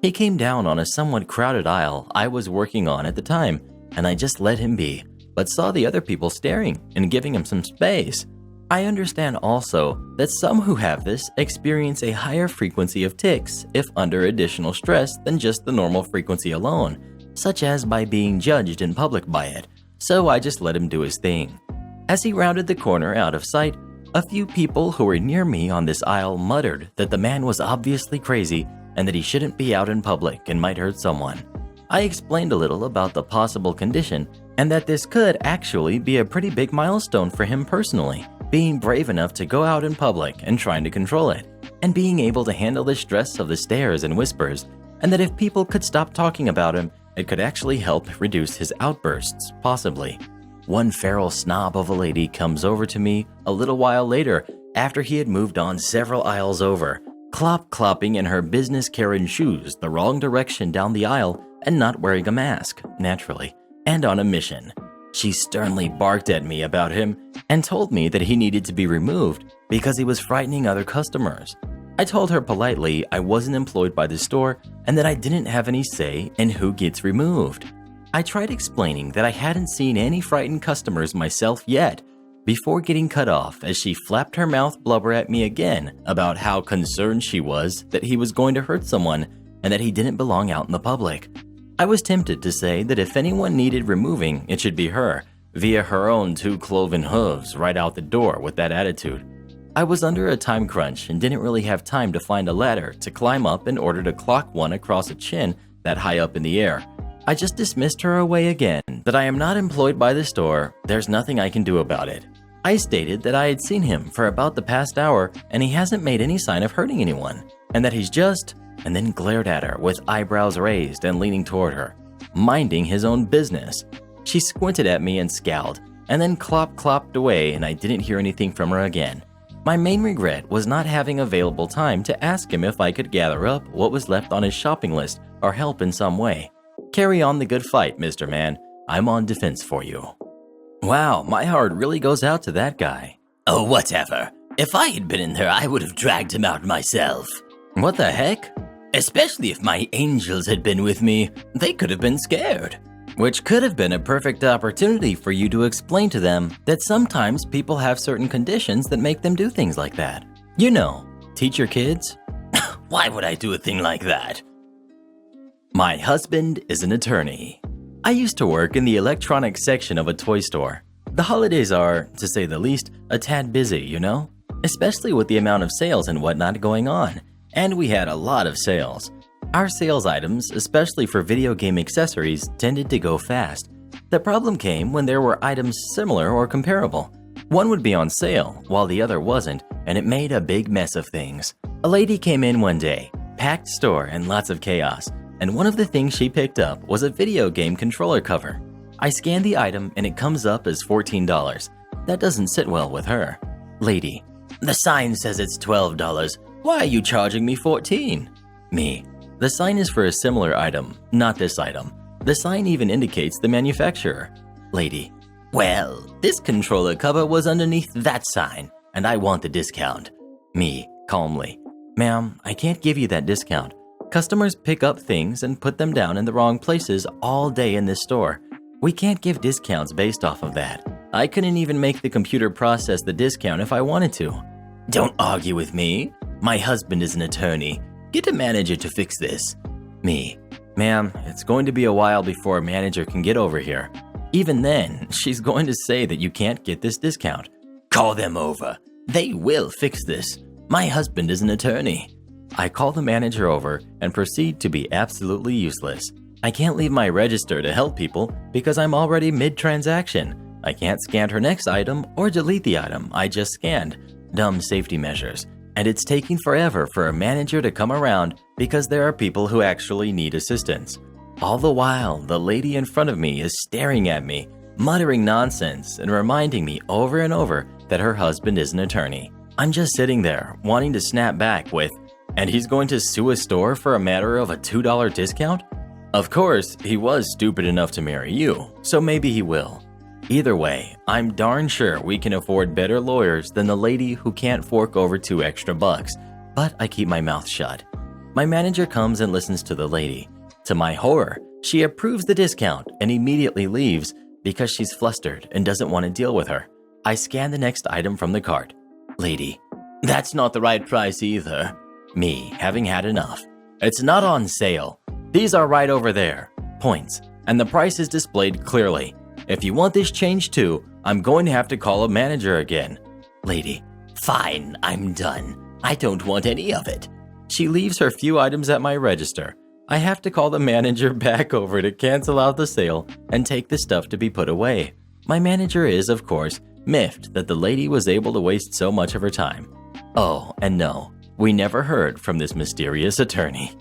He came down on a somewhat crowded aisle I was working on at the time, and I just let him be, but saw the other people staring and giving him some space. I understand also that some who have this experience a higher frequency of tics if under additional stress than just the normal frequency alone, such as by being judged in public by it, so I just let him do his thing. As he rounded the corner out of sight, a few people who were near me on this aisle muttered that the man was obviously crazy and that he shouldn't be out in public and might hurt someone. I explained a little about the possible condition and that this could actually be a pretty big milestone for him personally, being brave enough to go out in public and trying to control it, and being able to handle the stress of the stares and whispers, and that if people could stop talking about him, it could actually help reduce his outbursts, possibly. One feral snob of a lady comes over to me a little while later after he had moved on several aisles over, clopping in her business Karen shoes the wrong direction down the aisle and not wearing a mask, naturally, and on a mission. She sternly barked at me about him and told me that he needed to be removed because he was frightening other customers. I told her politely I wasn't employed by the store and that I didn't have any say in who gets removed. I tried explaining that I hadn't seen any frightened customers myself yet, before getting cut off as she flapped her mouth blubber at me again about how concerned she was that he was going to hurt someone and that he didn't belong out in the public. I was tempted to say that if anyone needed removing, it should be her, via her own 2 cloven hooves right out the door with that attitude. I was under a time crunch and didn't really have time to find a ladder to climb up in order to clock one across a chin that high up in the air. I just dismissed her away again, that I am not employed by the store, there's nothing I can do about it. I stated that I had seen him for about the past hour and he hasn't made any sign of hurting anyone, and that he's just, and then glared at her with eyebrows raised and leaning toward her, minding his own business. She squinted at me and scowled, and then clopped away and I didn't hear anything from her again. My main regret was not having available time to ask him if I could gather up what was left on his shopping list or help in some way. Carry on the good fight, Mr. Man. I'm on defense for you. Wow, my heart really goes out to that guy. Oh, whatever. If I had been in there, I would have dragged him out myself. What the heck? Especially if my angels had been with me, they could have been scared. Which could have been a perfect opportunity for you to explain to them that sometimes people have certain conditions that make them do things like that. You know, teach your kids. Why would I do a thing like that? My husband is an attorney. I used to work in the electronics section of a toy store. The holidays are, to say the least, a tad busy, you know? Especially with the amount of sales and whatnot going on. And we had a lot of sales. Our sales items, especially for video game accessories, tended to go fast. The problem came when there were items similar or comparable. One would be on sale, while the other wasn't, and it made a big mess of things. A lady came in one day, packed store and lots of chaos, and one of the things she picked up was a video game controller cover. I scanned the item and it comes up as $14. That doesn't sit well with her. Lady: The sign says it's $12. Why are you charging me $14? Me: The sign is for a similar item, not this item. The sign even indicates the manufacturer. Lady: Well, this controller cover was underneath that sign, and I want the discount. Me, calmly: Ma'am, I can't give you that discount. Customers pick up things and put them down in the wrong places all day in this store. We can't give discounts based off of that. I couldn't even make the computer process the discount if I wanted to. Don't argue with me. My husband is an attorney. Get a manager to fix this. Me: Ma'am, it's going to be a while before a manager can get over here. Even then, she's going to say that you can't get this discount. Call them over. They will fix this. My husband is an attorney. I call the manager over and proceed to be absolutely useless. I can't leave my register to help people because I'm already mid-transaction. I can't scan her next item or delete the item I just scanned. Dumb safety measures. And it's taking forever for a manager to come around because there are people who actually need assistance. All the while, the lady in front of me is staring at me, muttering nonsense and reminding me over and over that her husband is an attorney. I'm just sitting there, wanting to snap back with, "And he's going to sue a store for a matter of a $2 discount?" Of course, he was stupid enough to marry you, so maybe he will. Either way, I'm darn sure we can afford better lawyers than the lady who can't fork over $2 extra, but I keep my mouth shut. My manager comes and listens to the lady. To my horror, she approves the discount and immediately leaves because she's flustered and doesn't want to deal with her. I scan the next item from the cart. Lady: That's not the right price either. Me, having had enough: It's not on sale. These are right over there. Points. And the price is displayed clearly. If you want this changed too, I'm going to have to call a manager again. Lady: Fine, I'm done. I don't want any of it. She leaves her few items at my register. I have to call the manager back over to cancel out the sale and take the stuff to be put away. My manager is, of course, miffed that the lady was able to waste so much of her time. Oh, and no, we never heard from this mysterious attorney.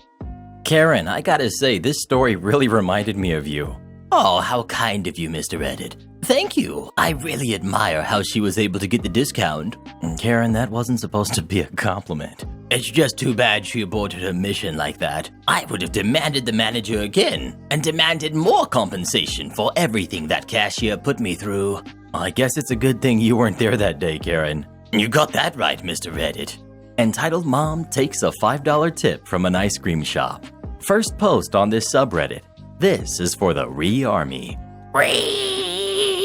Karen, I gotta say, this story really reminded me of you. Oh, how kind of you, Mr. Reddit. Thank you. I really admire how she was able to get the discount. Karen, that wasn't supposed to be a compliment. It's just too bad she aborted her mission like that. I would have demanded the manager again and demanded more compensation for everything that cashier put me through. I guess it's a good thing you weren't there that day, Karen. You got that right, Mr. Reddit. Entitled Mom takes a $5 tip from an ice cream shop. First post on this subreddit. This is for the Re-Army.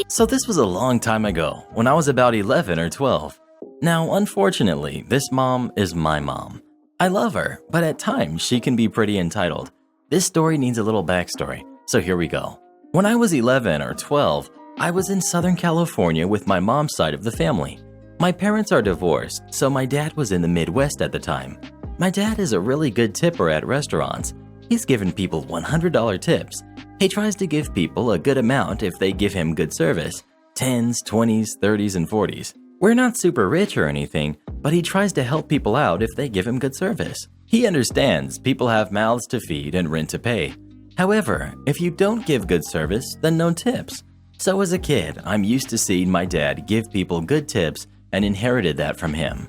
So this was a long time ago, when I was about 11 or 12. Now, unfortunately, this mom is my mom. I love her, but at times she can be pretty entitled. This story needs a little backstory, so here we go. When I was 11 or 12, I was in Southern California with my mom's side of the family. My parents are divorced, so my dad was in the Midwest at the time. My dad is a really good tipper at restaurants. He's given people $100 tips. He tries to give people a good amount if they give him good service. 10s, 20s, 30s, and 40s. We're not super rich or anything, but he tries to help people out if they give him good service. He understands people have mouths to feed and rent to pay. However, if you don't give good service, then no tips. So as a kid, I'm used to seeing my dad give people good tips and inherited that from him.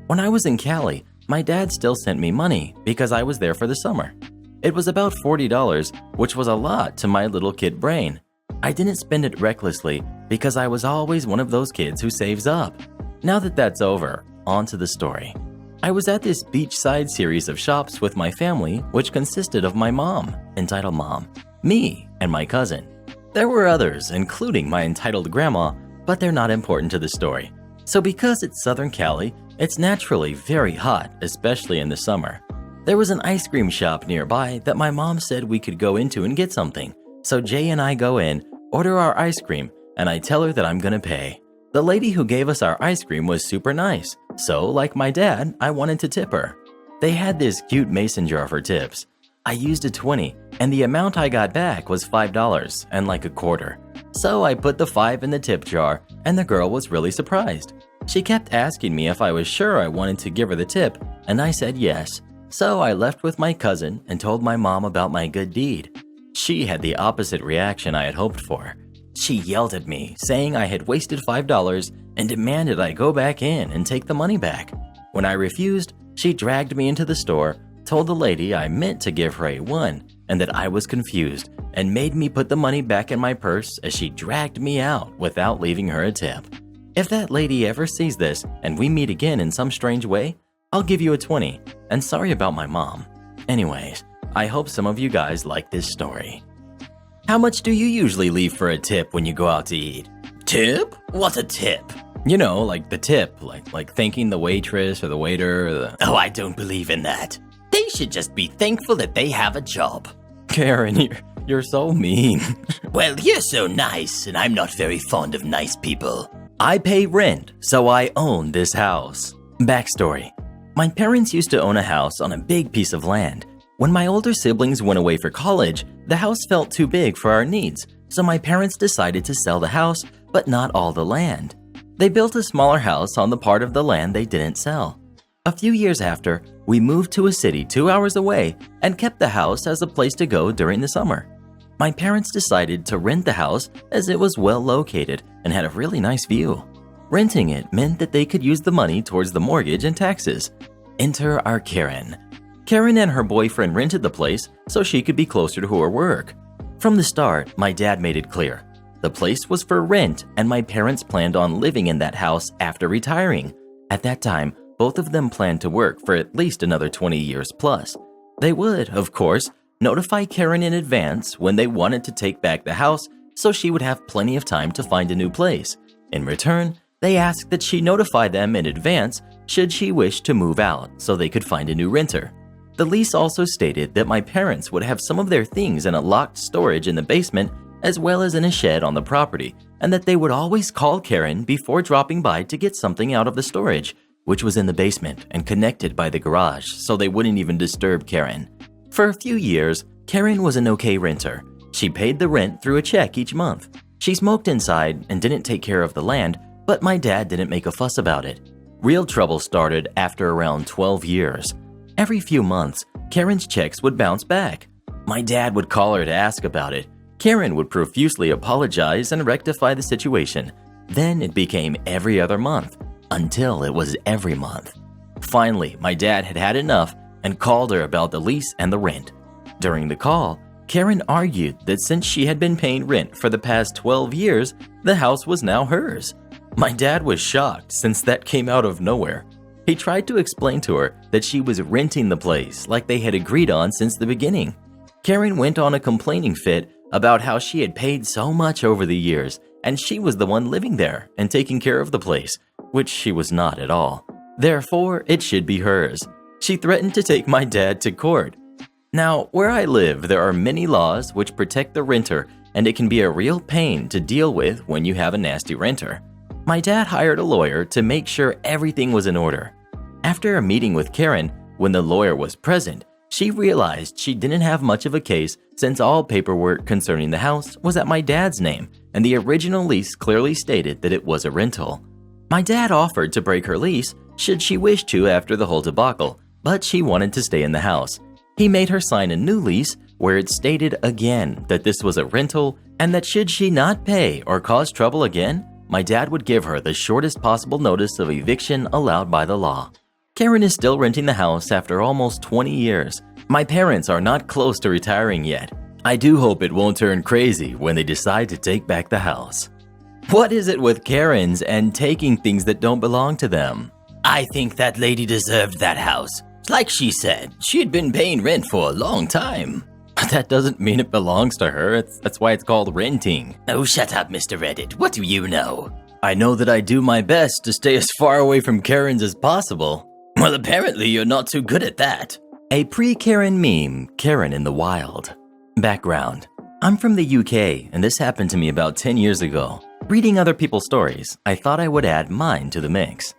When I was in Cali, my dad still sent me money because I was there for the summer. It was about $40, which was a lot to my little kid brain. I didn't spend it recklessly because I was always one of those kids who saves up. Now that that's over, on to the story. I was at this beachside series of shops with my family, which consisted of my mom, entitled mom, me, and my cousin. There were others, including my entitled grandma, but they're not important to the story. So because it's Southern Cali, it's naturally very hot, especially in the summer. There was an ice cream shop nearby that my mom said we could go into and get something. So Jay and I go in, order our ice cream, and I tell her that I'm gonna pay. The lady who gave us our ice cream was super nice, so like my dad, I wanted to tip her. They had this cute mason jar for tips. I used a 20, and the amount I got back was $5 and like a quarter. So I put the 5 in the tip jar, and the girl was really surprised. She kept asking me if I was sure I wanted to give her the tip, and I said yes. So I left with my cousin and told my mom about my good deed. She had the opposite reaction I had hoped for. She yelled at me, saying I had wasted $5 and demanded I go back in and take the money back. When I refused, she dragged me into the store, told the lady I meant to give her a 1 and that I was confused, and made me put the money back in my purse as she dragged me out without leaving her a tip. If that lady ever sees this and we meet again in some strange way, I'll give you a 20, and sorry about my mom. Anyways, I hope some of you guys like this story. How much do you usually leave for a tip when you go out to eat? Tip? What's a tip? You know, like the tip, like thanking the waitress or the waiter or the... Oh, I don't believe in that. They should just be thankful that they have a job. Karen, you're so mean. Well, you're so nice, and I'm not very fond of nice people. I pay rent, so I own this house. Backstory. My parents used to own a house on a big piece of land. When my older siblings went away for college, the house felt too big for our needs, so my parents decided to sell the house, but not all the land. They built a smaller house on the part of the land they didn't sell. A few years after, we moved to a city 2 hours away and kept the house as a place to go during the summer. My parents decided to rent the house as it was well located and had a really nice view. Renting it meant that they could use the money towards the mortgage and taxes. Enter our Karen. Karen and her boyfriend rented the place so she could be closer to her work. From the start, my dad made it clear. The place was for rent and my parents planned on living in that house after retiring. At that time, both of them planned to work for at least another 20 years plus. They would, of course, notify Karen in advance when they wanted to take back the house so she would have plenty of time to find a new place. In return, they asked that she notify them in advance should she wish to move out so they could find a new renter. The lease also stated that my parents would have some of their things in a locked storage in the basement as well as in a shed on the property, and that they would always call Karen before dropping by to get something out of the storage, which was in the basement and connected by the garage so they wouldn't even disturb Karen. For a few years, Karen was an okay renter. She paid the rent through a check each month. She smoked inside and didn't take care of the land, but my dad didn't make a fuss about it. Real trouble started after around 12 years. Every few months, Karen's checks would bounce back. My dad would call her to ask about it. Karen would profusely apologize and rectify the situation. Then it became every other month, until it was every month. Finally, my dad had had enough and called her about the lease and the rent. During the call, Karen argued that since she had been paying rent for the past 12 years, the house was now hers. My dad was shocked since that came out of nowhere. He tried to explain to her that she was renting the place like they had agreed on since the beginning. Karen went on a complaining fit about how she had paid so much over the years and she was the one living there and taking care of the place, which she was not at all. Therefore, it should be hers. She threatened to take my dad to court. Now, where I live, there are many laws which protect the renter, and it can be a real pain to deal with when you have a nasty renter. My dad hired a lawyer to make sure everything was in order. After a meeting with Karen, when the lawyer was present, she realized she didn't have much of a case since all paperwork concerning the house was at my dad's name, and the original lease clearly stated that it was a rental. My dad offered to break her lease should she wish to after the whole debacle, but she wanted to stay in the house. He made her sign a new lease where it stated again that this was a rental and that should she not pay or cause trouble again, my dad would give her the shortest possible notice of eviction allowed by the law. Karen is still renting the house after almost 20 years. My parents are not close to retiring yet. I do hope it won't turn crazy when they decide to take back the house. What is it with Karens and taking things that don't belong to them? I think that lady deserved that house. Like she said, she had been paying rent for a long time. But that doesn't mean it belongs to her. That's why it's called renting. Oh, shut up, Mr. Reddit. What do you know? I know that I do my best to stay as far away from Karens as possible. Well, apparently you're not too good at that. A pre-Karen meme, Karen in the wild. Background. I'm from the UK, and this happened to me about 10 years ago. Reading other people's stories, I thought I would add mine to the mix.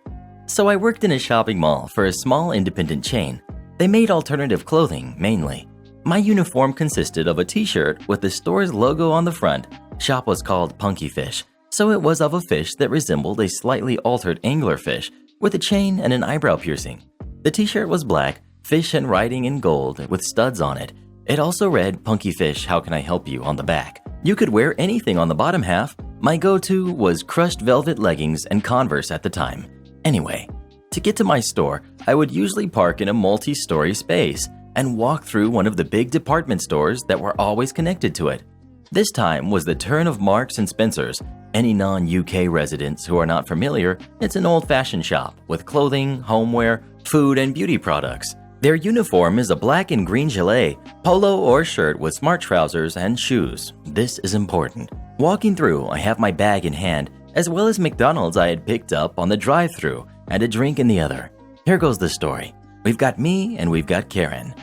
So I worked in a shopping mall for a small independent chain. They made alternative clothing, mainly. My uniform consisted of a t-shirt with the store's logo on the front. Shop was called Punky Fish, so it was of a fish that resembled a slightly altered anglerfish with a chain and an eyebrow piercing. The t-shirt was black, fish and writing in gold with studs on it. It also read Punky Fish, how can I help you on the back. You could wear anything on the bottom half. My go-to was crushed velvet leggings and Converse at the time. Anyway, to get to my store, I would usually park in a multi-story space and walk through one of the big department stores that were always connected to it. This time was the turn of Marks and Spencer's. Any non-UK residents who are not familiar, it's an old-fashioned shop with clothing, homeware, food, and beauty products. Their uniform is a black and green gilet, polo or shirt with smart trousers and shoes. This is important. Walking through, I have my bag in hand, as well as McDonald's I had picked up on the drive-thru and a drink in the other. Here goes the story. We've got me and we've got Karen.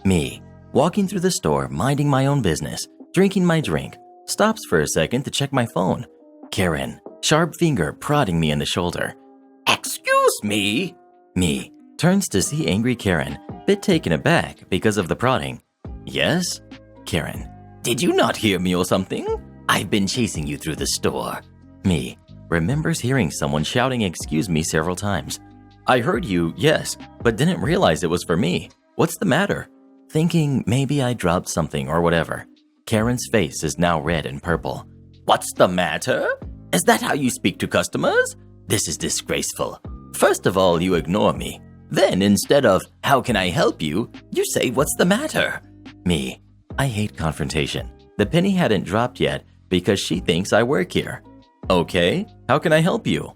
Me, walking through the store, minding my own business, drinking my drink, stops for a second to check my phone. Karen, sharp finger prodding me in the shoulder. Excuse me? Me, turns to see angry Karen, bit taken aback because of the prodding. Yes? Karen, did you not hear me or something? I've been chasing you through the store. Me, remembers hearing someone shouting excuse me several times. I heard you, yes, but didn't realize it was for me. What's the matter? Thinking maybe I dropped something or whatever. Karen's face is now red and purple. What's the matter? Is that how you speak to customers? This is disgraceful. First of all, you ignore me. Then, instead of, how can I help you, you say, what's the matter? Me, I hate confrontation. The penny hadn't dropped yet because she thinks I work here. Okay, how can I help you?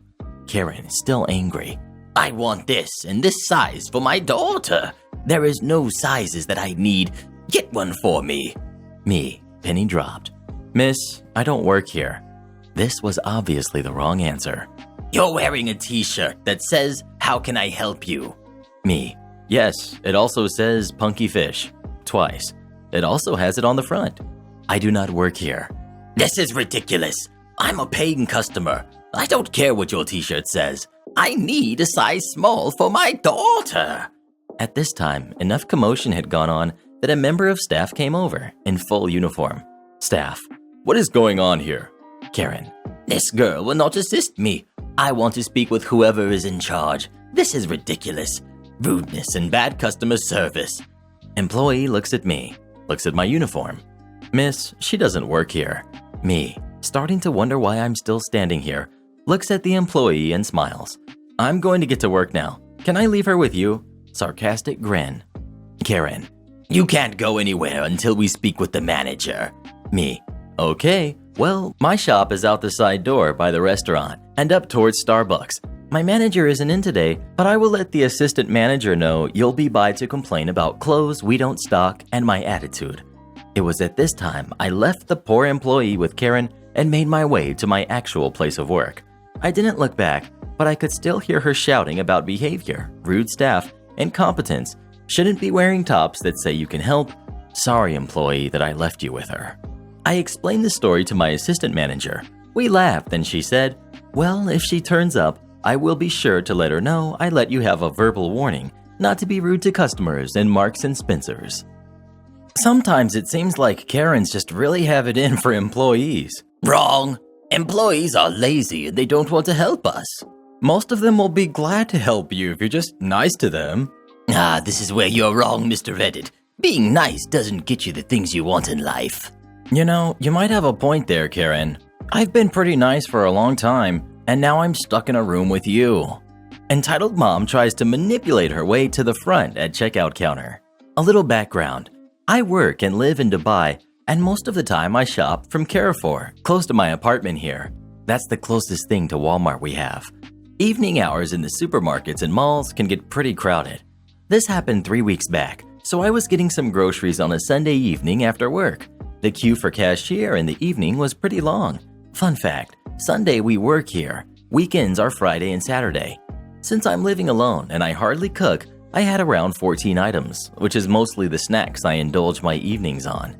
Karen, still angry. I want this and this size for my daughter. There is no sizes that I need. Get one for me. Me, penny dropped. Miss, I don't work here. This was obviously the wrong answer. You're wearing a t-shirt that says, how can I help you? Me, yes, it also says Punky Fish. Twice. It also has it on the front. I do not work here. This is ridiculous. I'm a paying customer. I don't care what your t-shirt says. I need a size small for my daughter. At this time, enough commotion had gone on that a member of staff came over in full uniform. Staff, what is going on here? Karen, this girl will not assist me. I want to speak with whoever is in charge. This is ridiculous. Rudeness and bad customer service. Employee looks at me, looks at my uniform. Miss, she doesn't work here. Me, starting to wonder why I'm still standing here, looks at the employee and smiles. I'm going to get to work now. Can I leave her with you? Sarcastic grin. Karen, you can't go anywhere until we speak with the manager. Me, okay, well, my shop is out the side door by the restaurant and up towards Starbucks. My manager isn't in today, but I will let the assistant manager know you'll be by to complain about clothes we don't stock and my attitude. It was at this time I left the poor employee with Karen and made my way to my actual place of work. I didn't look back, but I could still hear her shouting about behavior, rude staff, incompetence, shouldn't be wearing tops that say you can help, sorry employee that I left you with her. I explained the story to my assistant manager. We laughed and she said, well, if she turns up, I will be sure to let her know I let you have a verbal warning not to be rude to customers in Marks and Spencer's. Sometimes it seems like Karens just really have it in for employees. Wrong. Employees are lazy and they don't want to help us. Most of them will be glad to help you if you're just nice to them. This is where you're wrong, Mr. Reddit. Being nice doesn't get you the things you want in life. You know, you might have a point there, Karen. I've been pretty nice for a long time, and now I'm stuck in a room with you. Entitled Mom tries to manipulate her way to the front at checkout counter. A little background. I work and live in Dubai, and most of the time I shop from Carrefour, close to my apartment here. That's the closest thing to Walmart we have. Evening hours in the supermarkets and malls can get pretty crowded. This happened 3 weeks back, so I was getting some groceries on a Sunday evening after work. The queue for cashier in the evening was pretty long. Fun fact, Sunday we work here. Weekends are Friday and Saturday. Since I'm living alone and I hardly cook, I had around 14 items, which is mostly the snacks I indulge my evenings on.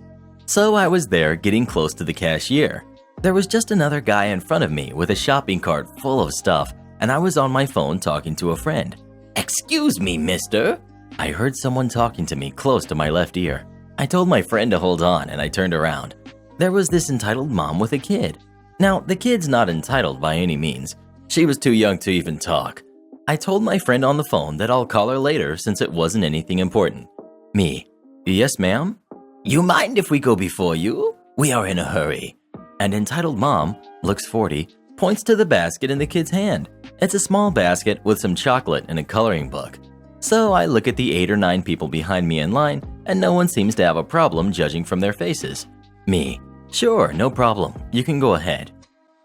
So I was there getting close to the cashier. There was just another guy in front of me with a shopping cart full of stuff, and I was on my phone talking to a friend. Excuse me, mister. I heard someone talking to me close to my left ear. I told my friend to hold on and I turned around. There was this entitled mom with a kid. Now, the kid's not entitled by any means. She was too young to even talk. I told my friend on the phone that I'll call her later since it wasn't anything important. Me. Yes, ma'am? You mind if we go before you? We are in a hurry. And entitled mom, looks 40, points to the basket in the kid's hand. It's a small basket with some chocolate and a coloring book. So I look at the 8 or 9 people behind me in line, and no one seems to have a problem judging from their faces. Me. Sure, no problem. You can go ahead.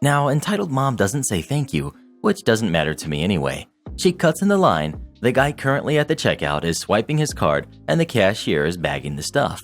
Now, entitled mom doesn't say thank you, which doesn't matter to me anyway. She cuts in the line, the guy currently at the checkout is swiping his card, and the cashier is bagging the stuff.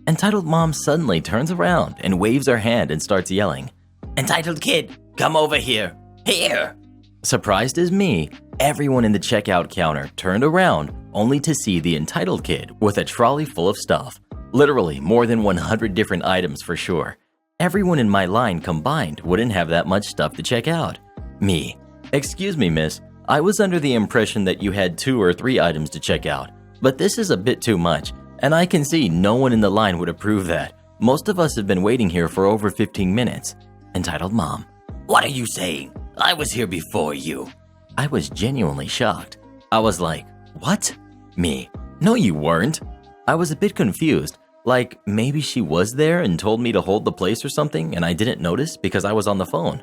Entitled mom suddenly turns around and waves her hand and starts yelling, Entitled kid, come over here. Here! Surprised as me, everyone in the checkout counter turned around only to see the entitled kid with a trolley full of stuff. Literally more than 100 different items for sure. Everyone in my line combined wouldn't have that much stuff to check out. Me. Excuse me, miss. I was under the impression that you had 2 or 3 items to check out, but this is a bit too much, and I can see no one in the line would approve that. Most of us have been waiting here for over 15 minutes. Entitled mom. What are you saying? I was here before you. I was genuinely shocked. I was like, what? Me. No, you weren't. I was a bit confused, like maybe she was there and told me to hold the place or something and I didn't notice because I was on the phone.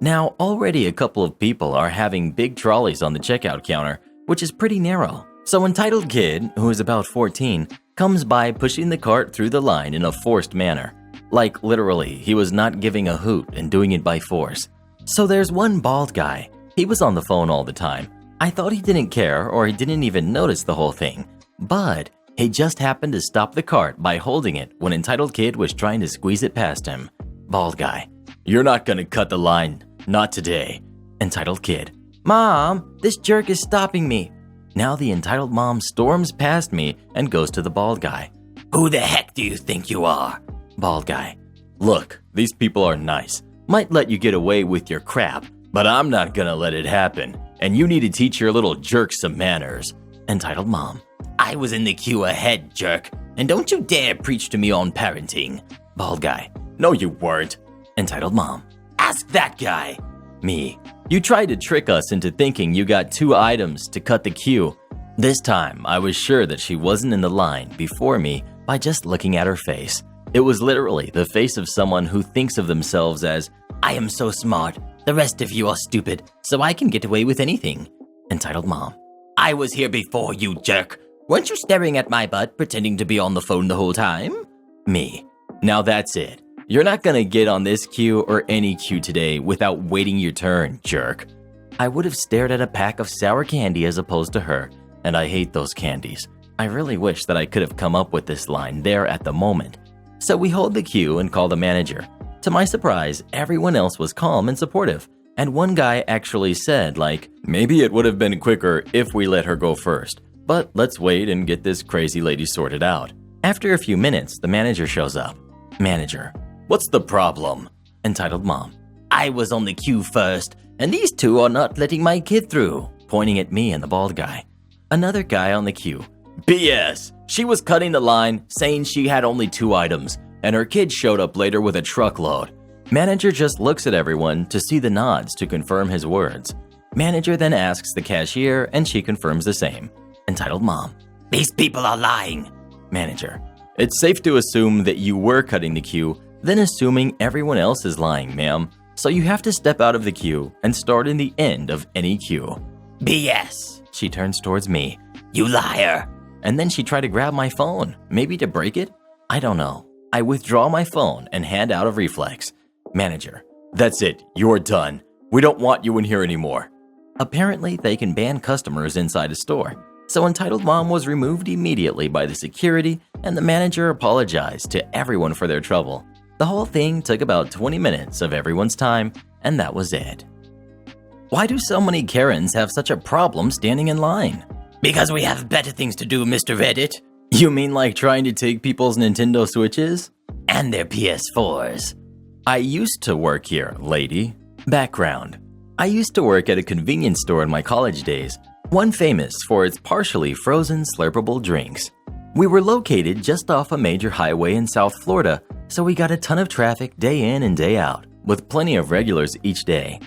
Now, already a couple of people are having big trolleys on the checkout counter, which is pretty narrow. So entitled kid, who is about 14, comes by pushing the cart through the line in a forced manner. Like literally, he was not giving a hoot and doing it by force. So there's one bald guy. He was on the phone all the time. I thought he didn't care or he didn't even notice the whole thing. But he just happened to stop the cart by holding it when entitled kid was trying to squeeze it past him. Bald guy. You're not gonna cut the line. Not today. Entitled kid. Mom, this jerk is stopping me. Now the entitled mom storms past me and goes to the bald guy. Who the heck do you think you are? Bald guy. Look, these people are nice. Might let you get away with your crap, but I'm not gonna let it happen. And you need to teach your little jerk some manners. Entitled mom. I was in the queue ahead, jerk. And don't you dare preach to me on parenting. Bald guy. No, you weren't. Entitled mom. Ask that guy. Me. You tried to trick us into thinking you got 2 items to cut the queue. This time, I was sure that she wasn't in the line before me by just looking at her face. It was literally the face of someone who thinks of themselves as, I am so smart, the rest of you are stupid, so I can get away with anything. Entitled mom. I was here before you, jerk. Weren't you staring at my butt, pretending to be on the phone the whole time? Me. Now that's it. You're not gonna get on this queue or any queue today without waiting your turn, jerk. I would have stared at a pack of sour candy as opposed to her, and I hate those candies. I really wish that I could have come up with this line there at the moment. So we hold the queue and call the manager. To my surprise, everyone else was calm and supportive. And one guy actually said, like, maybe it would have been quicker if we let her go first, but let's wait and get this crazy lady sorted out. After a few minutes, the manager shows up. Manager: what's the problem? Entitled mom: I was on the queue first, and these two are not letting my kid through. Pointing at me and the bald guy. Another guy on the queue: BS! She was cutting the line, saying she had only 2 items, and her kid showed up later with a truckload. Manager just looks at everyone to see the nods to confirm his words. Manager then asks the cashier, and she confirms the same. Entitled mom: These people are lying. Manager: it's safe to assume that you were cutting the queue, then assuming everyone else is lying, ma'am. So you have to step out of the queue and start in the end of any queue. BS. She turns towards me. You liar. And then she tried to grab my phone, maybe to break it? I don't know. I withdraw my phone and hand out of reflex. Manager: that's it, you're done. We don't want you in here anymore. Apparently, they can ban customers inside a store. So Entitled Mom was removed immediately by the security, and the manager apologized to everyone for their trouble. The whole thing took about 20 minutes of everyone's time, and that was it. Why do so many Karens have such a problem standing in line? Because we have better things to do, Mr. Reddit. You mean like trying to take people's Nintendo Switches? And their PS4s. I used to work here, lady. Background: I used to work at a convenience store in my college days, one famous for its partially frozen slurpable drinks. We were located just off a major highway in South Florida, so we got a ton of traffic day in and day out, with plenty of regulars each day.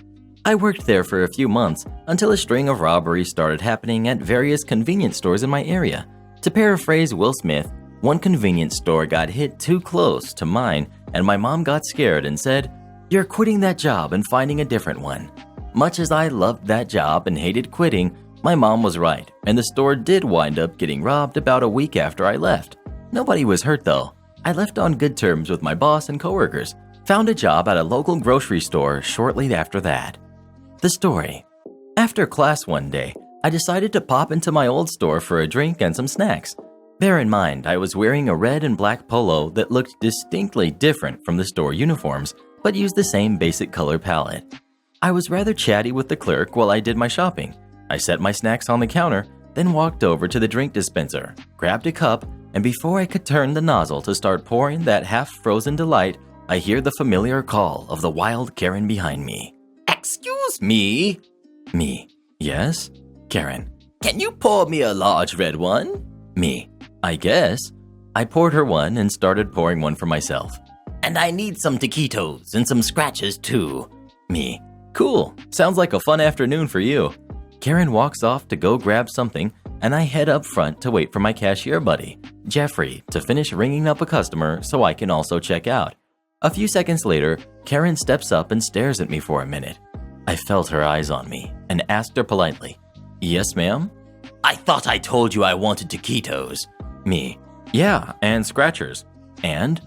I worked there for a few months until a string of robberies started happening at various convenience stores in my area. To paraphrase Will Smith, one convenience store got hit too close to mine, and my mom got scared and said, "You're quitting that job and finding a different one." Much as I loved that job and hated quitting, my mom was right, and the store did wind up getting robbed about a week after I left. Nobody was hurt though. I left on good terms with my boss and coworkers, found a job at a local grocery store shortly after that. The story: after class one day, I decided to pop into my old store for a drink and some snacks. Bear in mind, I was wearing a red and black polo that looked distinctly different from the store uniforms, but used the same basic color palette. I was rather chatty with the clerk while I did my shopping. I set my snacks on the counter, then walked over to the drink dispenser, grabbed a cup, and before I could turn the nozzle to start pouring that half-frozen delight, I hear the familiar call of the wild Karen behind me. Excuse me? Me: yes? Karen: Can you pour me a large red one? Me: I guess. I poured her one and started pouring one for myself. And I need some taquitos and some scratches too. Me: cool, sounds like a fun afternoon for you. Karen walks off to go grab something, and I head up front to wait for my cashier buddy, Jeffrey, to finish ringing up a customer so I can also check out. A few seconds later, Karen steps up and stares at me for a minute. I felt her eyes on me and asked her politely, "Yes, ma'am?" I thought I told you I wanted taquitos. Me: yeah, and scratchers. And?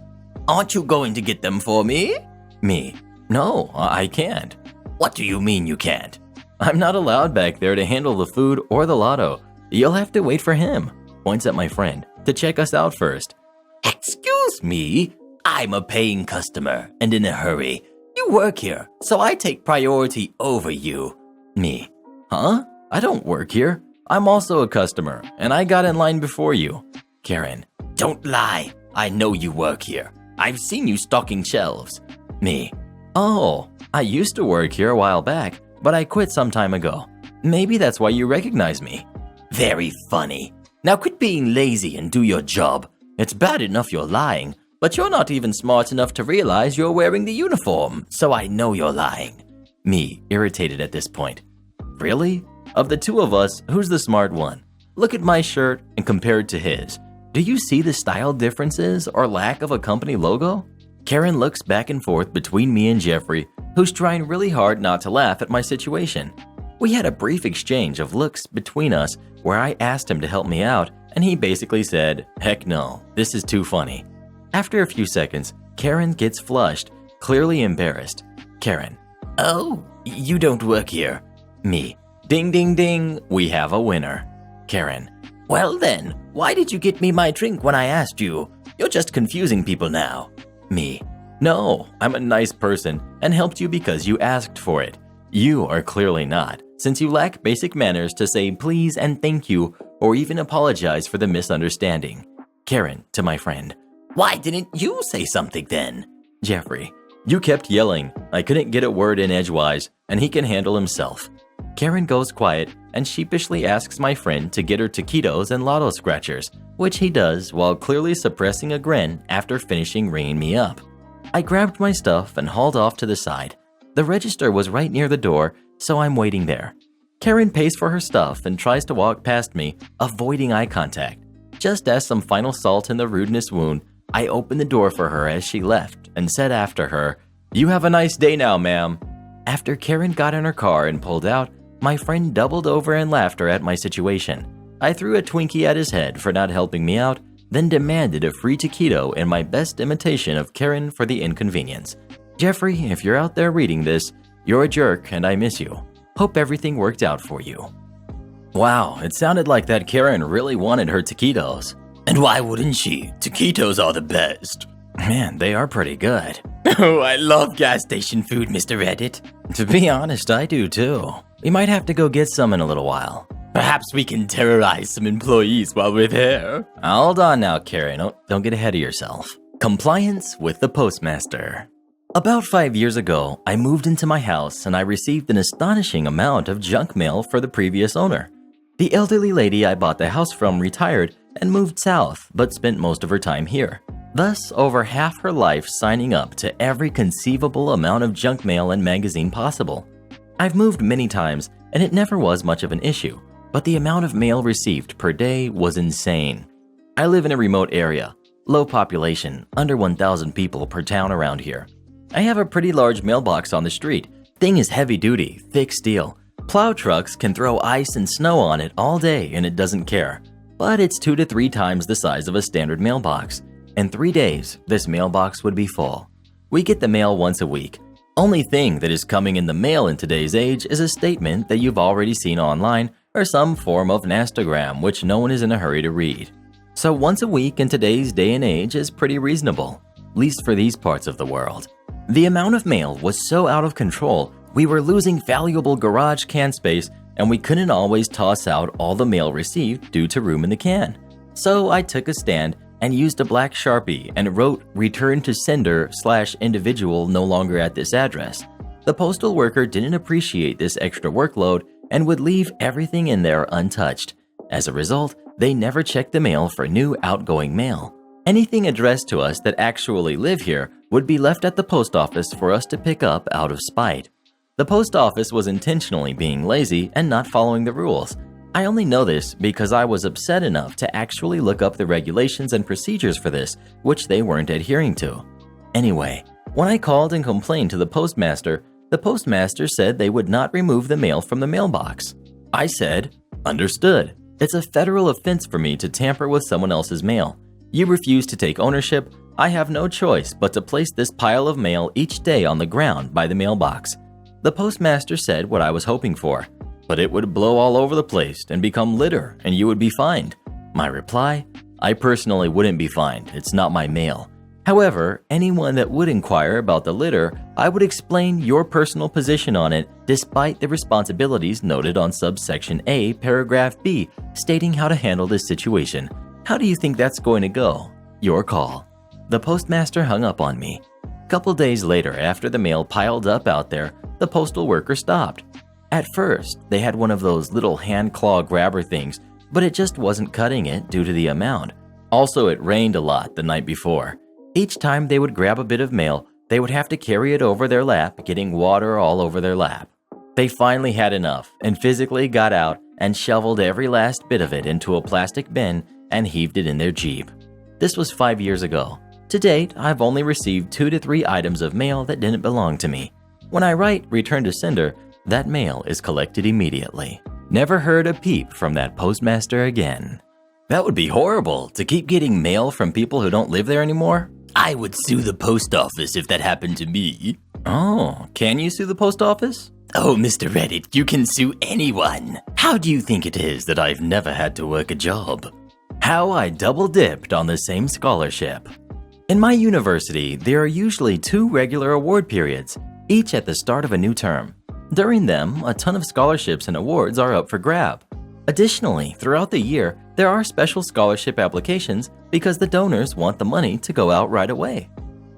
Aren't you going to get them for me? Me: no, I can't. What do you mean you can't? I'm not allowed back there to handle the food or the lotto. You'll have to wait for him, points at my friend, to check us out first. Excuse me? I'm a paying customer and in a hurry. You work here, so I take priority over you. Me: huh? I don't work here. I'm also a customer, and I got in line before you. Karen: Don't lie. I know you work here. I've seen you stocking shelves. Me: oh, I used to work here a while back, but I quit some time ago. Maybe that's why you recognize me. Very funny. Now quit being lazy and do your job. It's bad enough you're lying, but you're not even smart enough to realize you're wearing the uniform, so I know you're lying. Me, irritated at this point. Really? Of the two of us, who's the smart one? Look at my shirt and compare it to his. Do you see the style differences or lack of a company logo? Karen looks back and forth between me and Jeffrey, who's trying really hard not to laugh at my situation. We had a brief exchange of looks between us where I asked him to help me out, and he basically said, "Heck no, this is too funny." After a few seconds, Karen gets flushed, clearly embarrassed. Karen: Oh, you don't work here. Me: ding ding ding, we have a winner. Karen: Well then, why did you get me my drink when I asked you? You're just confusing people now. Me. No, I'm a nice person and helped you because you asked for it. You are clearly not, since you lack basic manners to say please and thank you or even apologize for the misunderstanding. Karen, to my friend. Why didn't you say something then? Jeffrey. You kept yelling. I couldn't get a word in edgewise, and he can handle himself. Karen goes quiet and sheepishly asks my friend to get her taquitos and lotto scratchers, which he does while clearly suppressing a grin after finishing ringing me up. I grabbed my stuff and hauled off to the side. The register was right near the door, so I'm waiting there. Karen pays for her stuff and tries to walk past me, avoiding eye contact. Just as some final salt in the rudeness wound, I opened the door for her as she left and said after her, "You have a nice day now, ma'am." After Karen got in her car and pulled out, my friend doubled over in laughter at my situation. I threw a Twinkie at his head for not helping me out, then demanded a free taquito in my best imitation of Karen for the inconvenience. Jeffrey, if you're out there reading this, you're a jerk and I miss you. Hope everything worked out for you. Wow, it sounded like that Karen really wanted her taquitos. And why wouldn't she? Taquitos are the best. Man, they are pretty good. Oh, I love gas station food, Mr. Reddit. To be honest, I do too. We might have to go get some in a little while. Perhaps we can terrorize some employees while we're there. Hold on now, Karen. Don't get ahead of yourself. Compliance with the postmaster. About 5 years ago, I moved into my house and I received an astonishing amount of junk mail for the previous owner. The elderly lady I bought the house from retired and moved south, but spent most of her time here. Thus, over half her life signing up to every conceivable amount of junk mail and magazine possible. I've moved many times and it never was much of an issue, but the amount of mail received per day was insane. I live in a remote area, low population, under 1,000 people per town around here. I have a pretty large mailbox on the street. Thing is heavy duty, thick steel. Plow trucks can throw ice and snow on it all day and it doesn't care. But it's 2 to 3 times the size of a standard mailbox. In 3 days, this mailbox would be full. We get the mail once a week. Only thing that is coming in the mail in today's age is a statement that you've already seen online or some form of Nastagram which no one is in a hurry to read. So once a week in today's day and age is pretty reasonable, at least for these parts of the world. The amount of mail was so out of control, we were losing valuable garage can space and we couldn't always toss out all the mail received due to room in the can. So I took a stand and used a black Sharpie and wrote "Return to sender/individual no longer at this address." The postal worker didn't appreciate this extra workload and would leave everything in there untouched. As a result, they never checked the mail for new outgoing mail. Anything addressed to us that actually live here would be left at the post office for us to pick up out of spite. The post office was intentionally being lazy and not following the rules. I only know this because I was upset enough to actually look up the regulations and procedures for this, which they weren't adhering to. Anyway, when I called and complained to the postmaster said they would not remove the mail from the mailbox. I said, "Understood. It's a federal offense for me to tamper with someone else's mail. You refuse to take ownership. I have no choice but to place this pile of mail each day on the ground by the mailbox." The postmaster said what I was hoping for, but it would blow all over the place and become litter and you would be fined. My reply, I personally wouldn't be fined, it's not my mail. However, anyone that would inquire about the litter, I would explain your personal position on it despite the responsibilities noted on subsection A, paragraph B, stating how to handle this situation. How do you think that's going to go? Your call. The postmaster hung up on me. Couple days later, after the mail piled up out there, the postal worker stopped. At first, they had one of those little hand claw grabber things, but it just wasn't cutting it due to the amount. Also, it rained a lot the night before. Each time they would grab a bit of mail, they would have to carry it over their lap, getting water all over their lap. They finally had enough and physically got out and shoveled every last bit of it into a plastic bin and heaved it in their Jeep. This was 5 years ago. To date, I've only received 2 to 3 items of mail that didn't belong to me. When I write "Return to sender," that mail is collected immediately. Never heard a peep from that postmaster again. That would be horrible, to keep getting mail from people who don't live there anymore. I would sue the post office if that happened to me. Oh, can you sue the post office? Oh, Mr. Reddit, you can sue anyone. How do you think it is that I've never had to work a job? How I double dipped on the same scholarship. In my university, there are usually 2 regular award periods, each at the start of a new term. During them, a ton of scholarships and awards are up for grab. Additionally, throughout the year, there are special scholarship applications because the donors want the money to go out right away.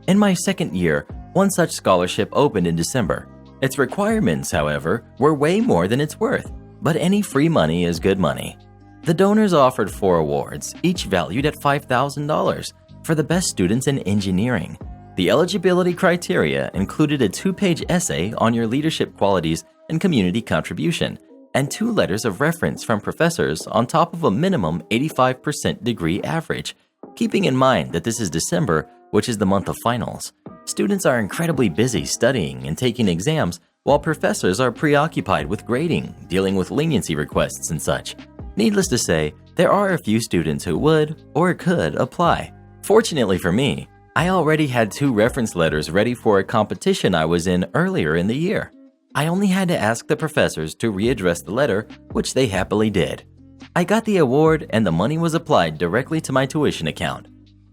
In my second year, one such scholarship opened in December. Its requirements, however, were way more than it's worth, but any free money is good money. The donors offered 4 awards, each valued at $5,000, for the best students in engineering. The eligibility criteria included a 2-page essay on your leadership qualities and community contribution, and 2 letters of reference from professors on top of a minimum 85% degree average. Keeping in mind that this is December, which is the month of finals, students are incredibly busy studying and taking exams, while professors are preoccupied with grading, dealing with leniency requests and such. Needless to say, there are a few students who would or could apply. Fortunately for me, I already had 2 reference letters ready for a competition I was in earlier in the year. I only had to ask the professors to readdress the letter, which they happily did. I got the award and the money was applied directly to my tuition account.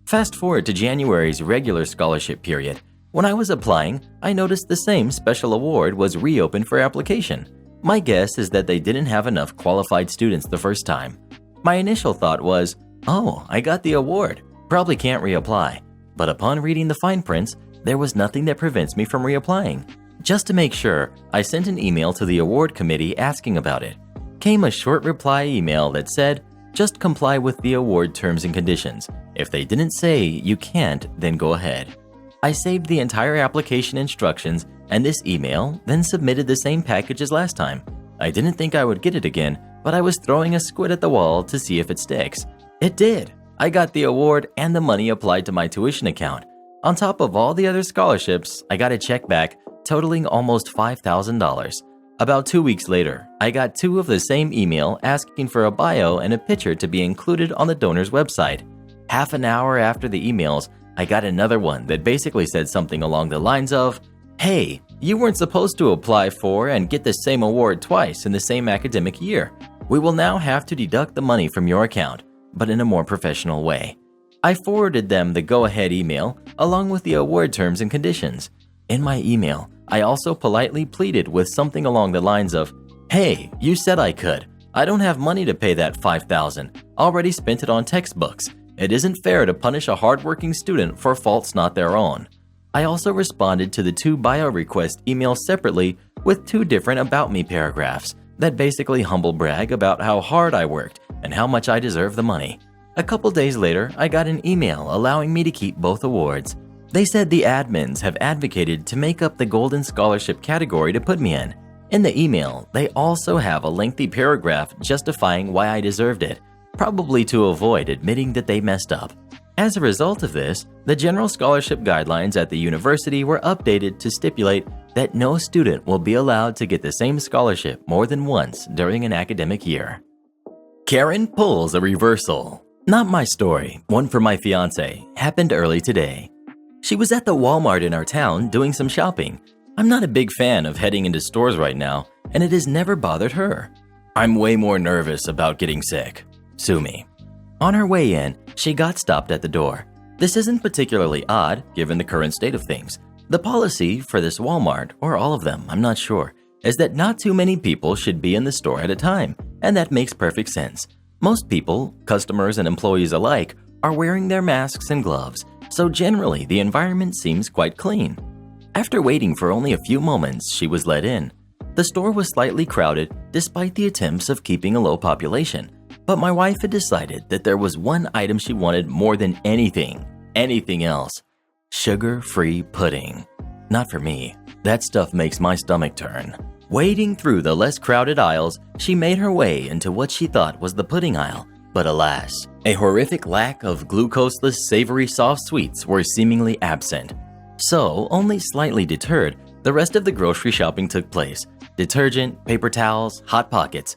Fast forward to January's regular scholarship period. When I was applying, I noticed the same special award was reopened for application. My guess is that they didn't have enough qualified students the first time. My initial thought was, oh, I got the award, probably can't reapply. But upon reading the fine prints, there was nothing that prevents me from reapplying. Just to make sure, I sent an email to the award committee asking about it. Came a short reply email that said, just comply with the award terms and conditions. If they didn't say you can't, then go ahead. I saved the entire application instructions and this email, then submitted the same package as last time. I didn't think I would get it again, but I was throwing a squid at the wall to see if it sticks. It did. I got the award and the money applied to my tuition account. On top of all the other scholarships, I got a check back totaling almost $5,000. About 2 weeks later, I got 2 of the same email asking for a bio and a picture to be included on the donor's website. Half an hour after the emails, I got another one that basically said something along the lines of, hey, you weren't supposed to apply for and get the same award twice in the same academic year. We will now have to deduct the money from your account, but in a more professional way. I forwarded them the go-ahead email along with the award terms and conditions. In my email, I also politely pleaded with something along the lines of, hey, you said I could. I don't have money to pay that $5,000. Already spent it on textbooks. It isn't fair to punish a hardworking student for faults not their own. I also responded to the 2 bio request emails separately with 2 different about me paragraphs that basically humble brag about how hard I worked and how much I deserve the money. A couple days later, I got an email allowing me to keep both awards. They said the admins have advocated to make up the Golden Scholarship category to put me in. In the email, they also have a lengthy paragraph justifying why I deserved it, probably to avoid admitting that they messed up. As a result of this, the general scholarship guidelines at the university were updated to stipulate that no student will be allowed to get the same scholarship more than once during an academic year. Karen pulls a reversal. Not my story, one for my fiance, happened early today. She was at the Walmart in our town doing some shopping. I'm not a big fan of heading into stores right now, and it has never bothered her. I'm way more nervous about getting sick. Sue me. On her way in, she got stopped at the door. This isn't particularly odd given the current state of things. The policy for this Walmart, or all of them, I'm not sure, is that not too many people should be in the store at a time, and that makes perfect sense. Most people, customers and employees alike, are wearing their masks and gloves, so generally the environment seems quite clean. After waiting for only a few moments, she was let in. The store was slightly crowded despite the attempts of keeping a low population. But my wife had decided that there was one item she wanted more than anything else. Sugar-free pudding. Not for me. That stuff makes my stomach turn. Wading through the less crowded aisles, she made her way into what she thought was the pudding aisle. But alas, a horrific lack of glucoseless savory soft sweets were seemingly absent. So, only slightly deterred, the rest of the grocery shopping took place. Detergent, paper towels, Hot Pockets.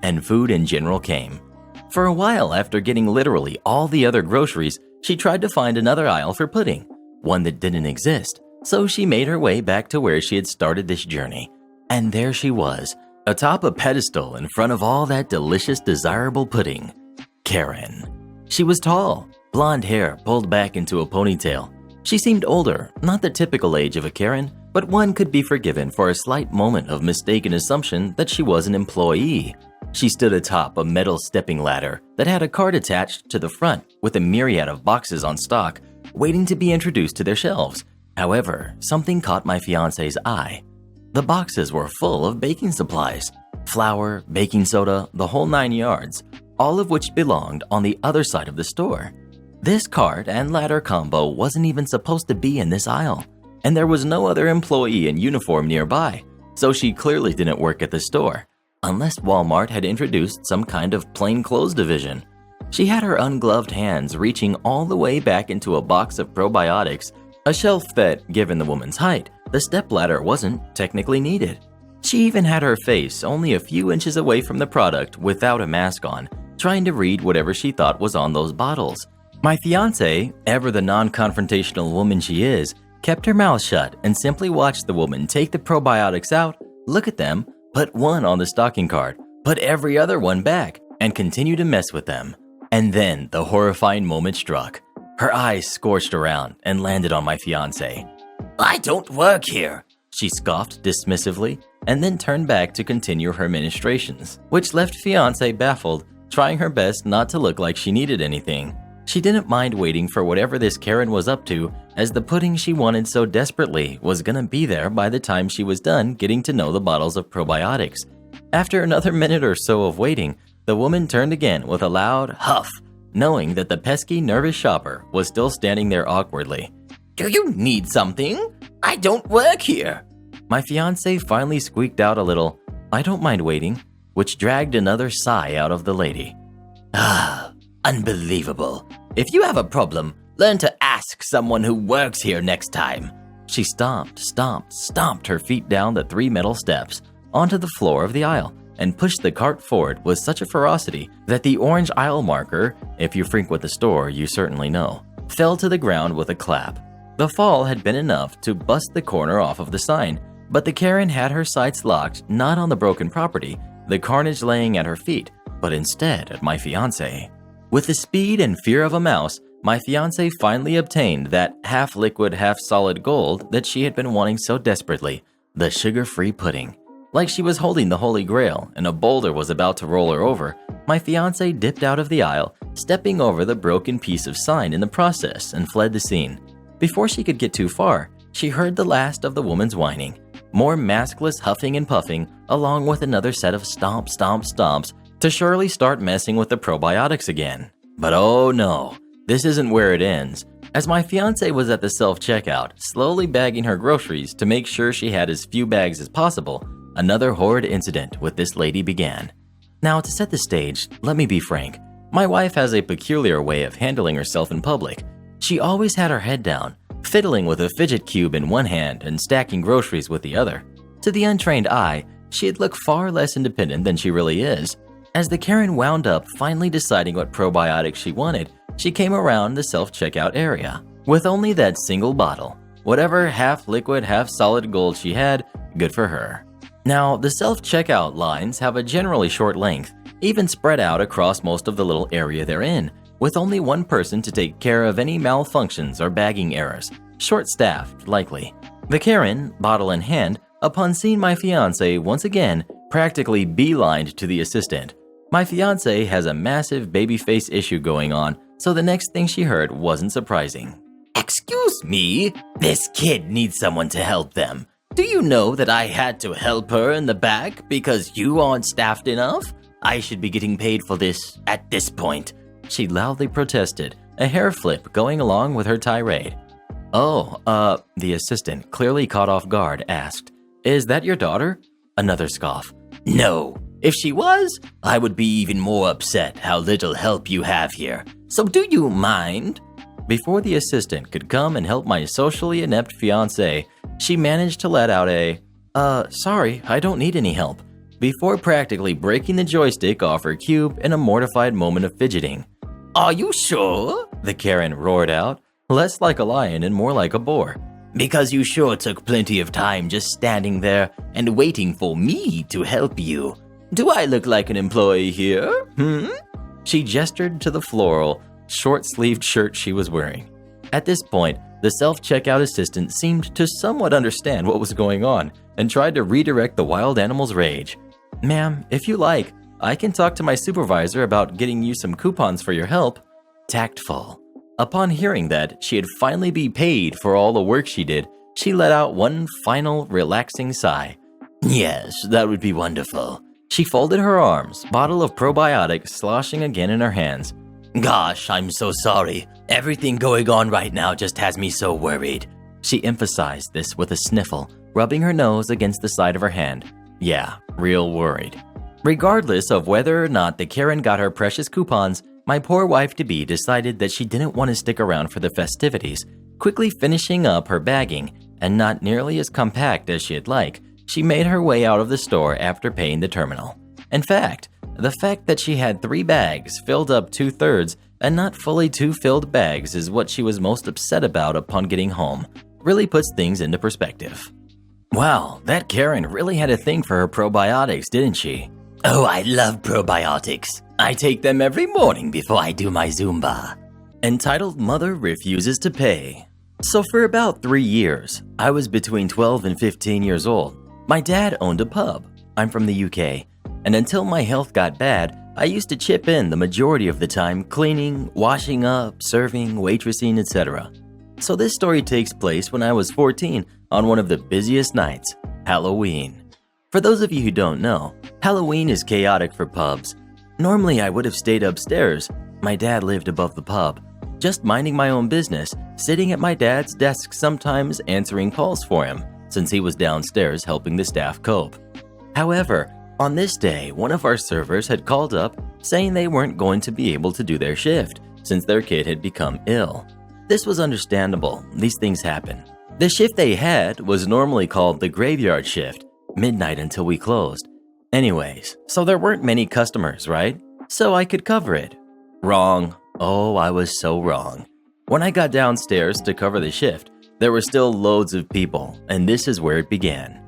And food in general came. For a while after getting literally all the other groceries, she tried to find another aisle for pudding, one that didn't exist. So she made her way back to where she had started this journey. And there she was, atop a pedestal in front of all that delicious, desirable pudding. Karen. She was tall, blonde hair pulled back into a ponytail. She seemed older, not the typical age of a Karen, but one could be forgiven for a slight moment of mistaken assumption that she was an employee. She stood atop a metal stepping ladder that had a cart attached to the front with a myriad of boxes on stock, waiting to be introduced to their shelves. However, something caught my fiance's eye. The boxes were full of baking supplies, flour, baking soda, the whole 9 yards, all of which belonged on the other side of the store. This cart and ladder combo wasn't even supposed to be in this aisle, and there was no other employee in uniform nearby, so she clearly didn't work at the store, unless Walmart had introduced some kind of plain clothes division. She had her ungloved hands reaching all the way back into a box of probiotics, a shelf that, given the woman's height, the stepladder wasn't technically needed. She even had her face only a few inches away from the product without a mask on, trying to read whatever she thought was on those bottles. My fiancée, ever the non-confrontational woman she is, kept her mouth shut and simply watched the woman take the probiotics out, look at them, put one on the stocking cart, put every other one back, and continue to mess with them. And then the horrifying moment struck. Her eyes scorched around and landed on my fiancé. I don't work here, She scoffed dismissively and then turned back to continue her ministrations, which left fiancé baffled, trying her best not to look like she needed anything. She didn't mind waiting for whatever this Karen was up to, as the pudding she wanted so desperately was gonna be there by the time she was done getting to know the bottles of probiotics. After another minute or so of waiting, the woman turned again with a loud huff, knowing that the pesky, nervous shopper was still standing there awkwardly. Do you need something? I don't work here. My fiancé finally squeaked out a little, "I don't mind waiting," which dragged another sigh out of the lady. Unbelievable. If you have a problem, learn to ask someone who works here next time. She stomped her feet down the 3 metal steps onto the floor of the aisle and pushed the cart forward with such a ferocity that the orange aisle marker, if you frequent the store, you certainly know, fell to the ground with a clap. The fall had been enough to bust the corner off of the sign, but the Karen had her sights locked not on the broken property, the carnage laying at her feet, but instead at my fiancé. With the speed and fear of a mouse, my fiancé finally obtained that half-liquid, half-solid gold that she had been wanting so desperately, the sugar-free pudding. Like she was holding the Holy Grail and a boulder was about to roll her over, my fiancé dipped out of the aisle, stepping over the broken piece of sign in the process and fled the scene. Before she could get too far, she heard the last of the woman's whining, more maskless huffing and puffing, along with another set of stomps to surely start messing with the probiotics again. But oh no, this isn't where it ends. As my fiancé was at the self-checkout, slowly bagging her groceries to make sure she had as few bags as possible, another horrid incident with this lady began. Now, to set the stage, let me be frank. My wife has a peculiar way of handling herself in public. She always had her head down, fiddling with a fidget cube in one hand and stacking groceries with the other. To the untrained eye, she'd look far less independent than she really is. As the Karen wound up finally deciding what probiotics she wanted, she came around the self-checkout area with only that single bottle. Whatever half-liquid, half-solid gold she had, good for her. Now, the self-checkout lines have a generally short length, even spread out across most of the little area they're in, with only one person to take care of any malfunctions or bagging errors, short-staffed likely. The Karen, bottle in hand, upon seeing my fiancé once again, practically beelined to the assistant. My fiancé has a massive baby face issue going on, so the next thing she heard wasn't surprising. Excuse me, this kid needs someone to help them. Do you know that I had to help her in the back because you aren't staffed enough? I should be getting paid for this at this point. She loudly protested, a hair flip going along with her tirade. The assistant, clearly caught off guard, asked, "Is that your daughter?" Another scoff. No. If she was, I would be even more upset how little help you have here. So do you mind? Before the assistant could come and help my socially inept fiancé, she managed to let out a, sorry, I don't need any help, before practically breaking the joystick off her cube in a mortified moment of fidgeting. Are you sure? The Karen roared out, less like a lion and more like a boar. Because you sure took plenty of time just standing there and waiting for me to help you. Do I look like an employee here? She gestured to the floral, short-sleeved shirt she was wearing. At this point, the self-checkout assistant seemed to somewhat understand what was going on and tried to redirect the wild animal's rage. "Ma'am, if you like, I can talk to my supervisor about getting you some coupons for your help." Tactful. Upon hearing that she'd finally be paid for all the work she did, she let out one final relaxing sigh. Yes, that would be wonderful. She folded her arms, bottle of probiotics sloshing again in her hands. Gosh, I'm so sorry. Everything going on right now just has me so worried. She emphasized this with a sniffle, rubbing her nose against the side of her hand. Yeah, real worried. Regardless of whether or not the Karen got her precious coupons, my poor wife-to-be decided that she didn't want to stick around for the festivities. Quickly finishing up her bagging, and not nearly as compact as she'd like, she made her way out of the store after paying the terminal. In fact, the fact that she had 3 bags filled up 2/3 and not fully 2 filled bags is what she was most upset about upon getting home. Really puts things into perspective. Wow, that Karen really had a thing for her probiotics, didn't she? Oh, I love probiotics. I take them every morning before I do my Zumba. Entitled mother refuses to pay. So for about 3 years, I was between 12 and 15 years old. My dad owned a pub. I'm from the UK. And until my health got bad, I used to chip in the majority of the time cleaning, washing up, serving, waitressing, etc. So this story takes place when I was 14 on one of the busiest nights, Halloween. For those of you who don't know, Halloween is chaotic for pubs. Normally I would have stayed upstairs. My dad lived above the pub. Just minding my own business, sitting at my dad's desk sometimes answering calls for him, since he was downstairs helping the staff cope. However, on this day, one of our servers had called up saying they weren't going to be able to do their shift since their kid had become ill. This was understandable, these things happen. The shift they had was normally called the graveyard shift, midnight until we closed. Anyways, so there weren't many customers, right? So I could cover it. Wrong. Oh, I was so wrong. When I got downstairs to cover the shift, there were still loads of people, and this is where it began.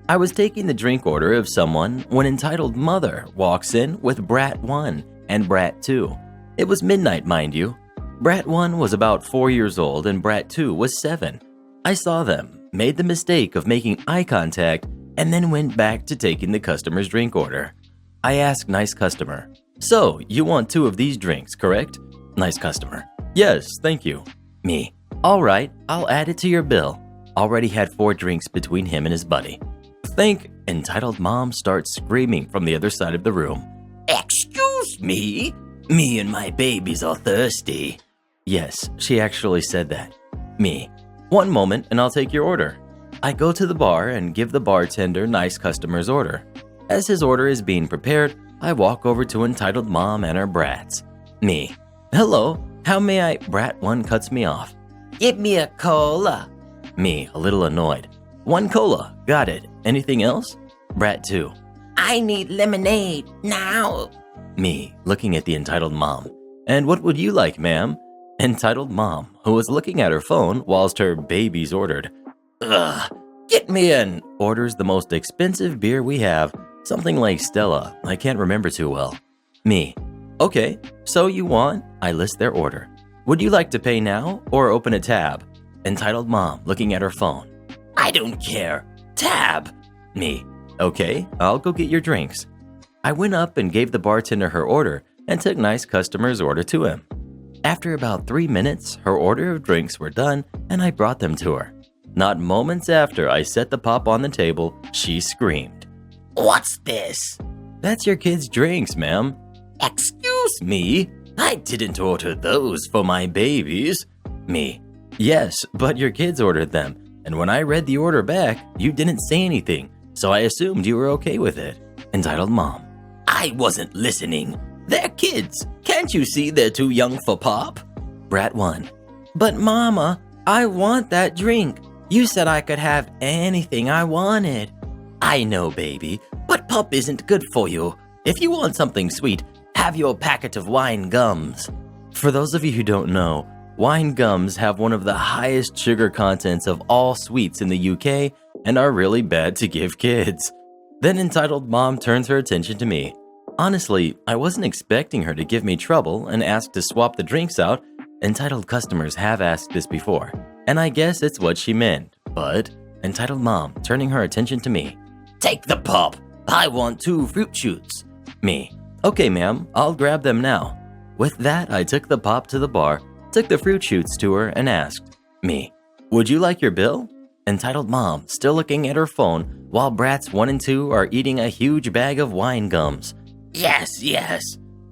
I was taking the drink order of someone when entitled mother walks in with Brat 1 and Brat 2. It was midnight, mind you. Brat 1 was about 4 years old and Brat 2 was 7. I saw them, made the mistake of making eye contact, and then went back to taking the customer's drink order. I asked nice customer, "So, you want 2 of these drinks, correct?" Nice customer, "Yes, thank you." Me, "All right, I'll add it to your bill." Already had 4 drinks between him and his buddy. Think, entitled mom starts screaming from the other side of the room. Excuse me? Me and my babies are thirsty. Yes, she actually said that. Me, "One moment and I'll take your order." I go to the bar and give the bartender nice customer's order. As his order is being prepared, I walk over to entitled mom and her brats. Me, "Hello, how may I?" Brat 1 cuts me off. Give me a cola. Me, a little annoyed. "1 cola, got it. Anything else?" Brat 2, I need lemonade now. Me, looking at the entitled mom. "And what would you like, ma'am?" Entitled mom, who was looking at her phone whilst her babies ordered. Ugh, get me an... Orders the most expensive beer we have, something like Stella, I can't remember too well. Me, "Okay, so you want?" I list their order. "Would you like to pay now or open a tab?" Entitled mom, looking at her phone. I don't care. Tab. Me, "Okay, I'll go get your drinks." I went up and gave the bartender her order and took nice customer's order to him. After about 3 minutes, her order of drinks were done and I brought them to her. Not moments after I set the pop on the table, she screamed. What's this? "That's your kids' drinks, ma'am." Excuse me? I didn't order those for my babies. Me, "Yes, but your kids ordered them. And when I read the order back, you didn't say anything, so I assumed you were okay with it." Entitled mom, I wasn't listening. They're kids. Can't you see they're too young for pop? Brat 1, "But mama, I want that drink. You said I could have anything I wanted." I know, baby, but pop isn't good for you. If you want something sweet, have your packet of wine gums. For those of you who don't know, wine gums have one of the highest sugar contents of all sweets in the UK and are really bad to give kids. Then entitled mom turns her attention to me. Honestly, I wasn't expecting her to give me trouble and ask to swap the drinks out. Entitled customers have asked this before, and I guess it's what she meant. But entitled mom turning her attention to me. Take the pop. I want 2 fruit shoots. Me. Okay, ma'am, I'll grab them now. With that, I took the pop to the bar, took the fruit shoots to her, and asked, me, would you like your bill? Entitled mom still looking at her phone while brats 1 and 2 are eating a huge bag of wine gums. Yes, yes.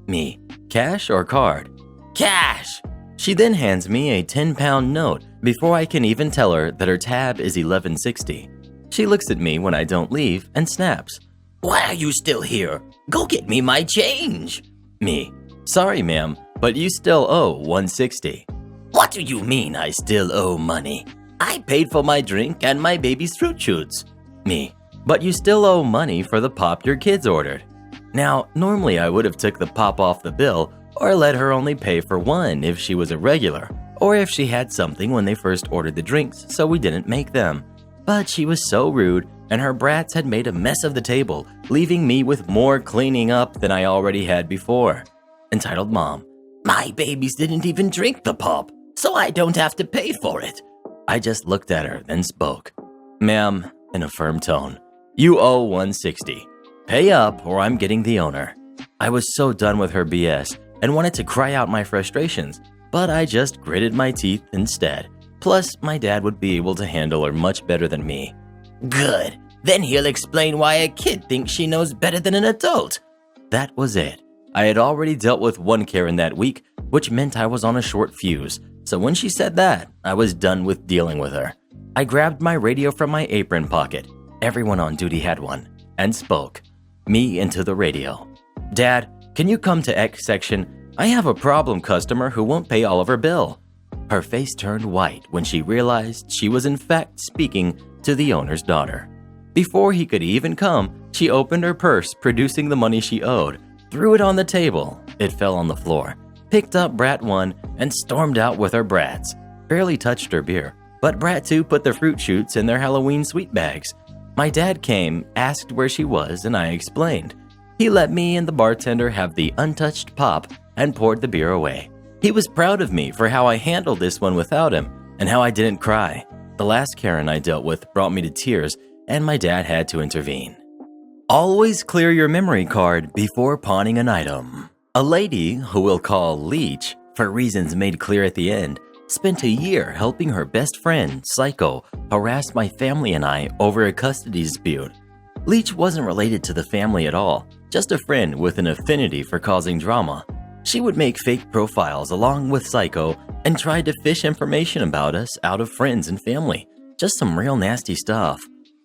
Me, cash or card? Cash. She then hands me a 10-pound note before I can even tell her that her tab is $11.60. She looks at me when I don't leave and snaps. Why are you still here? Go get me my change. Me, sorry ma'am, but you still owe $160. What do you mean I still owe money? I paid for my drink and my baby's fruit shoots. Me, but you still owe money for the pop your kids ordered. Now, normally I would have took the pop off the bill or let her only pay for 1 if she was a regular or if she had something when they first ordered the drinks so we didn't make them. But she was so rude and her brats had made a mess of the table, leaving me with more cleaning up than I already had before. Entitled mom. My babies didn't even drink the pop, so I don't have to pay for it. I just looked at her, then spoke. Ma'am, in a firm tone, you owe $160. Pay up or I'm getting the owner. I was so done with her BS and wanted to cry out my frustrations, but I just gritted my teeth instead. Plus, my dad would be able to handle her much better than me. Good. Then he'll explain why a kid thinks she knows better than an adult. That was it. I had already dealt with one Karen that week, which meant I was on a short fuse. So when she said that, I was done with dealing with her. I grabbed my radio from my apron pocket. Everyone on duty had one. And spoke. Me into the radio. Dad, can you come to X section? I have a problem customer who won't pay all of her bill. Her face turned white when she realized she was in fact speaking to the owner's daughter. Before he could even come, she opened her purse, producing the money she owed, threw it on the table. It fell on the floor, picked up Brat 1, and stormed out with her brats. Barely touched her beer, but Brat 2 put the fruit shoots in their Halloween sweet bags. My dad came, asked where she was, and I explained. He let me and the bartender have the untouched pop and poured the beer away. He was proud of me for how I handled this one without him and how I didn't cry. The last Karen I dealt with brought me to tears, and my dad had to intervene. Always clear your memory card before pawning an item. A lady, who we'll call Leech, for reasons made clear at the end, spent a year helping her best friend, Psycho, harass my family and I over a custody dispute. Leech wasn't related to the family at all, just a friend with an affinity for causing drama. She would make fake profiles along with Psycho and tried to fish information about us out of friends and family. Just some real nasty stuff.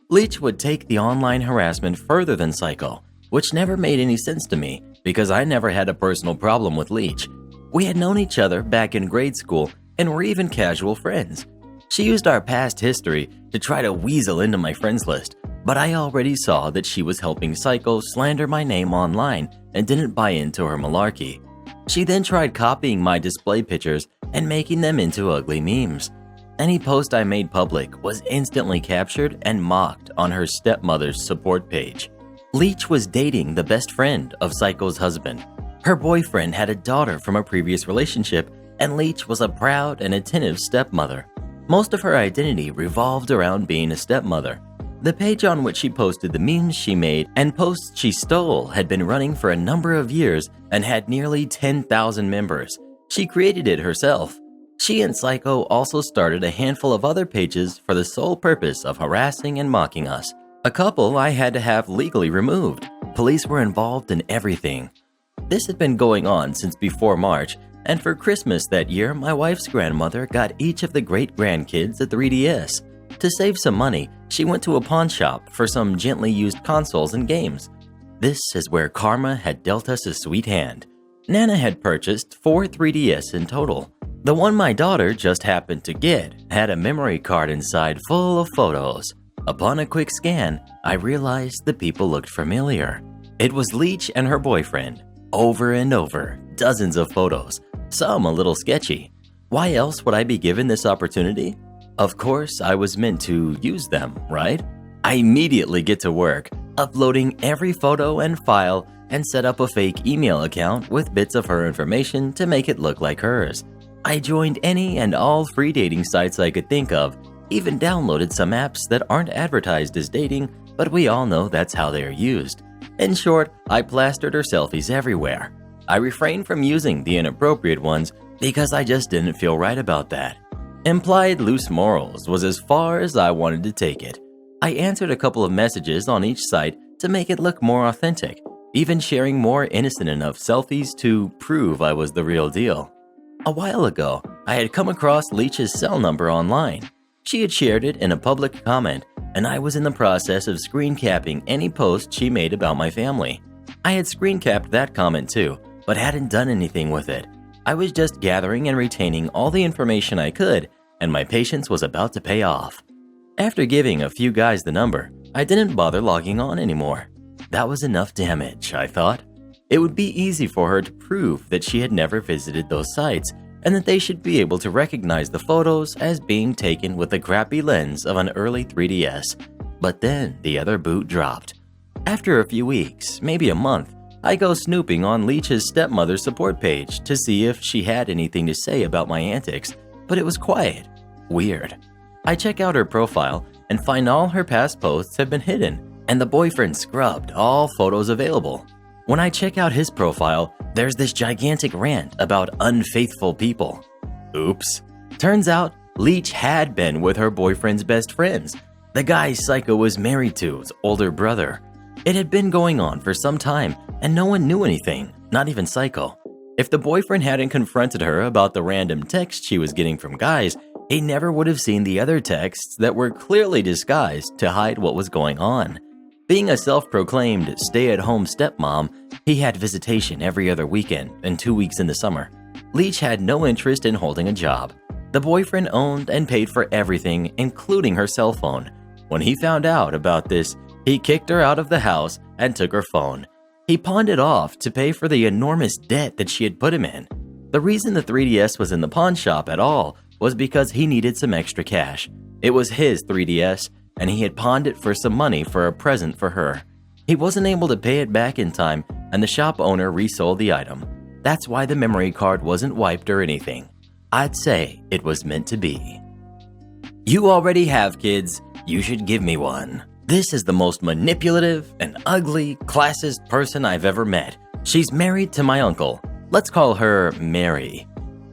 Leech would take the online harassment further than Psycho, which never made any sense to me because I never had a personal problem with Leech. We had known each other back in grade school and were even casual friends. She used our past history to try to weasel into my friends list, but I already saw that she was helping Psycho slander my name online and didn't buy into her malarkey. She then tried copying my display pictures and making them into ugly memes. Any post I made public was instantly captured and mocked on her stepmother's support page. Leech was dating the best friend of Psycho's husband. Her boyfriend had a daughter from a previous relationship, and Leech was a proud and attentive stepmother. Most of her identity revolved around being a stepmother. The page on which she posted the memes she made and posts she stole had been running for a number of years and had nearly 10,000 members. She created it herself. She and Psycho also started a handful of other pages for the sole purpose of harassing and mocking us. A couple I had to have legally removed. Police were involved in everything. This had been going on since before March, and for Christmas that year, my wife's grandmother got each of the great-grandkids a 3DS. To save some money, she went to a pawn shop for some gently used consoles and games. This is where karma had dealt us a sweet hand. Nana had purchased 4 3DS in total. The one my daughter just happened to get had a memory card inside full of photos. Upon a quick scan, I realized the people looked familiar. It was Leech and her boyfriend. Over and over, dozens of photos, some a little sketchy. Why else would I be given this opportunity? Of course, I was meant to use them, right? I immediately get to work, uploading every photo and file and set up a fake email account with bits of her information to make it look like hers. I joined any and all free dating sites I could think of, even downloaded some apps that aren't advertised as dating, but we all know that's how they are used. In short, I plastered her selfies everywhere. I refrained from using the inappropriate ones because I just didn't feel right about that. Implied loose morals was as far as I wanted to take it. I answered a couple of messages on each site to make it look more authentic, even sharing more innocent enough selfies to prove I was the real deal. A while ago, I had come across Leech's cell number online. She had shared it in a public comment, and I was in the process of screen capping any post she made about my family. I had screen capped that comment too, but hadn't done anything with it. I was just gathering and retaining all the information I could, and my patience was about to pay off. After giving a few guys the number, I didn't bother logging on anymore. That was enough damage, I thought. It would be easy for her to prove that she had never visited those sites, and that they should be able to recognize the photos as being taken with the crappy lens of an early 3DS. But then the other boot dropped. After a few weeks, maybe a month, I go snooping on Leech's stepmother's support page to see if she had anything to say about my antics, but it was quiet. Weird. I check out her profile and find all her past posts have been hidden, and the boyfriend scrubbed all photos available. When I check out his profile, there's this gigantic rant about unfaithful people. Oops. Turns out, Leech had been with her boyfriend's best friends, the guy Psycho was married to's older brother. It had been going on for some time, and no one knew anything, not even Psycho. If the boyfriend hadn't confronted her about the random texts she was getting from guys, he never would have seen the other texts that were clearly disguised to hide what was going on. Being a self-proclaimed stay-at-home stepmom, he had visitation every other weekend and 2 weeks in the summer. Leech had no interest in holding a job. The boyfriend owned and paid for everything, including her cell phone. When he found out about this, he kicked her out of the house and took her phone. He pawned it off to pay for the enormous debt that she had put him in. The reason the 3DS was in the pawn shop at all was because he needed some extra cash. It was his 3DS, and he had pawned it for some money for a present for her. He wasn't able to pay it back in time, and the shop owner resold the item. That's why the memory card wasn't wiped or anything. I'd say it was meant to be. You already have kids, you should give me one. This is the most manipulative and ugly, classist person I've ever met. She's married to my uncle. Let's call her Mary.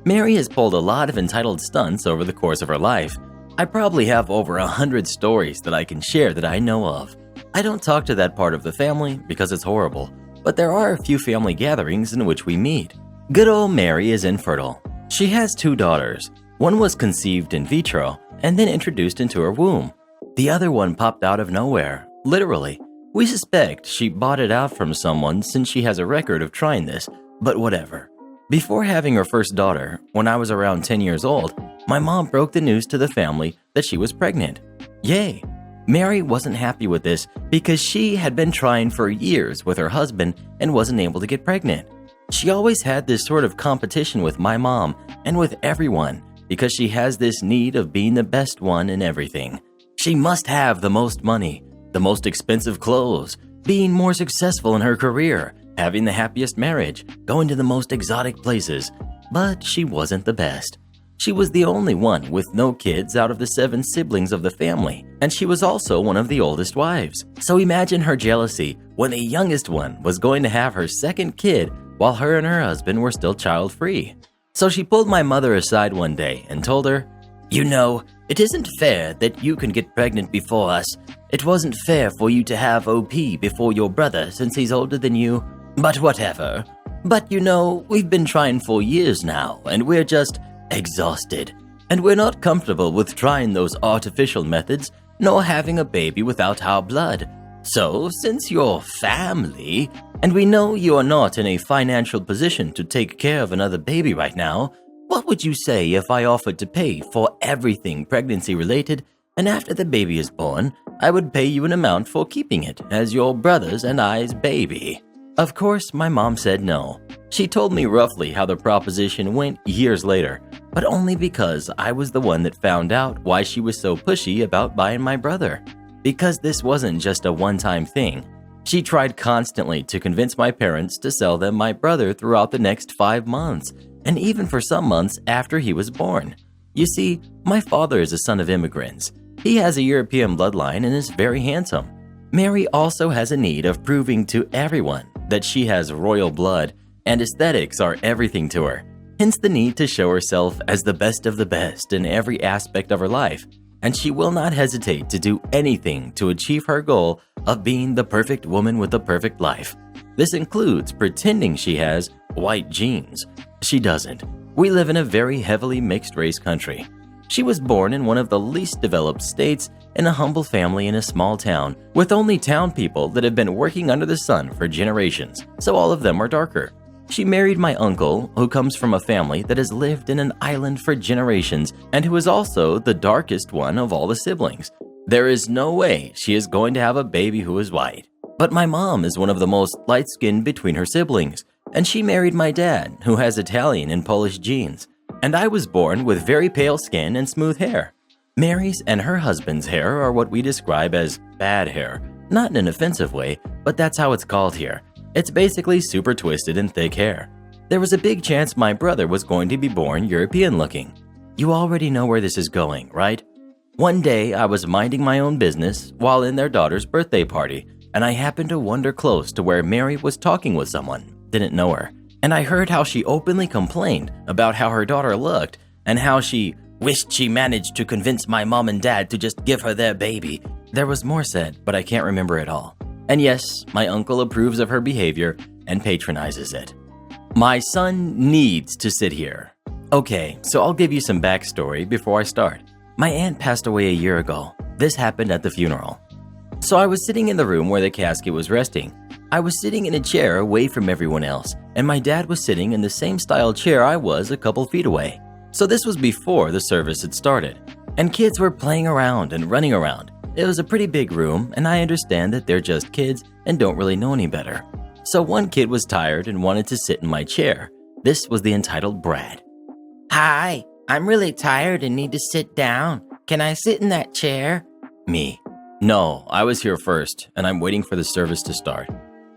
Mary has pulled a lot of entitled stunts over the course of her life. I probably have over 100 stories that I can share that I know of. I don't talk to that part of the family because it's horrible, but there are a few family gatherings in which we meet. Good old Mary is infertile. She has 2 daughters. One was conceived in vitro and then introduced into her womb. The other one popped out of nowhere, literally. We suspect she bought it out from someone since she has a record of trying this, but whatever. Before having her first daughter, when I was around 10 years old, my mom broke the news to the family that she was pregnant. Yay! Mary wasn't happy with this because she had been trying for years with her husband and wasn't able to get pregnant. She always had this sort of competition with my mom and with everyone because she has this need of being the best one in everything. She must have the most money, the most expensive clothes, being more successful in her career, having the happiest marriage, going to the most exotic places. But she wasn't the best. She was the only one with no kids out of the 7 siblings of the family, and she was also one of the oldest wives. So imagine her jealousy when the youngest one was going to have her second kid while her and her husband were still child-free. So she pulled my mother aside one day and told her, "You know, it isn't fair that you can get pregnant before us. It wasn't fair for you to have OP before your brother since he's older than you. But whatever. But you know, we've been trying for years now, and we're just exhausted. And we're not comfortable with trying those artificial methods, nor having a baby without our blood. So, since you're family, and we know you are not in a financial position to take care of another baby right now, what would you say if I offered to pay for everything pregnancy related, and after the baby is born, I would pay you an amount for keeping it as your brother's and I's baby?" Of course, my mom said no. She told me roughly how the proposition went years later, but only because I was the one that found out why she was so pushy about buying my brother. Because this wasn't just a one-time thing. She tried constantly to convince my parents to sell them my brother throughout the next 5 months, and even for some months after he was born. You see, my father is a son of immigrants. He has a European bloodline and is very handsome. Mary also has a need of proving to everyone that she has royal blood, and aesthetics are everything to her. Hence the need to show herself as the best of the best in every aspect of her life, and she will not hesitate to do anything to achieve her goal of being the perfect woman with a perfect life. This includes pretending she has white genes. She doesn't. We live in a very heavily mixed-race country. She was born in one of the least developed states in a humble family in a small town, with only town people that have been working under the sun for generations, so all of them are darker. She married my uncle, who comes from a family that has lived in an island for generations and who is also the darkest one of all the siblings. There is no way she is going to have a baby who is white. But my mom is one of the most light-skinned between her siblings, and she married my dad, who has Italian and Polish genes. And I was born with very pale skin and smooth hair. Mary's and her husband's hair are what we describe as bad hair. Not in an offensive way, but that's how it's called here. It's basically super twisted and thick hair. There was a big chance my brother was going to be born European looking. You already know where this is going, right? One day I was minding my own business while in their daughter's birthday party, and I happened to wander close to where Mary was talking with someone. Didn't know her. And I heard how she openly complained about how her daughter looked and how she wished she managed to convince my mom and dad to just give her their baby. There was more said, but I can't remember it all. And yes, my uncle approves of her behavior and patronizes it. My son needs to sit here. Okay, so I'll give you some backstory before I start. My aunt passed away a year ago. This happened at the funeral. So I was sitting in the room where the casket was resting. I was sitting in a chair away from everyone else, and my dad was sitting in the same style chair I was a couple feet away. So this was before the service had started, and kids were playing around and running around. It was a pretty big room, and I understand that they're just kids and don't really know any better. So one kid was tired and wanted to sit in my chair. This was the entitled Brad. Hi, I'm really tired and need to sit down. Can I sit in that chair? Me. No, I was here first, and I'm waiting for the service to start.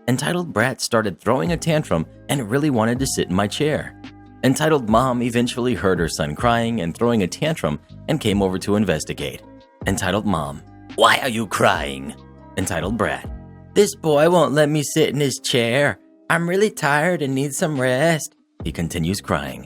Entitled Brad started throwing a tantrum and really wanted to sit in my chair. Entitled Mom eventually heard her son crying and throwing a tantrum and came over to investigate. Entitled Mom. Why are you crying? Entitled Brad. This boy won't let me sit in his chair. I'm really tired and need some rest. He continues crying.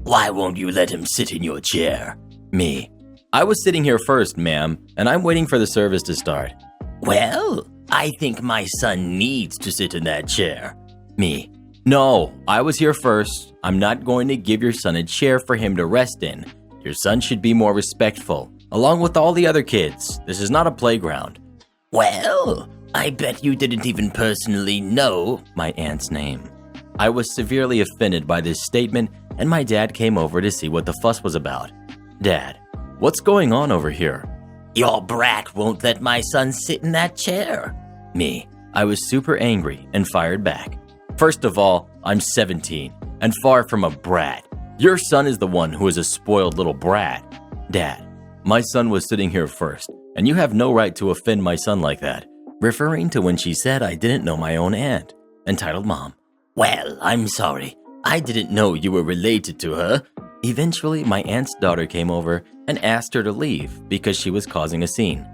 Why won't you let him sit in your chair? Me. I was sitting here first, ma'am, and I'm waiting for the service to start. Well, I think my son needs to sit in that chair. Me. No, I was here first. I'm not going to give your son a chair for him to rest in. Your son should be more respectful, along with all the other kids. This is not a playground. Well, I bet you didn't even personally know my aunt's name. I was severely offended by this statement, and my dad came over to see what the fuss was about. Dad, what's going on over here? Your brat won't let my son sit in that chair. Me. I was super angry and fired back. First of all, I'm 17 and far from a brat. Your son is the one who is a spoiled little brat. Dad, my son was sitting here first, and you have no right to offend my son like that, referring to when she said I didn't know my own aunt. Entitled Mom. Well, I'm sorry. I didn't know you were related to her. Eventually, my aunt's daughter came over and asked her to leave because she was causing a scene.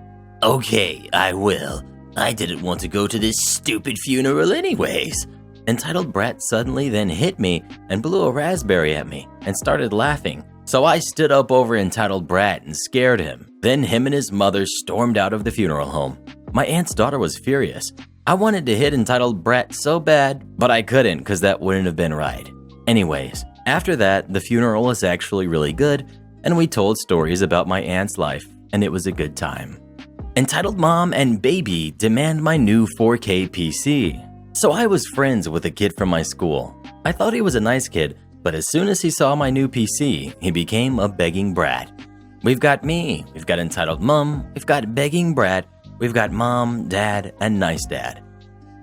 Okay, I will. I didn't want to go to this stupid funeral anyways. Entitled Brat suddenly then hit me and blew a raspberry at me and started laughing. So I stood up over Entitled Brat and scared him. Then him and his mother stormed out of the funeral home. My aunt's daughter was furious. I wanted to hit Entitled Brat so bad, but I couldn't because that wouldn't have been right. Anyways, after that, the funeral was actually really good, and we told stories about my aunt's life, and it was a good time. Entitled Mom and Baby demand my new 4K PC. So I was friends with a kid from my school. I thought he was a nice kid, but as soon as he saw my new PC, he became a begging brat. We've got me, we've got Entitled Mom, we've got begging brat, we've got Mom, Dad, and nice dad.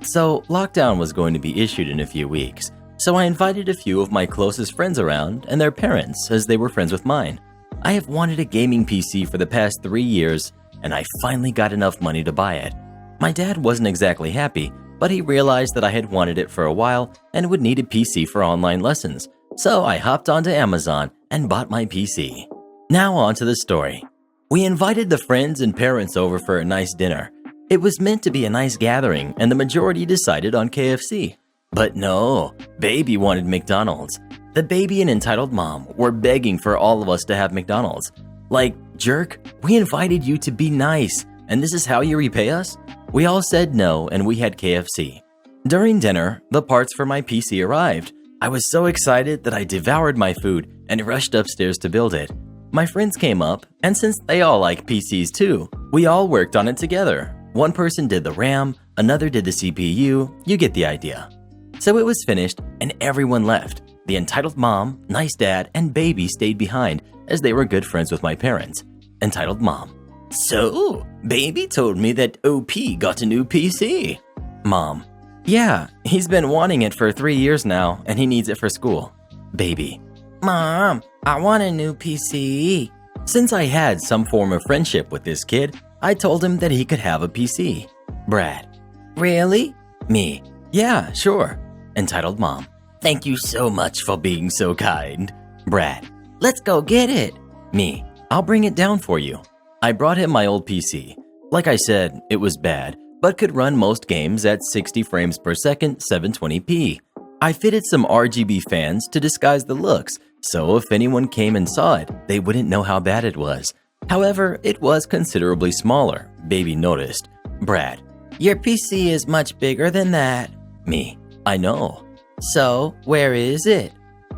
So lockdown was going to be issued in a few weeks, so I invited a few of my closest friends around and their parents as they were friends with mine. I have wanted a gaming PC for the past 3 years, and I finally got enough money to buy it. My dad wasn't exactly happy, but he realized that I had wanted it for a while and would need a PC for online lessons, so I hopped onto Amazon and bought my PC. Now on to the story. We invited the friends and parents over for a nice dinner. It was meant to be a nice gathering, and the majority decided on KFC. But no, baby wanted McDonald's. The baby and entitled mom were begging for all of us to have McDonald's. Like, jerk, we invited you to be nice, and this is how you repay us? We all said no, and we had KFC. During dinner, the parts for my PC arrived. I was so excited that I devoured my food and rushed upstairs to build it. My friends came up, and since they all like PCs too, we all worked on it together. One person did the RAM, another did the CPU, you get the idea. So it was finished, and everyone left. The entitled mom, nice dad, and baby stayed behind, as they were good friends with my parents. Entitled mom: So, baby told me that OP got a new PC. Mom: Yeah, he's been wanting it for 3 years now, and he needs it for school. Baby: Mom, I want a new PC. Since I had some form of friendship with this kid, I told him that he could have a PC. Brad: Really? Me: Yeah, sure. Entitled mom: Thank you so much for being so kind. Brad: Let's go get it. Me: I'll bring it down for you. I brought him my old PC. Like I said, it was bad, but could run most games at 60 frames per second, 720p. I fitted some RGB fans to disguise the looks, so if anyone came and saw it, they wouldn't know how bad it was. However, it was considerably smaller. Baby noticed. Brad: Your PC is much bigger than that. Me: I know. So, where is it?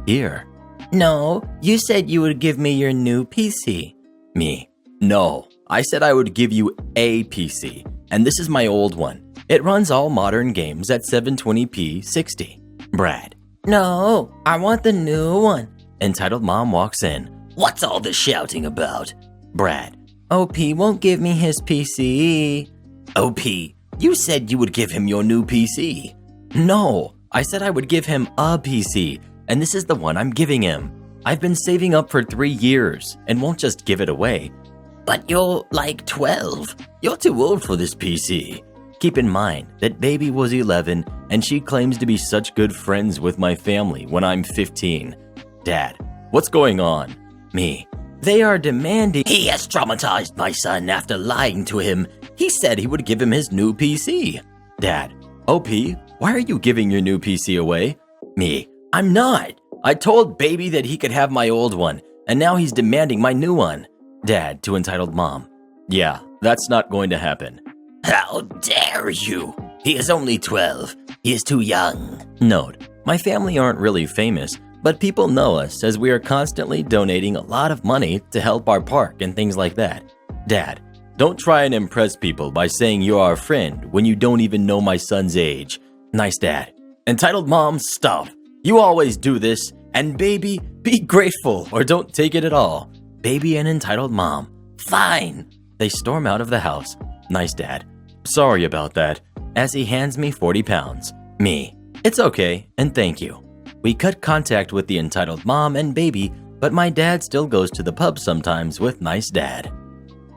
Here. No, you said you would give me your new PC. Me: No, I said I would give you a PC, and this is my old one. It runs all modern games at 720p 60. Brad: No, I want the new one. Entitled mom walks in. What's all the shouting about? Brad: OP won't give me his PC. OP, you said you would give him your new PC. No, I said I would give him a PC, and this is the one I'm giving him. I've been saving up for 3 years and won't just give it away. But you're like 12. You're too old for this PC. Keep in mind that baby was 11 and she claims to be such good friends with my family when I'm 15. Dad: What's going on? Me: They are demanding. He has traumatized my son after lying to him. He said he would give him his new PC. Dad: OP, why are you giving your new PC away? Me: I'm not. I told baby that he could have my old one, and now he's demanding my new one. Dad to entitled mom: Yeah, that's not going to happen. How dare you? He is only 12. He is too young. Note: My family aren't really famous, but people know us as we are constantly donating a lot of money to help our park and things like that. Dad: Don't try and impress people by saying you are a friend when you don't even know my son's age. Nice dad. Entitled mom: Stop. You always do this, and baby, be grateful or don't take it at all. Baby and entitled mom: Fine. They storm out of the house. Nice dad: Sorry about that, as he hands me 40 pounds. Me: It's okay, and thank you. We cut contact with the entitled mom and baby, but my dad still goes to the pub sometimes with nice dad.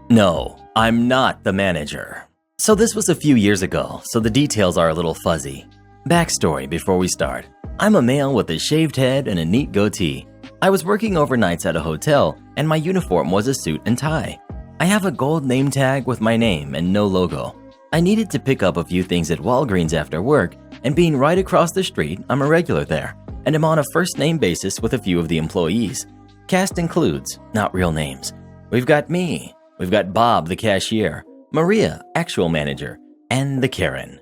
No, I'm not the manager. So this was a few years ago, so the details are a little fuzzy. Backstory before we start. I'm a male with a shaved head and a neat goatee. I was working overnights at a hotel, and my uniform was a suit and tie. I have a gold name tag with my name and no logo. I needed to pick up a few things at Walgreens after work, and being right across the street, I'm a regular there, and I'm on a first-name basis with a few of the employees. Cast includes, not real names. We've got me, we've got Bob, the cashier, Maria, actual manager, and the Karen.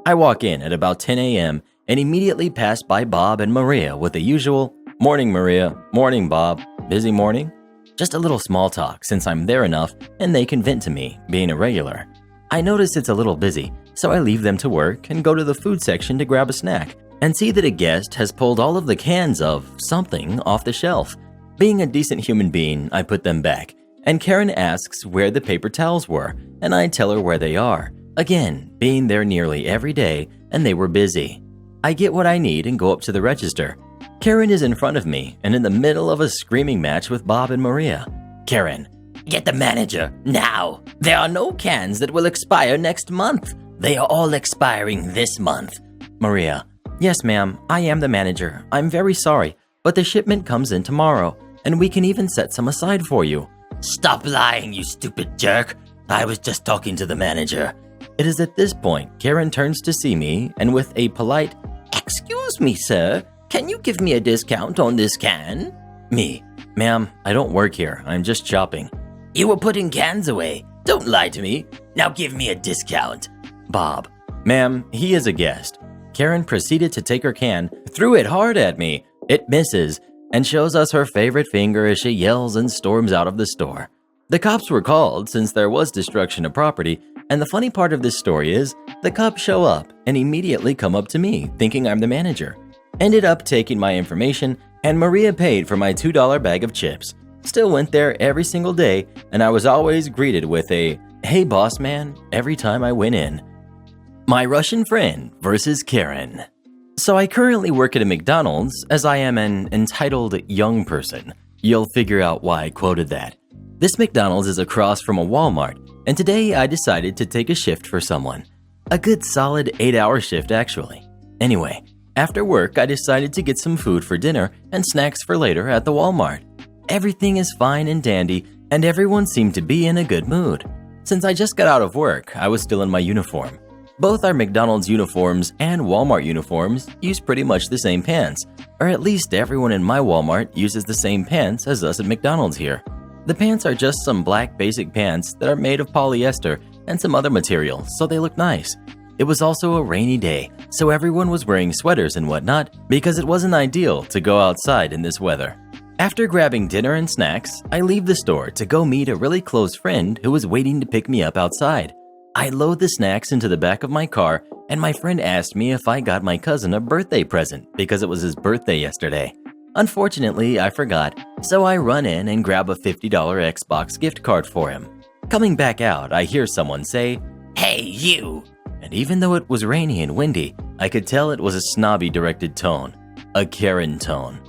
I walk in at about 10 a.m. and immediately pass by Bob and Maria with the usual, "Morning, Maria. Morning, Bob. Busy morning?" Just a little small talk since I'm there enough and they can vent to me, being a regular. I notice it's a little busy, so I leave them to work and go to the food section to grab a snack and see that a guest has pulled all of the cans of something off the shelf. Being a decent human being, I put them back, and Karen asks where the paper towels were, and I tell her where they are. Again, being there nearly every day, and they were busy. I get what I need and go up to the register. Karen is in front of me and in the middle of a screaming match with Bob and Maria. Karen: Get the manager, now. There are no cans that will expire next month. They are all expiring this month. Maria, yes ma'am, I am the manager. I'm very sorry, but the shipment comes in tomorrow, and we can even set some aside for you. Stop lying, you stupid jerk. I was just talking to the manager. It is at this point Karen turns to see me, and with a polite, "Excuse me, sir. Can you give me a discount on this can?" me, ma'am, I don't work here. I'm just shopping. You were putting cans away. Don't lie to me. Now give me a discount. Bob, ma'am, he is a guest. Karen proceeded to take her can, threw it hard at me. It misses, and shows us her favorite finger as she yells and storms out of the store. The cops were called since there was destruction of property, and the funny part of this story is the cops show up and immediately come up to me thinking I'm the manager. Ended up taking my information, and Maria paid for my $2 bag of chips. Still went there every single day, and I was always greeted with a, "Hey boss man," every time I went in. My Russian friend versus Karen. So I currently work at a McDonald's as I am an entitled young person. You'll figure out why I quoted that. This McDonald's is across from a Walmart, and today I decided to take a shift for someone. A good solid 8-hour shift actually. Anyway, after work I decided to get some food for dinner and snacks for later at the Walmart. Everything is fine and dandy, and everyone seemed to be in a good mood. Since I just got out of work, I was still in my uniform. Both our McDonald's uniforms and Walmart uniforms use pretty much the same pants, or at least everyone in my Walmart uses the same pants as us at McDonald's here. The pants are just some black basic pants that are made of polyester and some other material, so they look nice. It was also a rainy day, so everyone was wearing sweaters and whatnot because it wasn't ideal to go outside in this weather. After grabbing dinner and snacks, I leave the store to go meet a really close friend who was waiting to pick me up outside. I load the snacks into the back of my car, and my friend asked me if I got my cousin a birthday present because it was his birthday yesterday. Unfortunately, I forgot, so I run in and grab a $50 Xbox gift card for him. Coming back out, I hear someone say, "Hey, you!" And even though it was rainy and windy, I could tell it was a snobby directed tone, a Karen tone.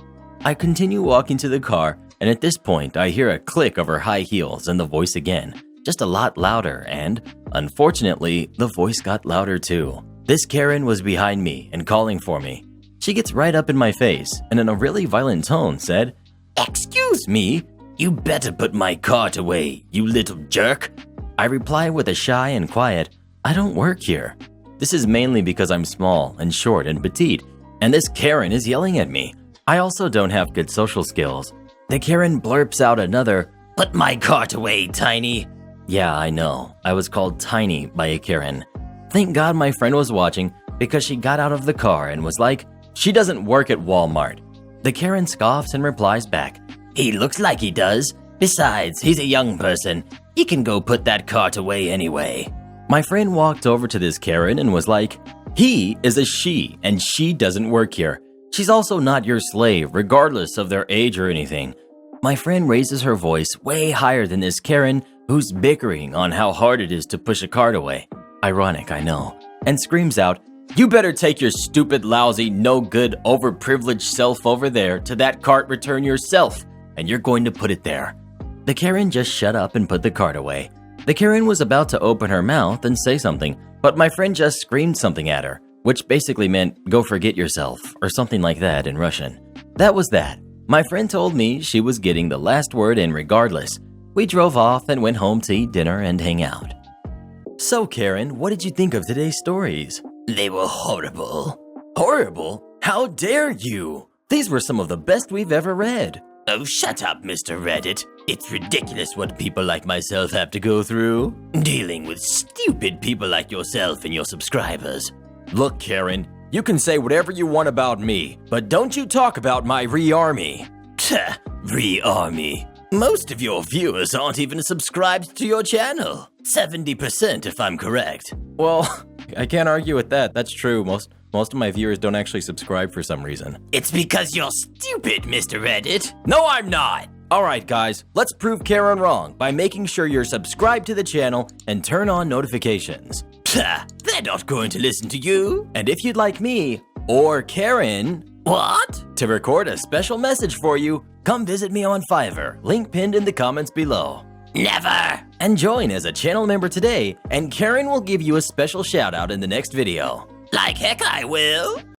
I continue walking to the car, and at this point I hear a click of her high heels and the voice again, just a lot louder, and, unfortunately, the voice got louder too. This Karen was behind me and calling for me. She gets right up in my face and in a really violent tone said, "Excuse me, you better put my cart away, you little jerk." I reply with a shy and quiet, "I don't work here." This is mainly because I'm small and short and petite, and this Karen is yelling at me. I also don't have good social skills. The Karen blurps out another, "Put my cart away, tiny." Yeah, I know. I was called tiny by a Karen. Thank God my friend was watching because she got out of the car and was like, "She doesn't work at Walmart." The Karen scoffs and replies back, "He looks like he does. Besides, he's a young person. He can go put that cart away anyway." My friend walked over to this Karen and was like, "He is a she, and she doesn't work here. She's also not your slave, regardless of their age or anything." My friend raises her voice way higher than this Karen, who's bickering on how hard it is to push a cart away. Ironic, I know. And screams out, "You better take your stupid, lousy, no good, overprivileged self over there to that cart return yourself, and you're going to put it there." The Karen just shut up and put the cart away. The Karen was about to open her mouth and say something, but my friend just screamed something at her, which basically meant, "Go forget yourself," or something like that in Russian. That was that. My friend told me she was getting the last word in regardless. We drove off and went home to eat dinner and hang out. So Karen, what did you think of today's stories? They were horrible. Horrible? How dare you? These were some of the best we've ever read. Oh, shut up, Mr. Reddit. It's ridiculous what people like myself have to go through, dealing with stupid people like yourself and your subscribers. Look, Karen, you can say whatever you want about me, but don't you talk about my re-army. Re-army. Most of your viewers aren't even subscribed to your channel. 70% if I'm correct. Well, I can't argue with that. That's true. Most of my viewers don't actually subscribe for some reason. It's because you're stupid, Mr. Reddit. No, I'm not. Alright guys, let's prove Karen wrong by making sure you're subscribed to the channel and turn on notifications. They're not going to listen to you. And if you'd like me, or Karen, what? To record a special message for you, come visit me on Fiverr, link pinned in the comments below. Never! And join as a channel member today, and Karen will give you a special shout out in the next video. Like heck I will!